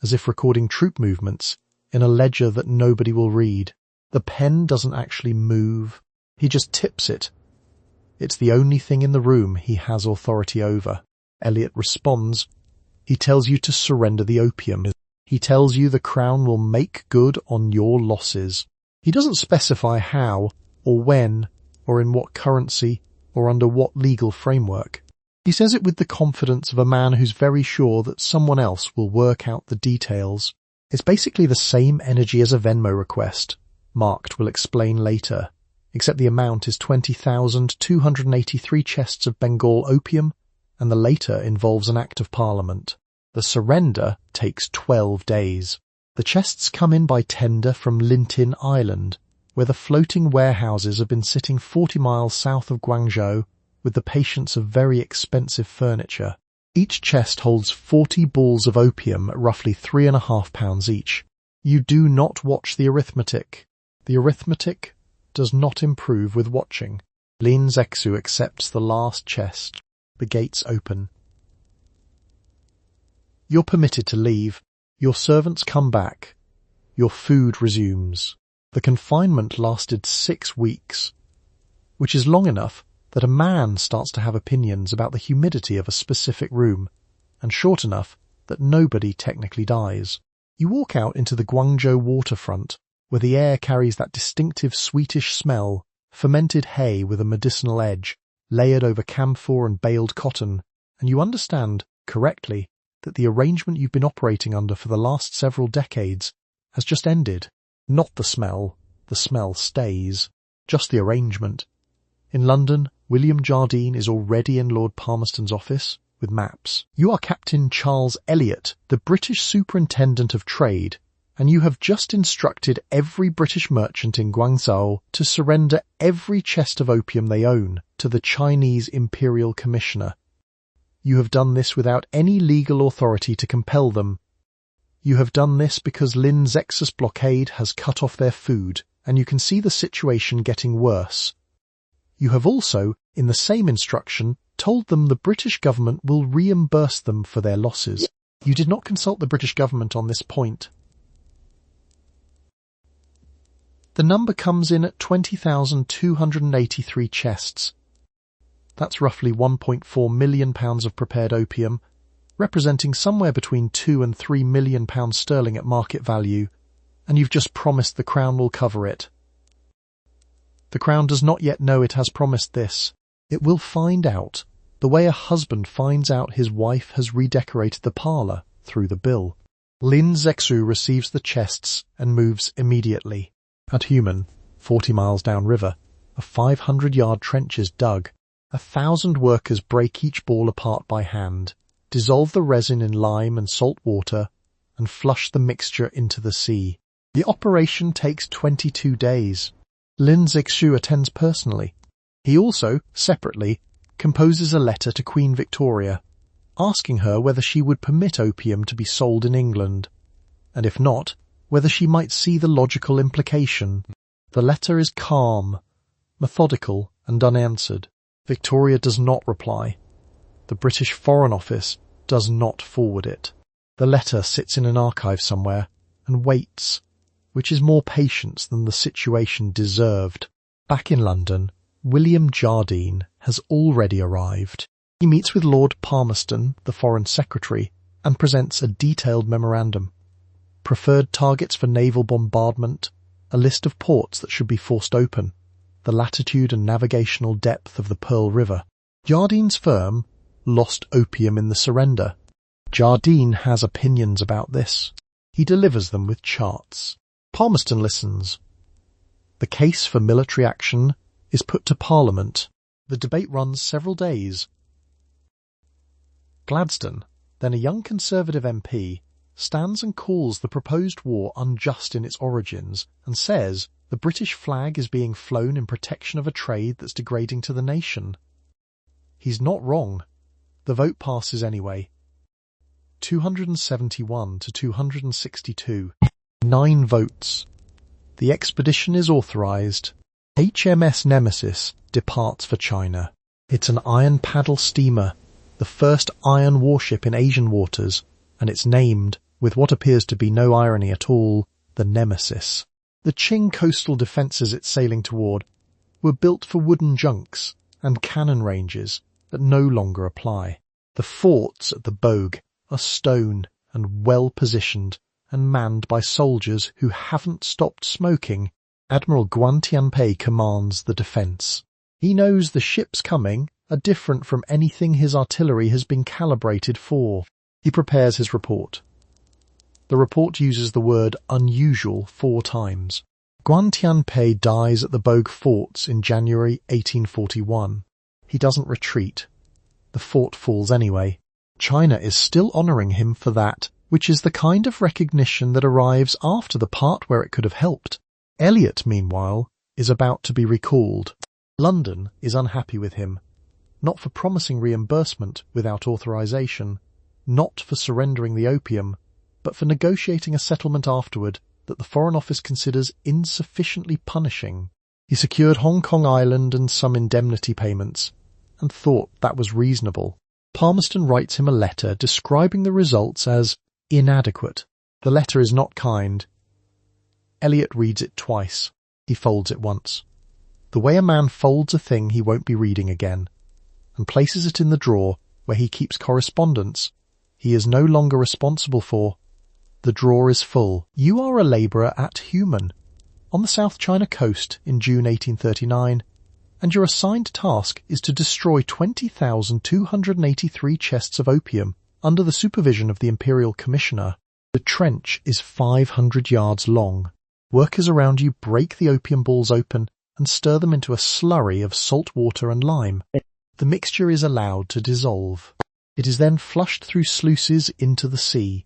as if recording troop movements in a ledger that nobody will read. The pen doesn't actually move. He just tips it. It's the only thing in the room he has authority over. Elliot responds. He tells you to surrender the opium. He tells you the Crown will make good on your losses. He doesn't specify how, or when, or in what currency, or under what legal framework. He says it with the confidence of a man who's very sure that someone else will work out the details. It's basically the same energy as a Venmo request. Marked will explain later, except the amount is 20,283 chests of Bengal opium, and the later involves an Act of Parliament. The surrender takes 12 days. The chests come in by tender from Lintin Island, where the floating warehouses have been sitting 40 miles south of Guangzhou with the patience of very expensive furniture. Each chest holds 40 balls of opium at roughly 3.5 pounds each. You do not watch the arithmetic. The arithmetic does not improve with watching. Lin Zexu accepts the last chest. The gates open. You're permitted to leave. Your servants come back. Your food resumes. The confinement lasted 6 weeks, which is long enough that a man starts to have opinions about the humidity of a specific room, and short enough that nobody technically dies. You walk out into the Guangzhou waterfront, where the air carries that distinctive sweetish smell, fermented hay with a medicinal edge, layered over camphor and baled cotton, and you understand, correctly, that the arrangement you've been operating under for the last several decades has just ended. Not the smell stays, just the arrangement. In London, William Jardine is already in Lord Palmerston's office with maps. You are Captain Charles Elliot, the British Superintendent of Trade, and you have just instructed every British merchant in Guangzhou to surrender every chest of opium they own to the Chinese Imperial Commissioner. You have done this without any legal authority to compel them. You have done this because Lin Zexu's blockade has cut off their food, and you can see the situation getting worse. You have also, in the same instruction, told them the British government will reimburse them for their losses. You did not consult the British government on this point. The number comes in at 20,283 chests. That's roughly £1.4 million of prepared opium, representing somewhere between £2 and £3 million sterling at market value, and you've just promised the Crown will cover it. The Crown does not yet know it has promised this. It will find out, the way a husband finds out his wife has redecorated the parlour through the bill. Lin Zexu receives the chests and moves immediately. At Humen, 40 miles downriver, a 500-yard trench is dug. 1,000 workers break each ball apart by hand. dissolve the resin in lime and salt water, and flush the mixture into the sea. The operation takes 22 days. Lin Zexu attends personally. He also, separately, composes a letter to Queen Victoria, asking her whether she would permit opium to be sold in England, and if not, whether she might see the logical implication. The letter is calm, methodical, and unanswered. Victoria does not reply. The British Foreign Office does not forward it. The letter sits in an archive somewhere and waits, which is more patience than the situation deserved. Back in London, William Jardine has already arrived. He meets with Lord Palmerston, the Foreign Secretary, and presents a detailed memorandum. Preferred targets for naval bombardment, a list of ports that should be forced open, the latitude and navigational depth of the Pearl River. Jardine's firm lost opium in the surrender. Jardine has opinions about this. He delivers them with charts. Palmerston listens. The case for military action is put to Parliament. The debate runs several days. Gladstone, then a young Conservative MP, stands and calls the proposed war unjust in its origins and says the British flag is being flown in protection of a trade that's degrading to the nation. He's not wrong. The vote passes anyway. 271 to 262. 9 votes. The expedition is authorised. HMS Nemesis departs for China. It's an iron paddle steamer, the first iron warship in Asian waters, and it's named, with what appears to be no irony at all, the Nemesis. The Qing coastal defences it's sailing toward were built for wooden junks and cannon ranges that no longer apply. The forts at the Bogue are stone and well-positioned and manned by soldiers who haven't stopped smoking. Admiral Guan Tianpei commands the defence. He knows the ships coming are different from anything his artillery has been calibrated for. He prepares his report. The report uses the word unusual 4 times. Guan Tianpei dies at the Bogue forts in January 1841. He doesn't retreat. The fort falls anyway. China is still honouring him for that, which is the kind of recognition that arrives after the part where it could have helped. Elliot, meanwhile, is about to be recalled. London is unhappy with him, not for promising reimbursement without authorisation, not for surrendering the opium, but for negotiating a settlement afterward that the Foreign Office considers insufficiently punishing. He secured Hong Kong Island and some indemnity payments, and thought that was reasonable. Palmerston writes him a letter describing the results as inadequate. The letter is not kind. Elliot reads it twice. He folds it once. The way a man folds a thing he won't be reading again, and places it in the drawer where he keeps correspondence he is no longer responsible for. The drawer is full. You are a labourer at Humen, on the South China coast in June 1839, and your assigned task is to destroy 20,283 chests of opium under the supervision of the Imperial Commissioner. The trench is 500 yards long. Workers around you break the opium balls open and stir them into a slurry of salt water and lime. The mixture is allowed to dissolve. It is then flushed through sluices into the sea.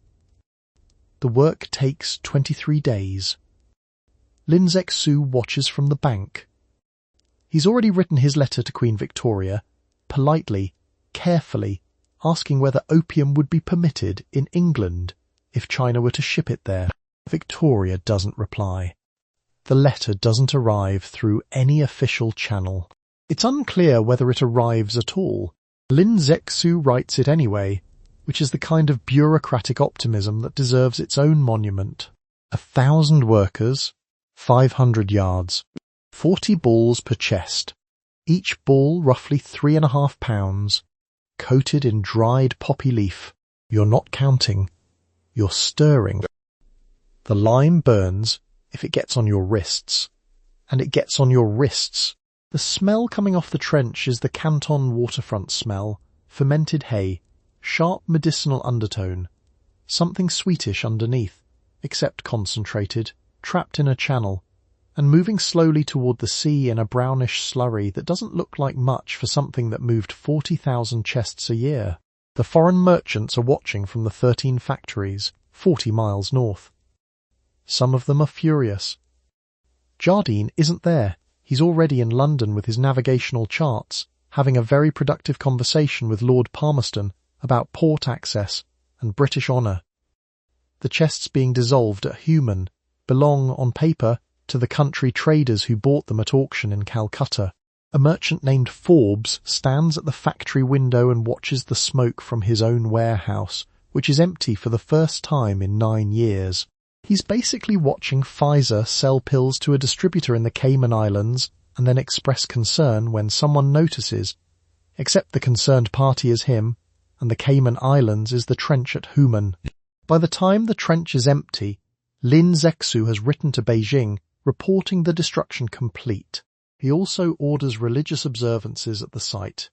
The work takes 23 days. Lin Zexu watches from the bank. He's already written his letter to Queen Victoria, politely, carefully, asking whether opium would be permitted in England if China were to ship it there. Victoria doesn't reply. The letter doesn't arrive through any official channel. It's unclear whether it arrives at all. Lin Zexu writes it anyway, which is the kind of bureaucratic optimism that deserves its own monument. 1,000 workers, 500 yards, 40 balls per chest, each ball roughly 3.5 pounds, coated in dried poppy leaf. You're not counting, you're stirring. The lime burns if it gets on your wrists, and it gets on your wrists. The smell coming off the trench is the Canton waterfront smell, fermented hay, sharp medicinal undertone, something sweetish underneath, except concentrated, trapped in a channel, and moving slowly toward the sea in a brownish slurry that doesn't look like much for something that moved 40,000 chests a year. The foreign merchants are watching from the 13 factories, 40 miles north. Some of them are furious. Jardine isn't there. He's already in London with his navigational charts, having a very productive conversation with Lord Palmerston about port access and British honour. The chests being dissolved at Humen belong, on paper, to the country traders who bought them at auction in Calcutta. A merchant named Forbes stands at the factory window and watches the smoke from his own warehouse, which is empty for the first time in 9 years. He's basically watching Pfizer sell pills to a distributor in the Cayman Islands and then express concern when someone notices, except the concerned party is him, and the Cayman Islands is the trench at Humen. By the time the trench is empty, Lin Zexu has written to Beijing reporting the destruction complete. He also orders religious observances at the site,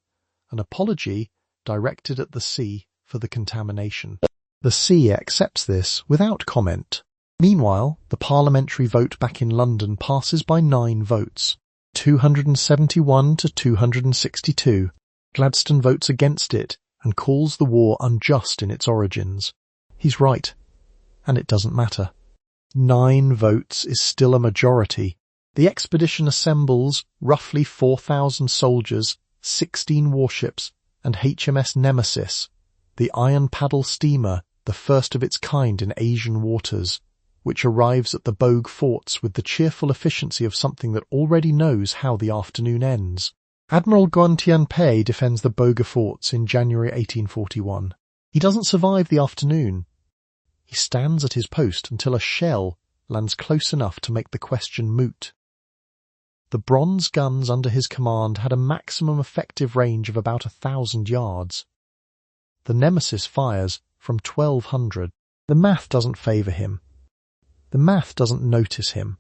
an apology directed at the sea for the contamination. The sea accepts this without comment. Meanwhile, the parliamentary vote back in London passes by 9 votes, 271 to 262. Gladstone votes against it and calls the war unjust in its origins. He's right, and it doesn't matter. 9 votes is still a majority. The expedition assembles roughly 4,000 soldiers, 16 warships, and HMS Nemesis, the iron paddle steamer, the first of its kind in Asian waters, which arrives at the Bogue forts with the cheerful efficiency of something that already knows how the afternoon ends. Admiral Guan Tianpei defends the Bogue forts in January 1841. He doesn't survive the afternoon. He stands at his post until a shell lands close enough to make the question moot. The bronze guns under his command had a maximum effective range of about 1,000 yards. The Nemesis fires from 1,200. The math doesn't favour him. The math doesn't notice him.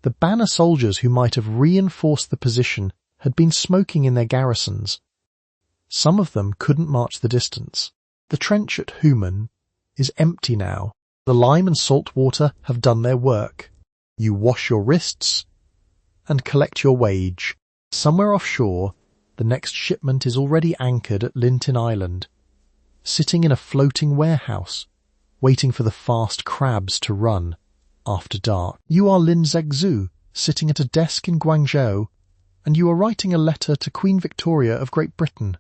The banner soldiers who might have reinforced the position had been smoking in their garrisons. Some of them couldn't march the distance. The trench at Humen is empty now. The lime and salt water have done their work. You wash your wrists and collect your wage. Somewhere offshore, the next shipment is already anchored at Lintin Island, sitting in a floating warehouse, waiting for the fast crabs to run after dark. You are Lin Zexu, sitting at a desk in Guangzhou, and you are writing a letter to Queen Victoria of Great Britain.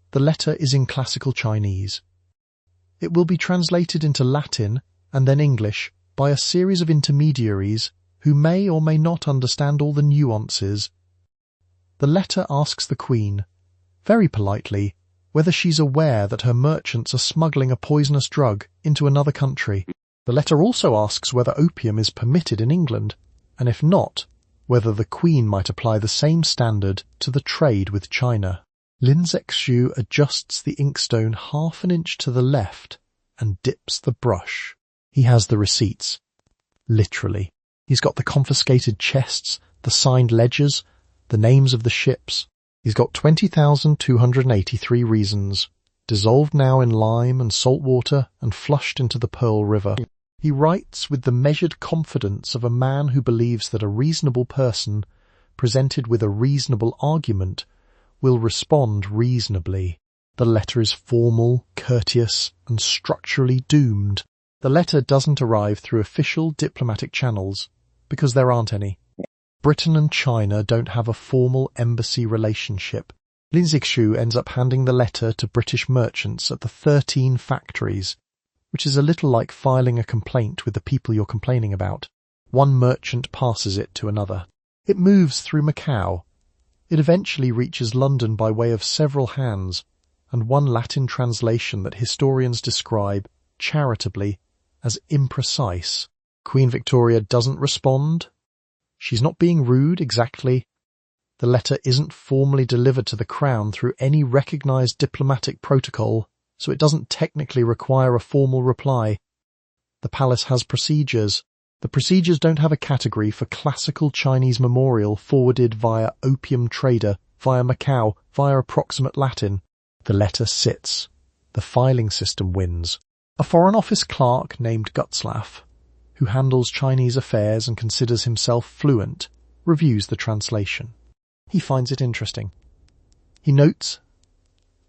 The letter is in classical Chinese. It will be translated into Latin and then English by a series of intermediaries who may or may not understand all the nuances. The letter asks the Queen, very politely, whether she's aware that her merchants are smuggling a poisonous drug into another country. The letter also asks whether opium is permitted in England, and if not, whether the Queen might apply the same standard to the trade with China. Lin Zexu adjusts the inkstone half an inch to the left and dips the brush. He has the receipts. Literally. He's got the confiscated chests, the signed ledgers, the names of the ships. He's got 20,283 reasons, dissolved now in lime and salt water and flushed into the Pearl River. He writes with the measured confidence of a man who believes that a reasonable person, presented with a reasonable argument, will respond reasonably. The letter is formal, courteous, and structurally doomed. The letter doesn't arrive through official diplomatic channels, because there aren't any. Britain and China don't have a formal embassy relationship. Lin Zexu ends up handing the letter to British merchants at the 13 factories, which is a little like filing a complaint with the people you're complaining about. One merchant passes it to another. It moves through Macau. It eventually reaches London by way of several hands, and one Latin translation that historians describe, charitably, as imprecise. Queen Victoria doesn't respond. She's not being rude, exactly. The letter isn't formally delivered to the Crown through any recognised diplomatic protocol, so it doesn't technically require a formal reply. The palace has procedures. The procedures don't have a category for classical Chinese memorial forwarded via opium trader, via Macau, via approximate Latin. The letter sits. The filing system wins. A Foreign Office clerk named Gutzlaff, who handles Chinese affairs and considers himself fluent, reviews the translation. He finds it interesting. He notes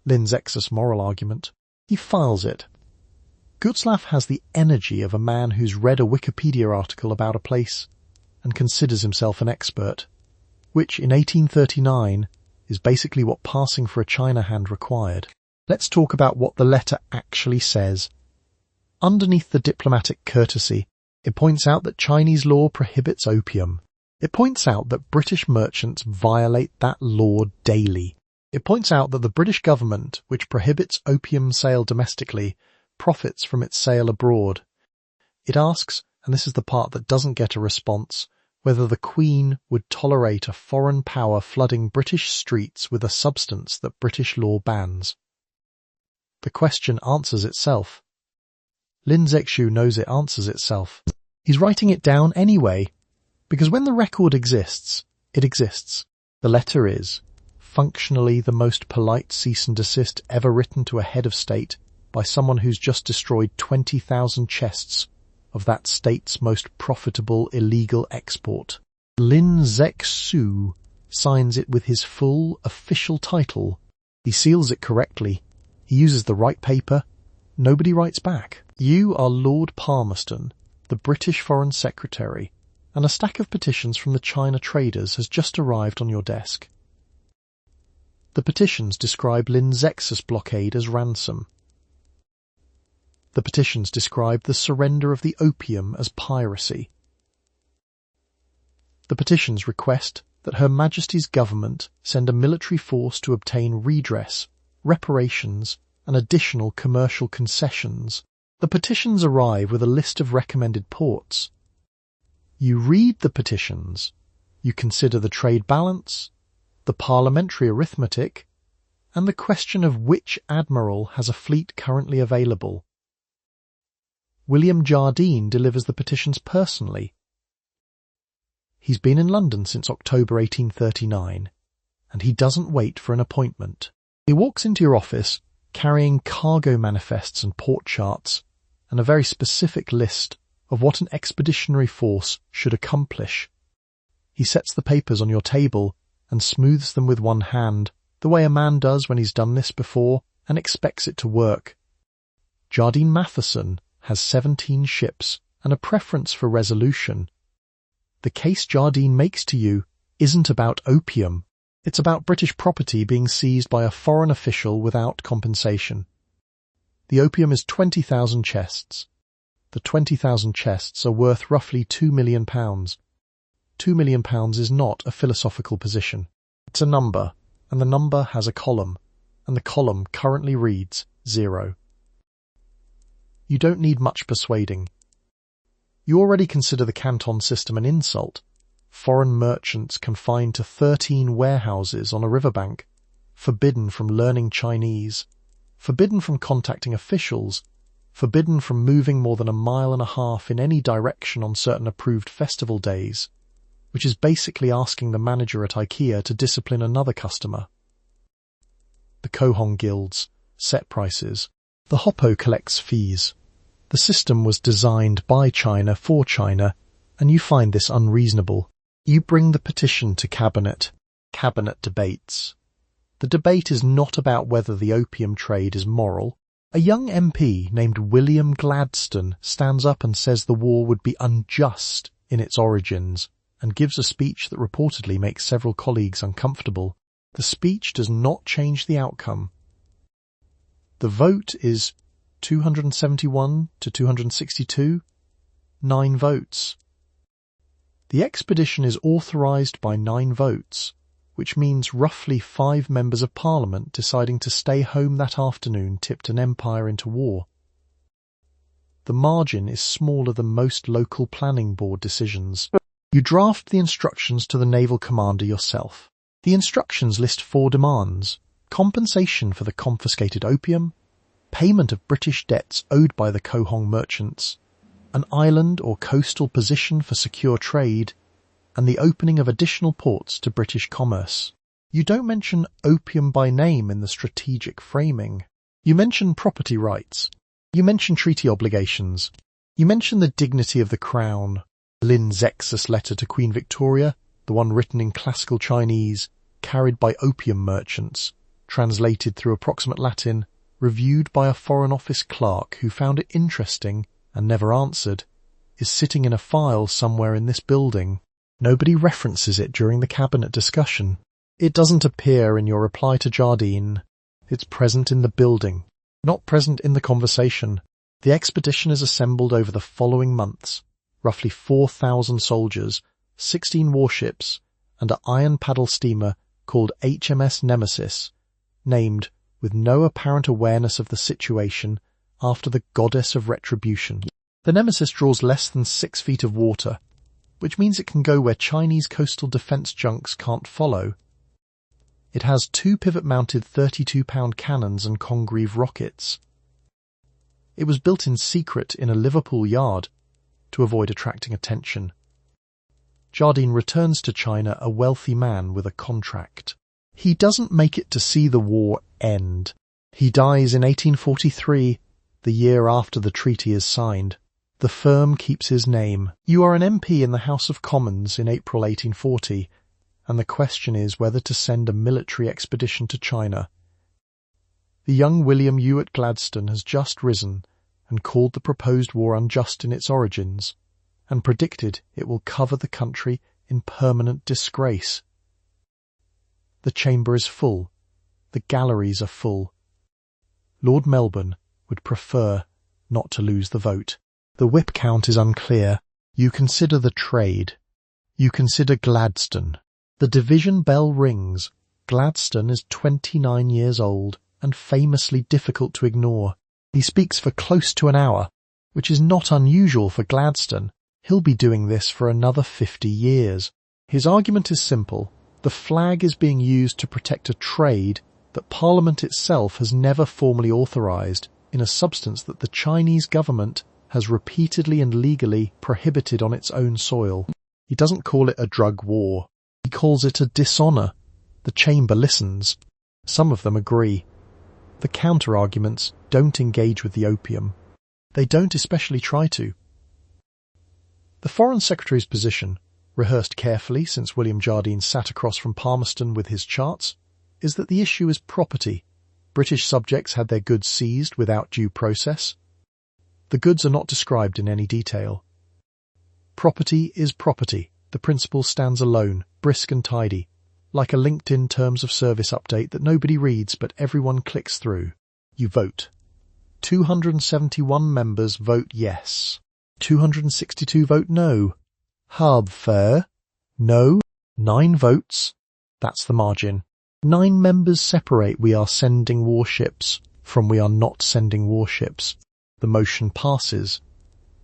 Lin Zexu's moral argument. He files it. Gutzlaff has the energy of a man who's read a Wikipedia article about a place and considers himself an expert, which in 1839 is basically what passing for a China hand required. Let's talk about what the letter actually says. Underneath the diplomatic courtesy, it points out that Chinese law prohibits opium. It points out that British merchants violate that law daily. It points out that the British government, which prohibits opium sale domestically, profits from its sale abroad. It asks, and this is the part that doesn't get a response, whether the Queen would tolerate a foreign power flooding British streets with a substance that British law bans. The question answers itself. Lin Zexu knows it answers itself. He's writing it down anyway, because when the record exists, it exists. The letter is functionally the most polite cease and desist ever written to a head of state by someone who's just destroyed 20,000 chests of that state's most profitable illegal export. Lin Zexu signs it with his full official title. He seals it correctly. He uses the right paper. Nobody writes back. You are Lord Palmerston, the British Foreign Secretary, and a stack of petitions from the China traders has just arrived on your desk. The petitions describe Lin Zexu's blockade as ransom. The petitions describe the surrender of the opium as piracy. The petitions request that Her Majesty's government send a military force to obtain redress, reparations, and additional commercial concessions. The petitions arrive with a list of recommended ports. You read the petitions, you consider the trade balance, the parliamentary arithmetic, and the question of which admiral has a fleet currently available. William Jardine delivers the petitions personally. He's been in London since October 1839, and he doesn't wait for an appointment. He walks into your office carrying cargo manifests and port charts, and a very specific list of what an expeditionary force should accomplish. He sets the papers on your table and smooths them with one hand, the way a man does when he's done this before and expects it to work. Jardine Matheson has 17 ships and a preference for resolution. The case Jardine makes to you isn't about opium. It's about British property being seized by a foreign official without compensation. The opium is 20,000 chests. The 20,000 chests are worth roughly £2 million. £2 million is not a philosophical position. It's a number, and the number has a column, and the column currently reads 0. You don't need much persuading. You already consider the canton system an insult. Foreign merchants confined to 13 warehouses on a riverbank, forbidden from learning Chinese, forbidden from contacting officials, forbidden from moving more than 1.5 miles in any direction on certain approved festival days, which is basically asking the manager at IKEA to discipline another customer. The Kohong guilds set prices. The Hoppo collects fees. The system was designed by China for China, and you find this unreasonable. You bring the petition to Cabinet. Cabinet debates. The debate is not about whether the opium trade is moral. A young MP named William Gladstone stands up and says the war would be unjust in its origins, and gives a speech that reportedly makes several colleagues uncomfortable. The speech does not change the outcome. The vote is 271 to 262, 9 votes. The expedition is authorised by 9 votes, which means roughly 5 members of Parliament deciding to stay home that afternoon tipped an empire into war. The margin is smaller than most local planning board decisions. You draft the instructions to the naval commander yourself. The instructions list 4 demands: compensation for the confiscated opium, payment of British debts owed by the Kohong merchants, an island or coastal position for secure trade, and the opening of additional ports to British commerce. You don't mention opium by name in the strategic framing. You mention property rights. You mention treaty obligations. You mention the dignity of the Crown. Lin Zexu's letter to Queen Victoria, the one written in classical Chinese, carried by opium merchants, translated through approximate Latin, reviewed by a Foreign Office clerk who found it interesting and never answered, is sitting in a file somewhere in this building. Nobody references it during the cabinet discussion. It doesn't appear in your reply to Jardine. It's present in the building, not present in the conversation. The expedition is assembled over the following months. Roughly 4,000 soldiers, 16 warships, and an iron paddle steamer called HMS Nemesis, named with no apparent awareness of the situation after the goddess of retribution. The Nemesis draws less than 6 feet of water, which means it can go where Chinese coastal defence junks can't follow. It has 2 pivot-mounted 32-pound cannons and Congreve rockets. It was built in secret in a Liverpool yard to avoid attracting attention. Jardine returns to China a wealthy man with a contract. He doesn't make it to see the war end. He dies in 1843, the year after the treaty is signed. The firm keeps his name. You are an MP in the House of Commons in April 1840, and the question is whether to send a military expedition to China. The young William Ewart Gladstone has just risen and called the proposed war unjust in its origins, and predicted it will cover the country in permanent disgrace. The chamber is full. The galleries are full. Lord Melbourne would prefer not to lose the vote. The whip count is unclear. You consider the trade. You consider Gladstone. The division bell rings. Gladstone is 29 years old and famously difficult to ignore. He speaks for close to an hour, which is not unusual for Gladstone. He'll be doing this for another 50 years. His argument is simple. The flag is being used to protect a trade that Parliament itself has never formally authorised, in a substance that the Chinese government has repeatedly and legally prohibited on its own soil. He doesn't call it a drug war. He calls it a dishonour. The chamber listens. Some of them agree. The counter-arguments don't engage with the opium. They don't especially try to. The Foreign Secretary's position, rehearsed carefully since William Jardine sat across from Palmerston with his charts, is that the issue is property. British subjects had their goods seized without due process. The goods are not described in any detail. Property is property. The principle stands alone, brisk and tidy, like a LinkedIn terms of service update that nobody reads but everyone clicks through. You vote. 271 members vote yes. 262 vote no. Hard fair. No. 9 votes. That's the margin. 9 members separate we are sending warships from we are not sending warships. The motion passes.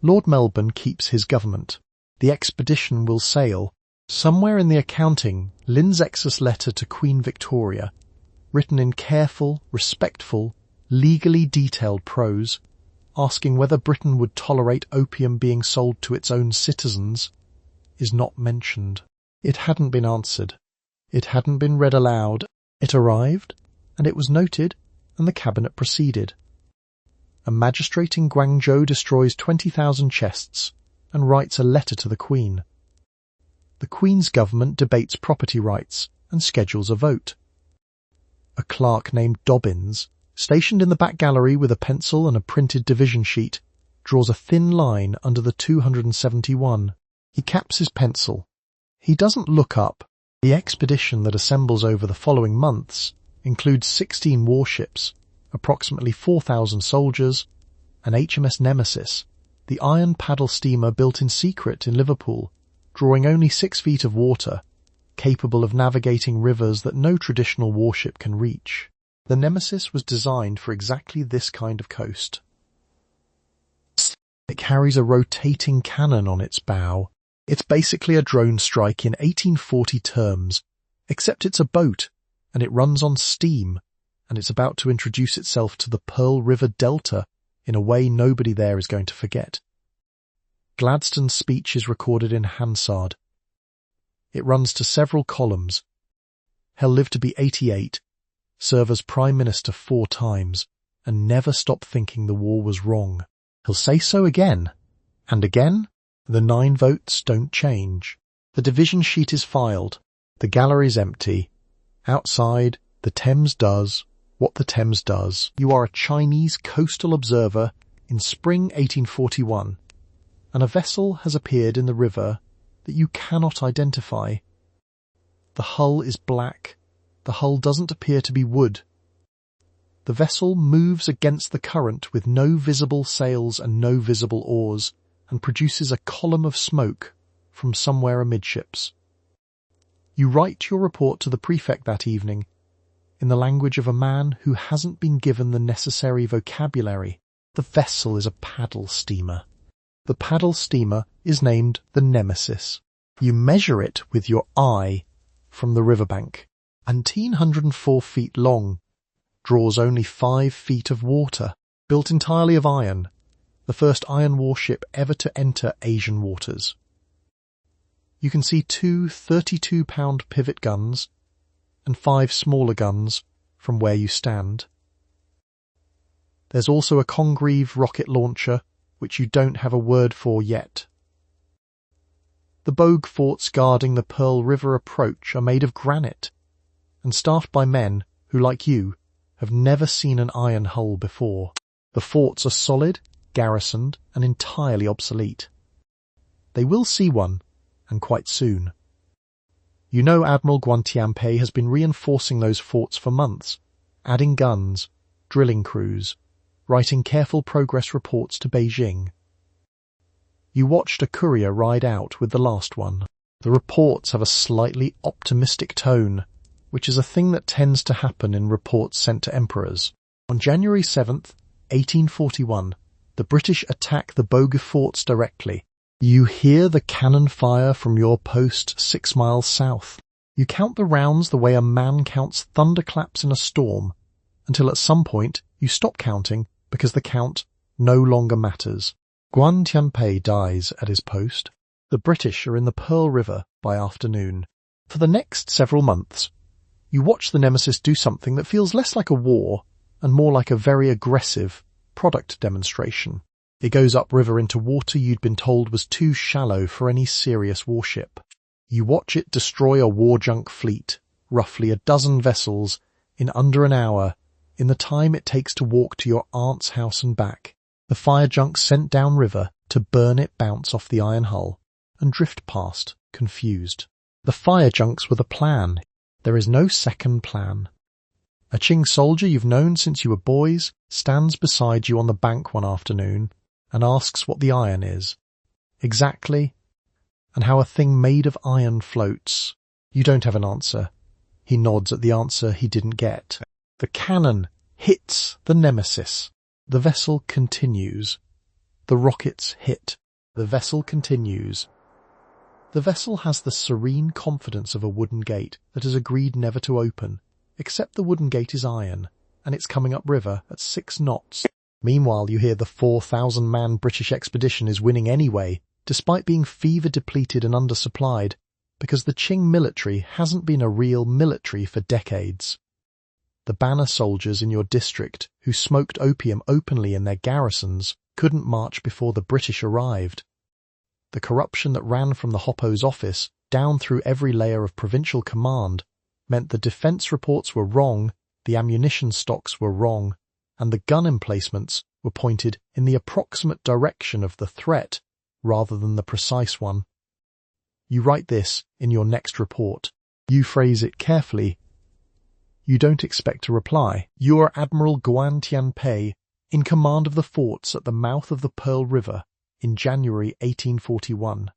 Lord Melbourne keeps his government. The expedition will sail. Somewhere in the accounting, Lin Zexu's letter to Queen Victoria, written in careful, respectful, legally detailed prose, asking whether Britain would tolerate opium being sold to its own citizens, is not mentioned. It hadn't been answered. It hadn't been read aloud. It arrived, and it was noted, and the cabinet proceeded. A magistrate in Guangzhou destroys 20,000 chests and writes a letter to the Queen. The Queen's government debates property rights and schedules a vote. A clerk named Dobbins, stationed in the back gallery with a pencil and a printed division sheet, draws a thin line under the 271. He caps his pencil. He doesn't look up. The expedition that assembles over the following months includes 16 warships, approximately 4,000 soldiers, an HMS Nemesis, the iron paddle steamer built in secret in Liverpool, drawing only 6 feet of water, capable of navigating rivers that no traditional warship can reach. The Nemesis was designed for exactly this kind of coast. It carries a rotating cannon on its bow. It's basically a drone strike in 1840 terms, except it's a boat, and it runs on steam, and it's about to introduce itself to the Pearl River Delta in a way nobody there is going to forget. Gladstone's speech is recorded in Hansard. It runs to several columns. He'll live to be 88, serve as Prime Minister 4 times, and never stop thinking the war was wrong. He'll say so again, and again. The 9 votes don't change. The division sheet is filed. The gallery's empty. Outside, The Thames does what the Thames does. You are a Chinese coastal observer in spring 1841, and a vessel has appeared in the river that you cannot identify. The hull is black. The hull doesn't appear to be wood. The vessel moves against the current with no visible sails and no visible oars, and produces a column of smoke from somewhere amidships. You write your report to the prefect that evening in the language of a man who hasn't been given the necessary vocabulary. The vessel is a paddle steamer. The paddle steamer is named the Nemesis. You measure it with your eye from the riverbank. 1,904 feet long, draws only 5 feet of water, built entirely of iron, the first iron warship ever to enter Asian waters. You can see 2 32-pound pivot guns and 5 smaller guns from where you stand. There's also a Congreve rocket launcher, which you don't have a word for yet. The bogue forts guarding the Pearl River approach are made of granite, and staffed by men who, like you, have never seen an iron hull before. The forts are solid, garrisoned, and entirely obsolete. They will see one, and quite soon. You know Admiral Guantianpe has been reinforcing those forts for months, adding guns, drilling crews, writing careful progress reports to Beijing. You watched a courier ride out with the last one. The reports have a slightly optimistic tone, which is a thing that tends to happen in reports sent to emperors. On January 7th, 1841, the British attack the bogue forts directly. You hear the cannon fire from your post 6 miles south. You count the rounds the way a man counts thunderclaps in a storm, until at some point you stop counting because the count no longer matters. Guantianpe dies at his post. The British are in the Pearl River by afternoon. For the next several months, you watch the Nemesis do something that feels less like a war and more like a very aggressive product demonstration. It goes upriver into water you'd been told was too shallow for any serious warship. You watch it destroy a war junk fleet, roughly a dozen vessels, in under an hour, in the time it takes to walk to your aunt's house and back. The fire junks sent downriver to burn it bounce off the iron hull and drift past, confused. The fire junks were the plan. There is no second plan. A Qing soldier you've known since you were boys stands beside you on the bank one afternoon and asks what the iron is. Exactly, and how a thing made of iron floats. You don't have an answer. He nods at the answer he didn't get. The cannon hits the Nemesis. The vessel continues. The rockets hit. The vessel continues. The vessel has the serene confidence of a wooden gate that has agreed never to open, except the wooden gate is iron, and it's coming upriver at 6 knots. Meanwhile, you hear the 4,000-man British expedition is winning anyway, despite being fever-depleted and undersupplied, because the Qing military hasn't been a real military for decades. The banner soldiers in your district who smoked opium openly in their garrisons couldn't march before the British arrived. The corruption that ran from the Hoppo's office down through every layer of provincial command meant the defence reports were wrong, the ammunition stocks were wrong, and the gun emplacements were pointed in the approximate direction of the threat rather than the precise one. You write this in your next report. You phrase it carefully. You don't expect a reply. You are Admiral Guantianpe, in command of the forts at the mouth of the Pearl River in January 1841.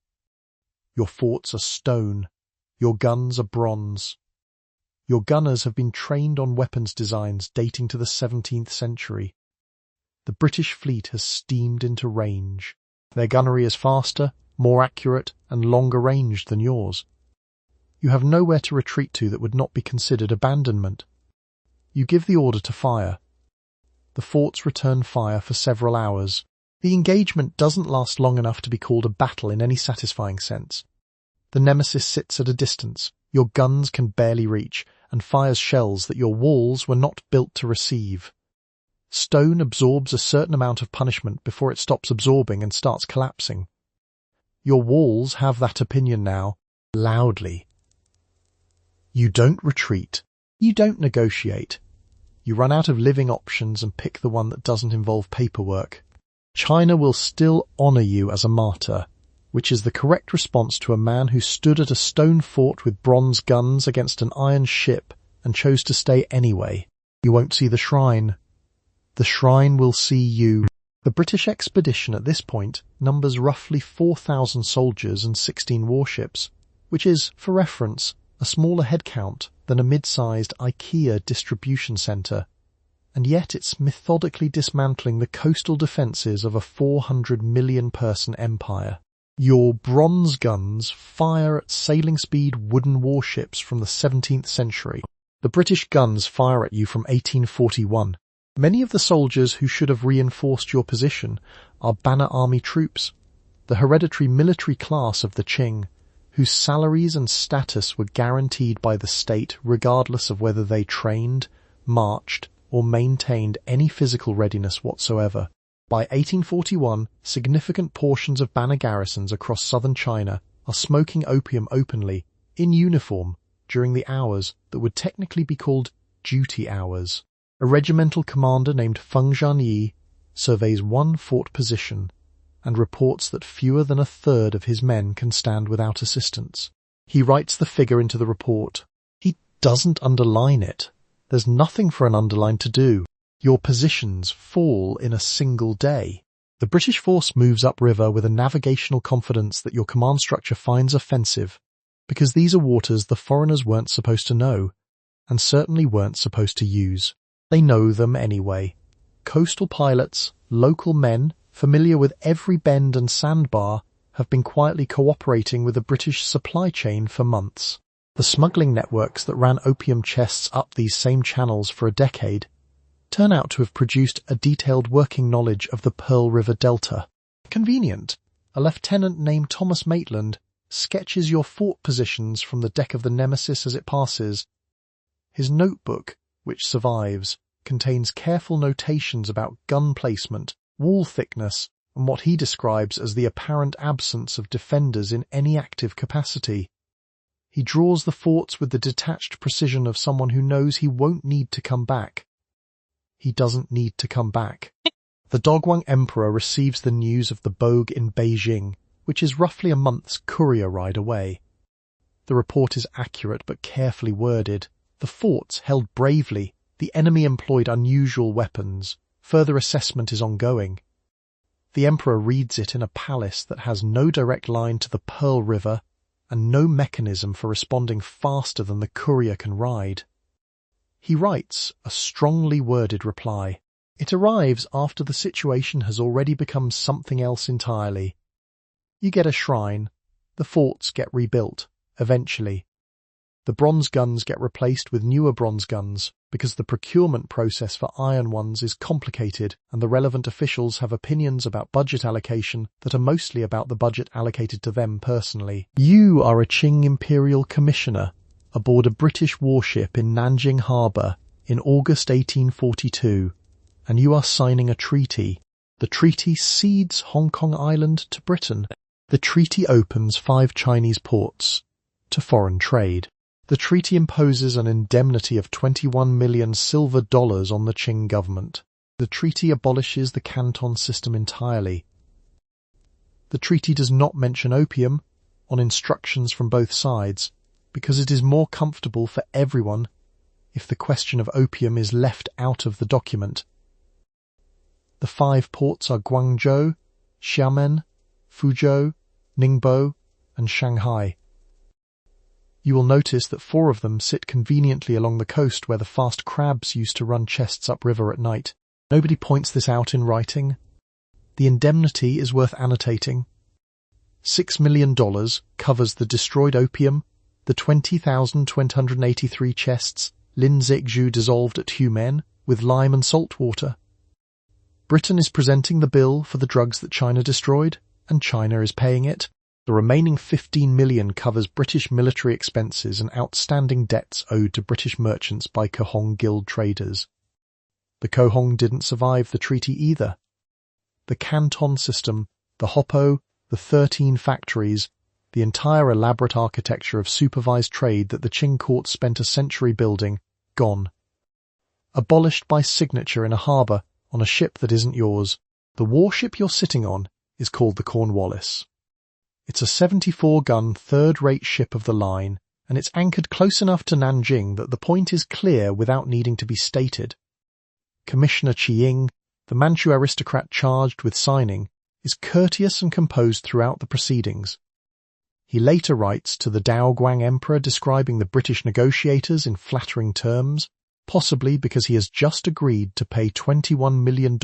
Your forts are stone. Your guns are bronze. Your gunners have been trained on weapons designs dating to the 17th century. The British fleet has steamed into range. Their gunnery is faster, more accurate, and longer ranged than yours. You have nowhere to retreat to that would not be considered abandonment. You give the order to fire. The forts return fire for several hours. The engagement doesn't last long enough to be called a battle in any satisfying sense. The Nemesis sits at a distance, your guns can barely reach, and fires shells that your walls were not built to receive. Stone absorbs a certain amount of punishment before it stops absorbing and starts collapsing. Your walls have that opinion now, loudly. You don't retreat. You don't negotiate. You run out of living options and pick the one that doesn't involve paperwork. China will still honor you as a martyr, which is the correct response to a man who stood at a stone fort with bronze guns against an iron ship and chose to stay anyway. You won't see the shrine. The shrine will see you. The British expedition at this point numbers roughly 4,000 soldiers and 16 warships, which is, for reference, a smaller headcount than a mid-sized IKEA distribution centre, and yet it's methodically dismantling the coastal defences of a 400 million-person empire. Your bronze guns fire at sailing-speed wooden warships from the 17th century. The British guns fire at you from 1841. Many of the soldiers who should have reinforced your position are banner army troops, the hereditary military class of the Qing, whose salaries and status were guaranteed by the state regardless of whether they trained, marched, or maintained any physical readiness whatsoever. By 1841, significant portions of banner garrisons across southern China are smoking opium openly, in uniform, during the hours that would technically be called duty hours. A regimental commander named Feng Zhanyi surveys one fort position and reports that fewer than a third of his men can stand without assistance. He writes the figure into the report. He doesn't underline it. There's nothing for an underline to do. Your positions fall in a single day. The British force moves upriver with a navigational confidence that your command structure finds offensive, because these are waters the foreigners weren't supposed to know, and certainly weren't supposed to use. They know them anyway. Coastal pilots, local men, familiar with every bend and sandbar, have been quietly cooperating with the British supply chain for months. The smuggling networks that ran opium chests up these same channels for a decade turn out to have produced a detailed working knowledge of the Pearl River Delta. Convenient. A lieutenant named Thomas Maitland sketches your fort positions from the deck of the Nemesis as it passes. His notebook, which survives, contains careful notations about gun placement, wall thickness, and what he describes as the apparent absence of defenders in any active capacity. He draws the forts with the detached precision of someone who knows he won't need to come back. He doesn't need to come back. The Dogwang Emperor receives the news of the Bogue in Beijing, which is roughly a month's courier ride away. The report is accurate but carefully worded. The forts held bravely. The enemy employed unusual weapons. Further assessment is ongoing. The Emperor reads it in a palace that has no direct line to the Pearl River and no mechanism for responding faster than the courier can ride. He writes a strongly worded reply. It arrives after the situation has already become something else entirely. You get a shrine. The forts get rebuilt, eventually. The bronze guns get replaced with newer bronze guns because the procurement process for iron ones is complicated and the relevant officials have opinions about budget allocation that are mostly about the budget allocated to them personally. You are a Qing Imperial Commissioner aboard a British warship in Nanjing Harbour in August 1842, and you are signing a treaty. The treaty cedes Hong Kong Island to Britain. The treaty opens 5 Chinese ports to foreign trade. The treaty imposes an indemnity of 21 million silver dollars on the Qing government. The treaty abolishes the canton system entirely. The treaty does not mention opium on instructions from both sides, because it is more comfortable for everyone if the question of opium is left out of the document. The 5 ports are Guangzhou, Xiamen, Fuzhou, Ningbo, and Shanghai. You will notice that 4 of them sit conveniently along the coast where the fast crabs used to run chests upriver at night. Nobody points this out in writing. The indemnity is worth annotating. $6 million covers the destroyed opium, the 20,283 chests Lin Zexu dissolved at Humen with lime and salt water. Britain is presenting the bill for the drugs that China destroyed, and China is paying it. The remaining 15 million covers British military expenses and outstanding debts owed to British merchants by Kohong Guild traders. The Kohong didn't survive the treaty either. The Canton system, the Hoppo, the 13 factories, the entire elaborate architecture of supervised trade that the Qing courts spent a century building, gone. Abolished by signature in a harbour on a ship that isn't yours. The warship you're sitting on is called the Cornwallis. It's a 74-gun third-rate ship of the line, and it's anchored close enough to Nanjing that the point is clear without needing to be stated. Commissioner Qing, the Manchu aristocrat charged with signing, is courteous and composed throughout the proceedings. He later writes to the Daoguang Emperor describing the British negotiators in flattering terms, possibly because he has just agreed to pay $21 million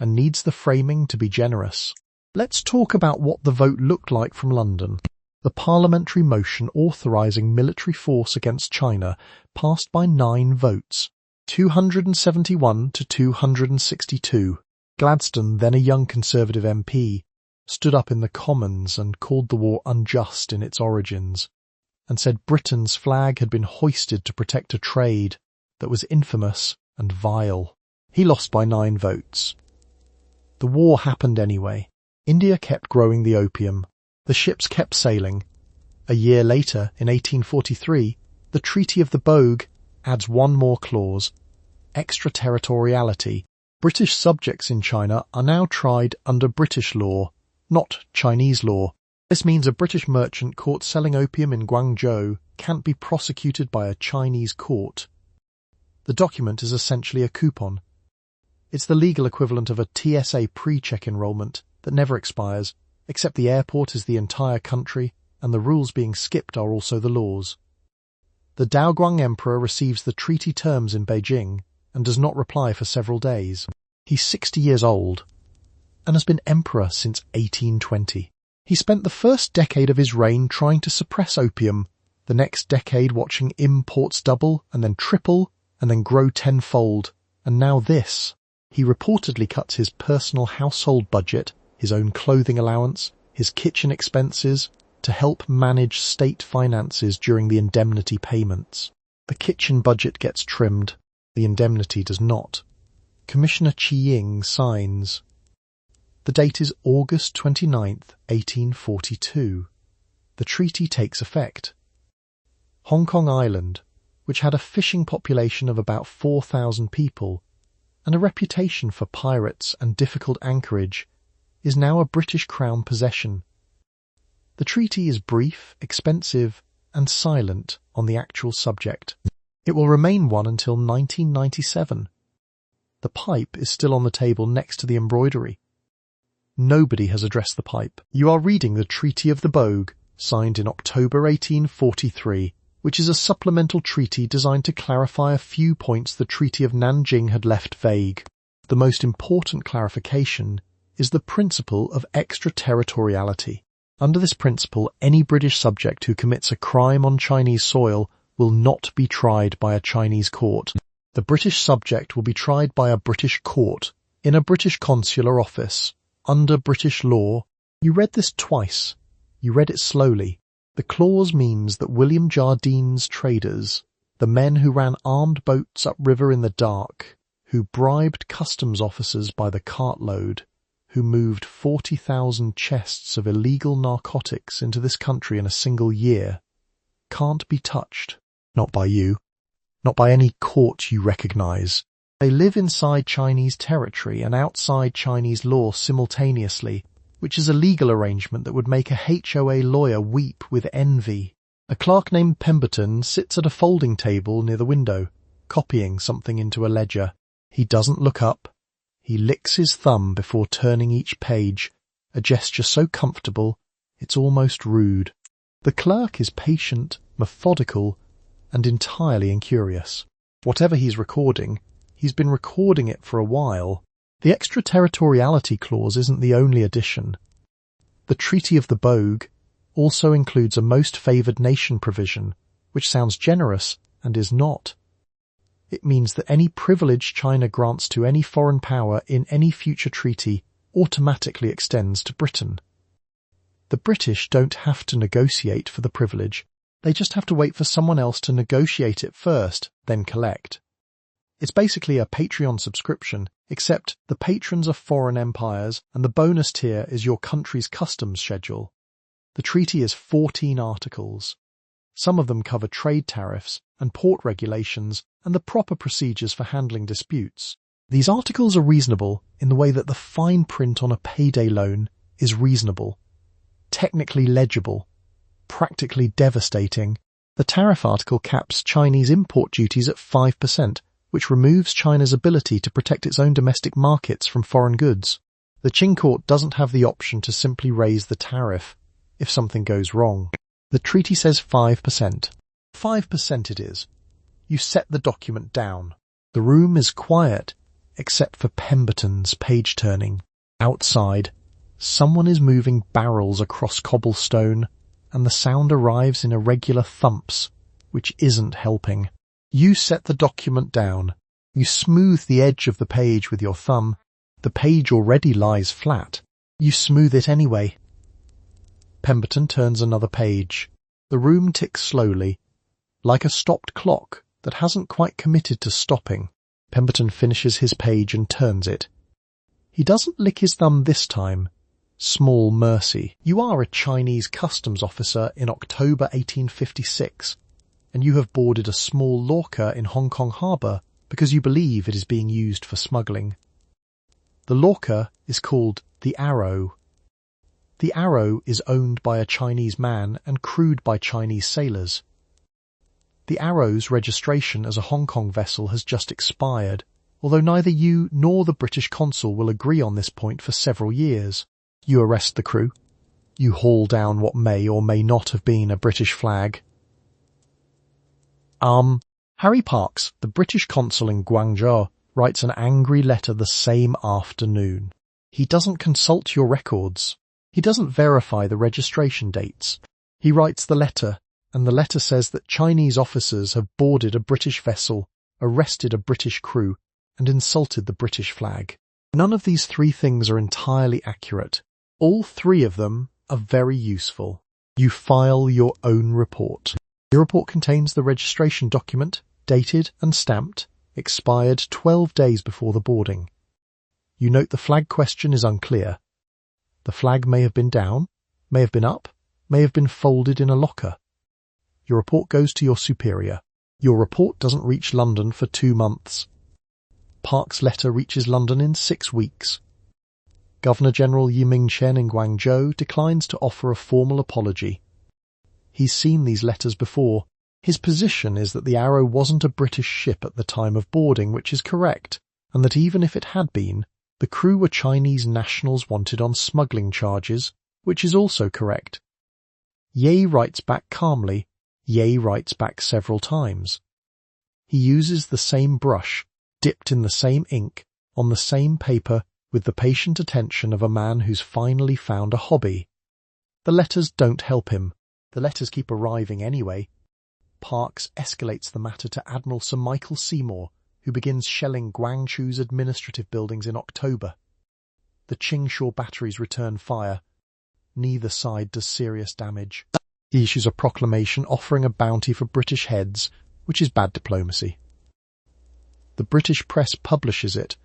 and needs the framing to be generous. Let's talk about what the vote looked like from London. The parliamentary motion authorising military force against China passed by 9 votes, 271 to 262. Gladstone, then a young Conservative MP, stood up in the Commons and called the war unjust in its origins, and said Britain's flag had been hoisted to protect a trade that was infamous and vile. He lost by 9 votes. The war happened anyway. India kept growing the opium. The ships kept sailing. A year later, in 1843, the Treaty of the Bogue adds one more clause: extraterritoriality. British subjects in China are now tried under British law, not Chinese law. This means a British merchant caught selling opium in Guangzhou can't be prosecuted by a Chinese court. The document is essentially a coupon. It's the legal equivalent of a TSA pre-check enrolment that never expires, except the airport is the entire country, and the rules being skipped are also the laws. The Daoguang Emperor receives the treaty terms in Beijing and does not reply for several days. He's 60 years old and has been emperor since 1820. He spent the first decade of his reign trying to suppress opium, the next decade watching imports double and then triple and then grow tenfold, and now this. He reportedly cuts his personal household budget, his own clothing allowance, his kitchen expenses, to help manage state finances during the indemnity payments. The kitchen budget gets trimmed, the indemnity does not. Commissioner Qing signs. The date is August 29th, 1842. The treaty takes effect. Hong Kong Island, which had a fishing population of about 4,000 people, and a reputation for pirates and difficult anchorage, is now a British Crown possession. The treaty is brief, expensive, and silent on the actual subject. It will remain one until 1997. The pipe is still on the table next to the embroidery. Nobody has addressed the pipe. You are reading the Treaty of the Bogue, signed in October 1843, which is a supplemental treaty designed to clarify a few points the Treaty of Nanjing had left vague. The most important clarification is the principle of extraterritoriality. Under this principle, any British subject who commits a crime on Chinese soil will not be tried by a Chinese court. The British subject will be tried by a British court, in a British consular office, under British law. You read this twice. You read it slowly. The clause means that William Jardine's traders, the men who ran armed boats upriver in the dark, who bribed customs officers by the cartload, who moved 40,000 chests of illegal narcotics into this country in a single year, can't be touched. Not by you. Not by any court you recognize. They live inside Chinese territory and outside Chinese law simultaneously, which is a legal arrangement that would make a HOA lawyer weep with envy. A clerk named Pemberton sits at a folding table near the window, copying something into a ledger. He doesn't look up. He licks his thumb before turning each page, a gesture so comfortable it's almost rude. The clerk is patient, methodical, and entirely incurious. Whatever he's recording, he's been recording it for a while. The extraterritoriality clause isn't the only addition. The Treaty of the Bogue also includes a most favoured nation provision, which sounds generous and is not. It means that any privilege China grants to any foreign power in any future treaty automatically extends to Britain. The British don't have to negotiate for the privilege. They just have to wait for someone else to negotiate it first, then collect. It's basically a Patreon subscription, except the patrons are foreign empires and the bonus tier is your country's customs schedule. The treaty is 14 articles. Some of them cover trade tariffs and port regulations and the proper procedures for handling disputes. These articles are reasonable in the way that the fine print on a payday loan is reasonable, technically legible, practically devastating. The tariff article caps Chinese import duties at 5%, which removes China's ability to protect its own domestic markets from foreign goods. The Qing court doesn't have the option to simply raise the tariff if something goes wrong. The treaty says 5%. 5% it is. You set the document down. The room is quiet, except for Pemberton's page-turning. Outside, someone is moving barrels across cobblestone, and the sound arrives in irregular thumps, which isn't helping. You set the document down. You smooth the edge of the page with your thumb. The page already lies flat. You smooth it anyway. Pemberton turns another page. The room ticks slowly, like a stopped clock that hasn't quite committed to stopping. Pemberton finishes his page and turns it. He doesn't lick his thumb this time. Small mercy. You are a Chinese customs officer in October 1856, and you have boarded a small lorcha in Hong Kong harbour because you believe it is being used for smuggling. The lorcha is called the Arrow. The Arrow is owned by a Chinese man and crewed by Chinese sailors. The Arrow's registration as a Hong Kong vessel has just expired, although neither you nor the British consul will agree on this point for several years. You arrest the crew. You haul down what may or may not have been a British flag. Harry Parkes, the British consul in Guangzhou, writes an angry letter the same afternoon. He doesn't consult your records. He doesn't verify the registration dates. He writes the letter, and the letter says that Chinese officers have boarded a British vessel, arrested a British crew, and insulted the British flag. None of these three things are entirely accurate. All three of them are very useful. You file your own report. Your report contains the registration document, dated and stamped, expired 12 days before the boarding. You note the flag question is unclear. The flag may have been down, may have been up, may have been folded in a locker. Your report goes to your superior. Your report doesn't reach London for 2 months. Park's letter reaches London in 6 weeks. Governor-General Yi Ming-chen in Guangzhou declines to offer a formal apology. He's seen these letters before. His position is that the Arrow wasn't a British ship at the time of boarding, which is correct, and that even if it had been, the crew were Chinese nationals wanted on smuggling charges, which is also correct. Ye writes back calmly. Ye writes back several times. He uses the same brush, dipped in the same ink, on the same paper, with the patient attention of a man who's finally found a hobby. The letters don't help him. The letters keep arriving anyway. Parkes escalates the matter to Admiral Sir Michael Seymour, who begins shelling Guangzhou's administrative buildings in October. The Qing shore batteries return fire. Neither side does serious damage. He issues a proclamation offering a bounty for British heads, which is bad diplomacy. The British press publishes it,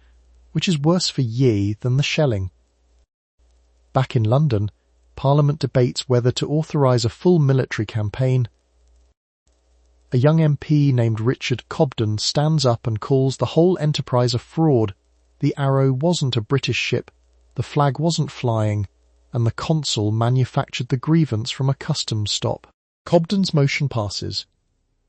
which is worse for Yi than the shelling. Back in London, Parliament debates whether to authorise a full military campaign. A young MP named Richard Cobden stands up and calls the whole enterprise a fraud. The Arrow wasn't a British ship, the flag wasn't flying, and the consul manufactured the grievance from a customs stop. Cobden's motion passes.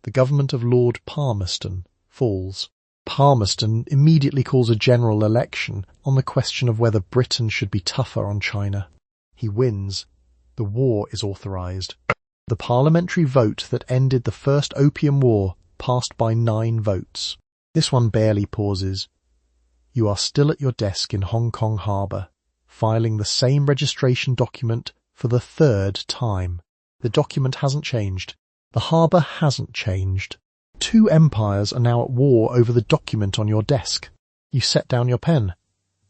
The government of Lord Palmerston falls. Palmerston immediately calls a general election on the question of whether Britain should be tougher on China. He wins. The war is authorised. The parliamentary vote that ended the First Opium War passed by 9 votes. This one barely pauses. You are still at your desk in Hong Kong harbour, filing the same registration document for the 3rd time. The document hasn't changed. The harbour hasn't changed. 2 empires are now at war over the document on your desk. You set down your pen.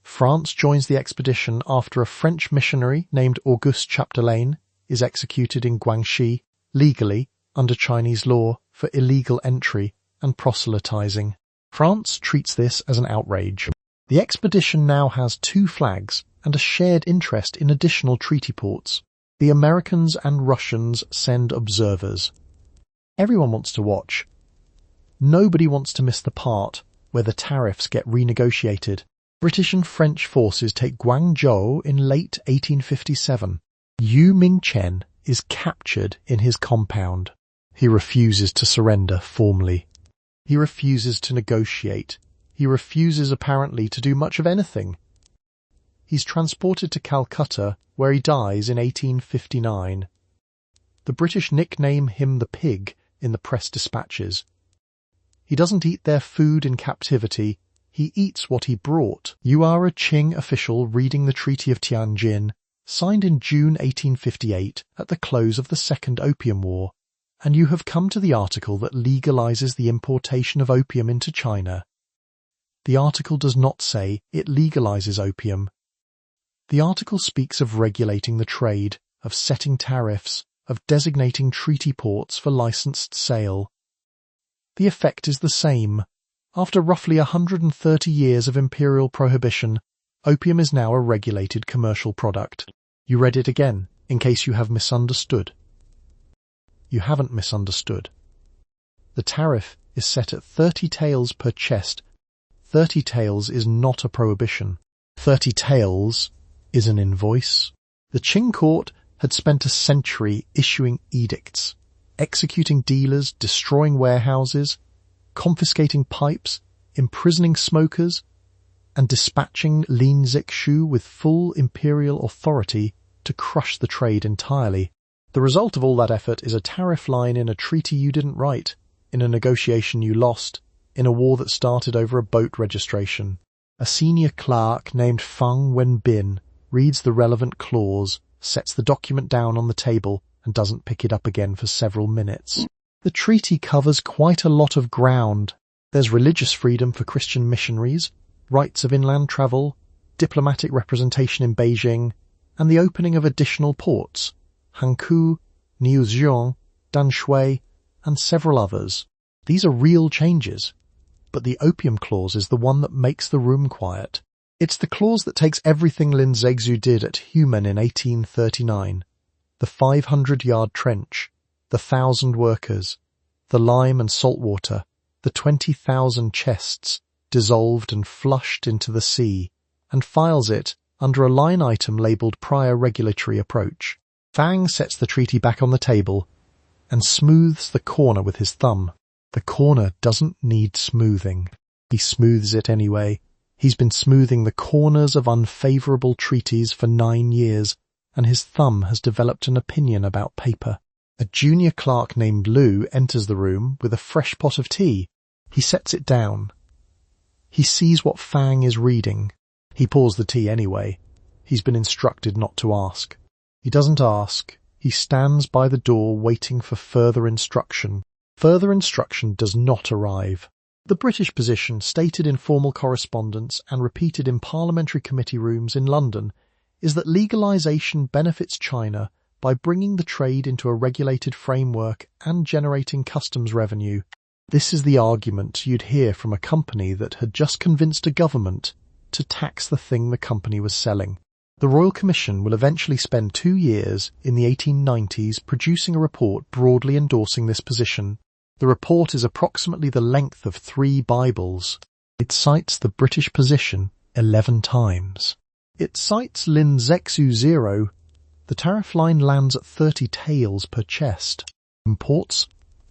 France joins the expedition after a French missionary named Auguste Chapdelaine is executed in Guangxi, legally, under Chinese law, for illegal entry and proselytizing. France treats this as an outrage. The expedition now has 2 flags and a shared interest in additional treaty ports. The Americans and Russians send observers. Everyone wants to watch. Nobody wants to miss the part where the tariffs get renegotiated. British and French forces take Guangzhou in late 1857. Yu Mingchen is captured in his compound. He refuses to surrender formally. He refuses to negotiate. He refuses apparently to do much of anything. He's transported to Calcutta, where he dies in 1859. The British nickname him the Pig in the press dispatches. He doesn't eat their food in captivity, he eats what he brought. You are a Qing official reading the Treaty of Tianjin, signed in June 1858 at the close of the Second Opium War, and you have come to the article that legalizes the importation of opium into China. The article does not say it legalizes opium. The article speaks of regulating the trade, of setting tariffs, of designating treaty ports for licensed sale. The effect is the same. After roughly 130 years of imperial prohibition, opium is now a regulated commercial product. You read it again, in case you have misunderstood. You haven't misunderstood. The tariff is set at 30 taels per chest. 30 taels is not a prohibition. 30 taels is an invoice. The Qing court had spent a century issuing edicts, executing dealers, destroying warehouses, confiscating pipes, imprisoning smokers, and dispatching Lin Zexu with full imperial authority to crush the trade entirely. The result of all that effort is a tariff line in a treaty you didn't write, in a negotiation you lost, in a war that started over a boat registration. A senior clerk named Fang Wenbin reads the relevant clause, sets the document down on the table, and doesn't pick it up again for several minutes. The treaty covers quite a lot of ground. There's religious freedom for Christian missionaries, rights of inland travel, diplomatic representation in Beijing, and the opening of additional ports, Hankou, Niuzhong, Danshui, and several others. These are real changes, but the opium clause is the one that makes the room quiet. It's the clause that takes everything Lin Zexu did at Humen in 1839, the 500-yard trench, the 1,000 workers, the lime and salt water, the 20,000 chests dissolved and flushed into the sea, and files it under a line item labelled Prior Regulatory Approach. Fang sets the treaty back on the table and smooths the corner with his thumb. The corner doesn't need smoothing. He smooths it anyway. He's been smoothing the corners of unfavourable treaties for 9 years, and his thumb has developed an opinion about paper. A junior clerk named Lu enters the room with a fresh pot of tea. He sets it down. He sees what Fang is reading. He pours the tea anyway. He's been instructed not to ask. He doesn't ask. He stands by the door waiting for further instruction. Further instruction does not arrive. The British position, stated in formal correspondence and repeated in parliamentary committee rooms in London, is that legalization benefits China by bringing the trade into a regulated framework and generating customs revenue. This is the argument you'd hear from a company that had just convinced a government to tax the thing the company was selling. The Royal Commission will eventually spend 2 years in the 1890s producing a report broadly endorsing this position. The report is approximately the length of 3 Bibles. It cites the British position 11 times. It cites Lin Zexu 0. The tariff line lands at 30 taels per chest. Imports,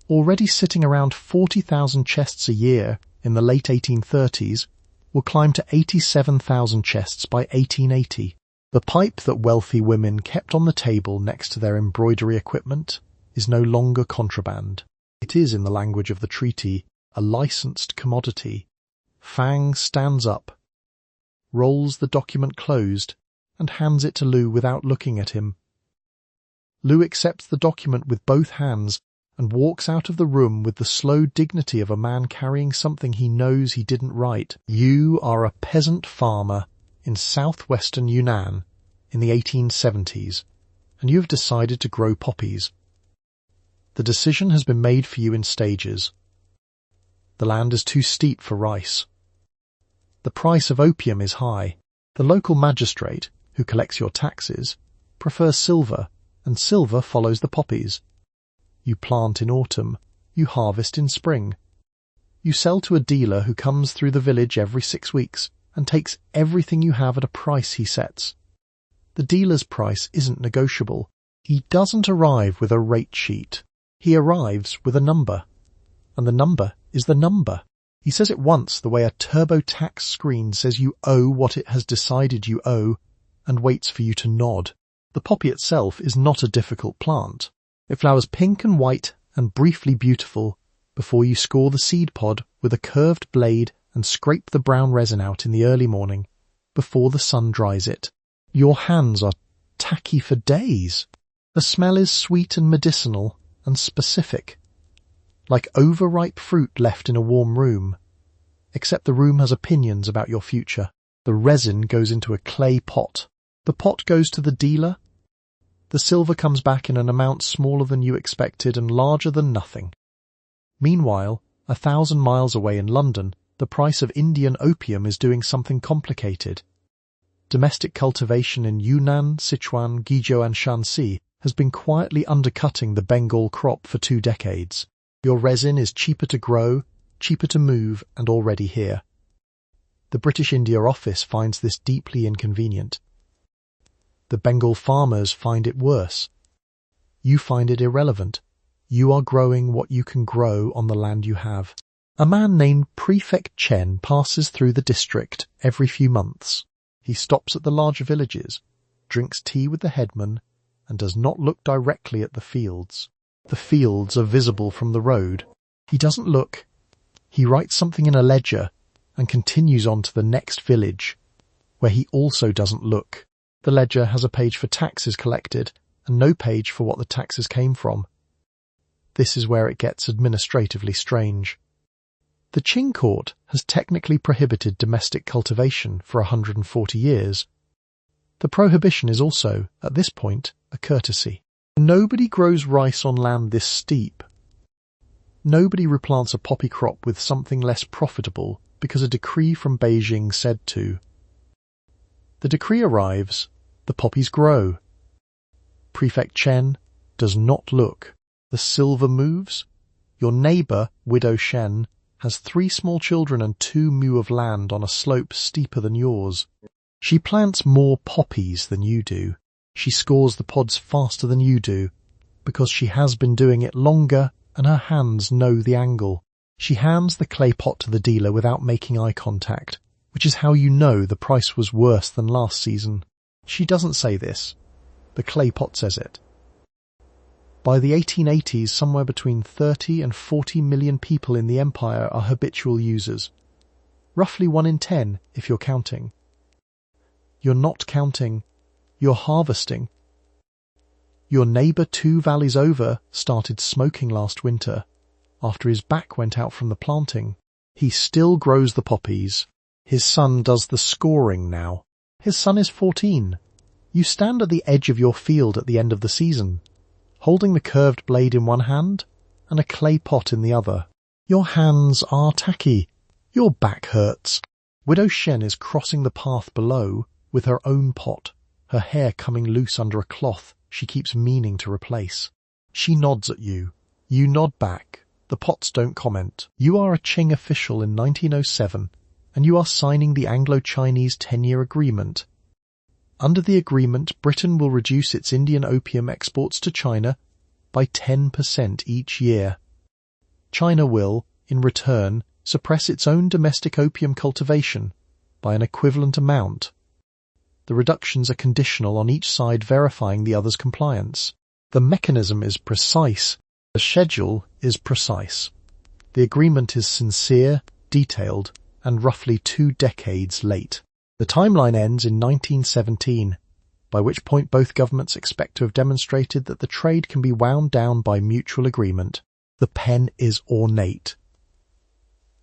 already sitting around 40,000 chests a year in the late 1830s, will climb to 87,000 chests by 1880. The pipe that wealthy women kept on the table next to their embroidery equipment is no longer contraband. It is, in the language of the treaty, a licensed commodity. Fang stands up, rolls the document closed, and hands it to Lu without looking at him. Lu accepts the document with both hands and walks out of the room with the slow dignity of a man carrying something he knows he didn't write. You are a peasant farmer in southwestern Yunnan in the 1870s, and you have decided to grow poppies. The decision has been made for you in stages. The land is too steep for rice. The price of opium is high. The local magistrate, who collects your taxes, prefers silver, and silver follows the poppies. You plant in autumn, you harvest in spring. You sell to a dealer who comes through the village every 6 weeks and takes everything you have at a price he sets. The dealer's price isn't negotiable. He doesn't arrive with a rate sheet. He arrives with a number. And the number is the number. He says it once the way a TurboTax screen says you owe what it has decided you owe and waits for you to nod. The poppy itself is not a difficult plant. It flowers pink and white and briefly beautiful before you score the seed pod with a curved blade and scrape the brown resin out in the early morning before the sun dries it. Your hands are tacky for days. The smell is sweet and medicinal and specific, like overripe fruit left in a warm room, except the room has opinions about your future. The resin goes into a clay pot. The pot goes to the dealer. The silver comes back in an amount smaller than you expected and larger than nothing. Meanwhile, 1,000 miles away in London, the price of Indian opium is doing something complicated. Domestic cultivation in Yunnan, Sichuan, Guizhou and Shanxi has been quietly undercutting the Bengal crop for 2 decades. Your resin is cheaper to grow, cheaper to move, and already here. The British India office finds this deeply inconvenient. The Bengal farmers find it worse. You find it irrelevant. You are growing what you can grow on the land you have. A man named Prefect Chen passes through the district every few months. He stops at the larger villages, drinks tea with the headman, and does not look directly at the fields. The fields are visible from the road. He doesn't look. He writes something in a ledger and continues on to the next village, where he also doesn't look. The ledger has a page for taxes collected and no page for what the taxes came from. This is where it gets administratively strange. The Qing court has technically prohibited domestic cultivation for 140 years. The prohibition is also, at this point, a courtesy. Nobody grows rice on land this steep. Nobody replants a poppy crop with something less profitable because a decree from Beijing said to. The decree arrives, the poppies grow. Prefect Chen does not look. The silver moves. Your neighbour, Widow Shen, has 3 small children and 2 mu of land on a slope steeper than yours. She plants more poppies than you do. She scores the pods faster than you do, because she has been doing it longer and her hands know the angle. She hands the clay pot to the dealer without making eye contact, which is how you know the price was worse than last season. She doesn't say this. The clay pot says it. By the 1880s, somewhere between 30 and 40 million people in the empire are habitual users. Roughly 1 in 10, if you're counting. You're not counting. You're harvesting. Your neighbour 2 valleys over started smoking last winter, after his back went out from the planting. He still grows the poppies. His son does the scoring now. His son is 14. You stand at the edge of your field at the end of the season, holding the curved blade in one hand and a clay pot in the other. Your hands are tacky. Your back hurts. Widow Shen is crossing the path below with her own pot, her hair coming loose under a cloth she keeps meaning to replace. She nods at you. You nod back. The pots don't comment. You are a Qing official in 1907, and you are signing the Anglo-Chinese 10-year agreement. Under the agreement, Britain will reduce its Indian opium exports to China by 10% each year. China will, in return, suppress its own domestic opium cultivation by an equivalent amount. The reductions are conditional on each side verifying the other's compliance. The mechanism is precise. The schedule is precise. The agreement is sincere, detailed, and roughly 2 decades late. The timeline ends in 1917, by which point both governments expect to have demonstrated that the trade can be wound down by mutual agreement. The pen is ornate.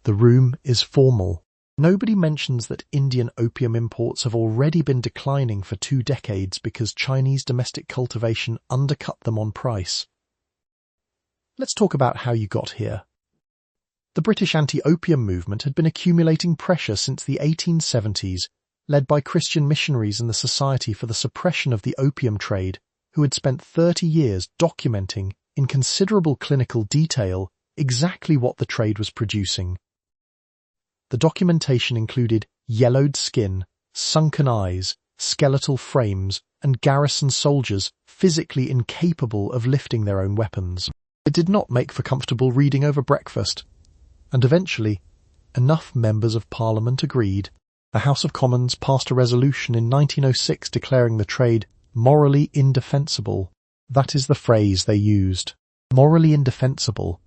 The room is formal. Nobody mentions that Indian opium imports have already been declining for 2 decades because Chinese domestic cultivation undercut them on price. Let's talk about how you got here. The British anti-opium movement had been accumulating pressure since the 1870s, led by Christian missionaries in the Society for the Suppression of the Opium Trade, who had spent 30 years documenting, in considerable clinical detail, exactly what the trade was producing, The documentation included yellowed skin, sunken eyes, skeletal frames, and garrison soldiers physically incapable of lifting their own weapons. It did not make for comfortable reading over breakfast, and eventually, enough members of Parliament agreed. The House of Commons passed a resolution in 1906 declaring the trade morally indefensible. That is the phrase they used. Morally indefensible.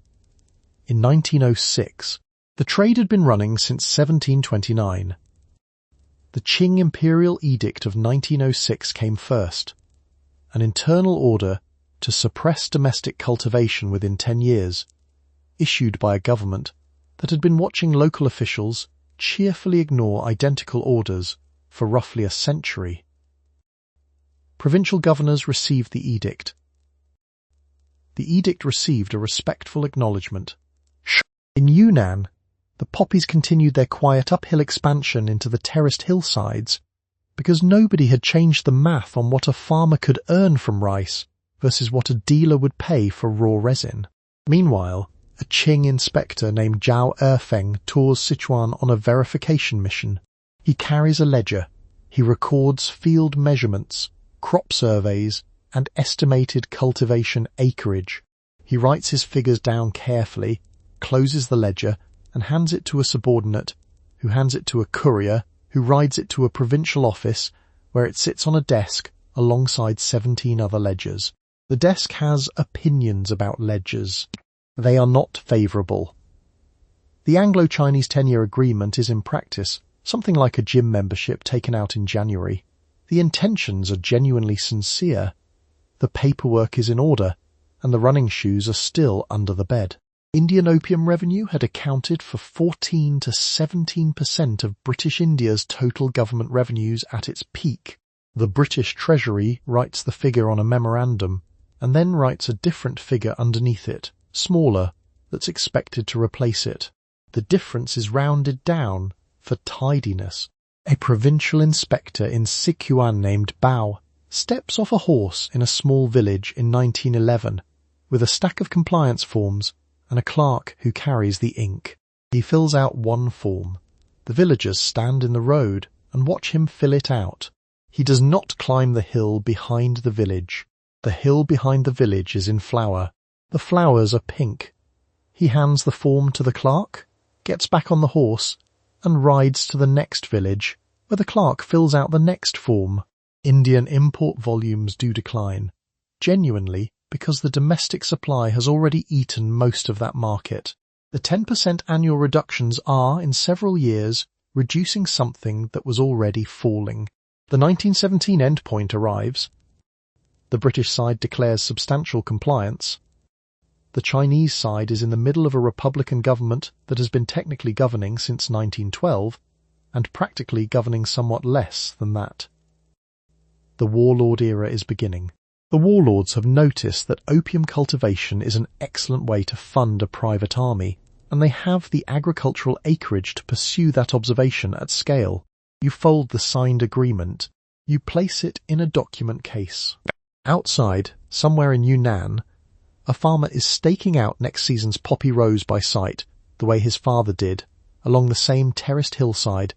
In 1906, the trade had been running since 1729. The Qing Imperial Edict of 1906 came first, an internal order to suppress domestic cultivation within 10 years, issued by a government that had been watching local officials cheerfully ignore identical orders for roughly a century. Provincial governors received the edict. The edict received a respectful acknowledgement. In Yunnan, the poppies continued their quiet uphill expansion into the terraced hillsides because nobody had changed the math on what a farmer could earn from rice versus what a dealer would pay for raw resin. Meanwhile, a Qing inspector named Zhao Erfeng tours Sichuan on a verification mission. He carries a ledger. He records field measurements, crop surveys, and estimated cultivation acreage. He writes his figures down carefully, closes the ledger, and hands it to a subordinate, who hands it to a courier, who rides it to a provincial office, where it sits on a desk alongside 17 other ledgers. The desk has opinions about ledgers. They are not favourable. The Anglo-Chinese 10-year agreement is in practice something like a gym membership taken out in January. The intentions are genuinely sincere. The paperwork is in order, and the running shoes are still under the bed. Indian opium revenue had accounted for 14 to 17% of British India's total government revenues at its peak. The British Treasury writes the figure on a memorandum, and then writes a different figure underneath it, smaller, that's expected to replace it. The difference is rounded down for tidiness. A provincial inspector in Sichuan named Bao steps off a horse in a small village in 1911 with a stack of compliance forms and a clerk who carries the ink. He fills out one form. The villagers stand in the road and watch him fill it out. He does not climb the hill behind the village. The hill behind the village is in flower. The flowers are pink. He hands the form to the clerk, gets back on the horse, and rides to the next village, where the clerk fills out the next form. Indian import volumes do decline, genuinely because the domestic supply has already eaten most of that market. The 10% annual reductions are, in several years, reducing something that was already falling. The 1917 endpoint arrives. The British side declares substantial compliance. The Chinese side is in the middle of a republican government that has been technically governing since 1912, and practically governing somewhat less than that. The warlord era is beginning. The warlords have noticed that opium cultivation is an excellent way to fund a private army, and they have the agricultural acreage to pursue that observation at scale. You fold the signed agreement. You place it in a document case. Outside, somewhere in Yunnan, a farmer is staking out next season's poppy rows by sight, the way his father did, along the same terraced hillside,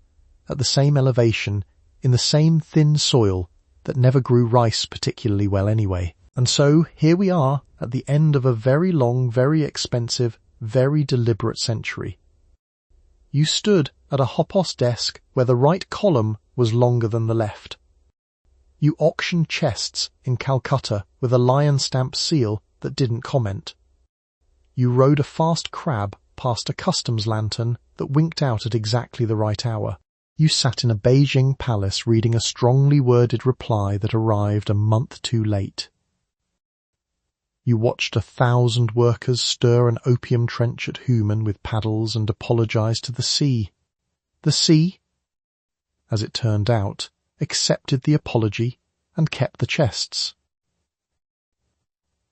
at the same elevation, in the same thin soil that never grew rice particularly well anyway. And so, here we are, at the end of a very long, very expensive, very deliberate century. You stood at a hopos desk where the right column was longer than the left. You auctioned chests in Calcutta with a lion stamp seal that didn't comment. You rode a fast crab past a customs lantern that winked out at exactly the right hour. You sat in a Beijing palace reading a strongly worded reply that arrived a month too late. You watched 1,000 workers stir an opium trench at Humen with paddles and apologized to the sea. The sea, as it turned out, accepted the apology and kept the chests.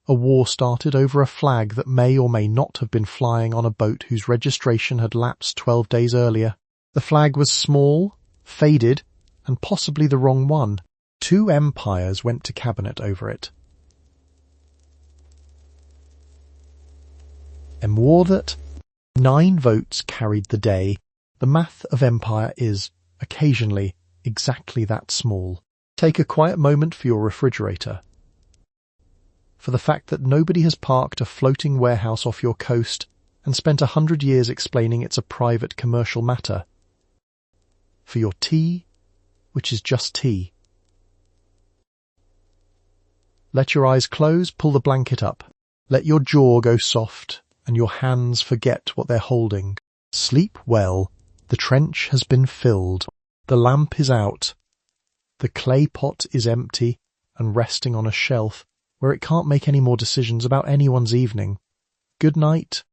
A war started over a flag that may or may not have been flying on a boat whose registration had lapsed 12 days earlier. The flag was small, faded, and possibly the wrong one. 2 empires went to cabinet over it. Emwordet, 9 votes carried the day. The math of empire is, occasionally, exactly that small. Take a quiet moment for your refrigerator. For the fact that nobody has parked a floating warehouse off your coast and spent 100 years explaining it's a private commercial matter. For your tea, which is just tea. Let your eyes close, pull the blanket up. Let your jaw go soft and your hands forget what they're holding. Sleep well. The trench has been filled. The lamp is out. The clay pot is empty and resting on a shelf where it can't make any more decisions about anyone's evening. Good night.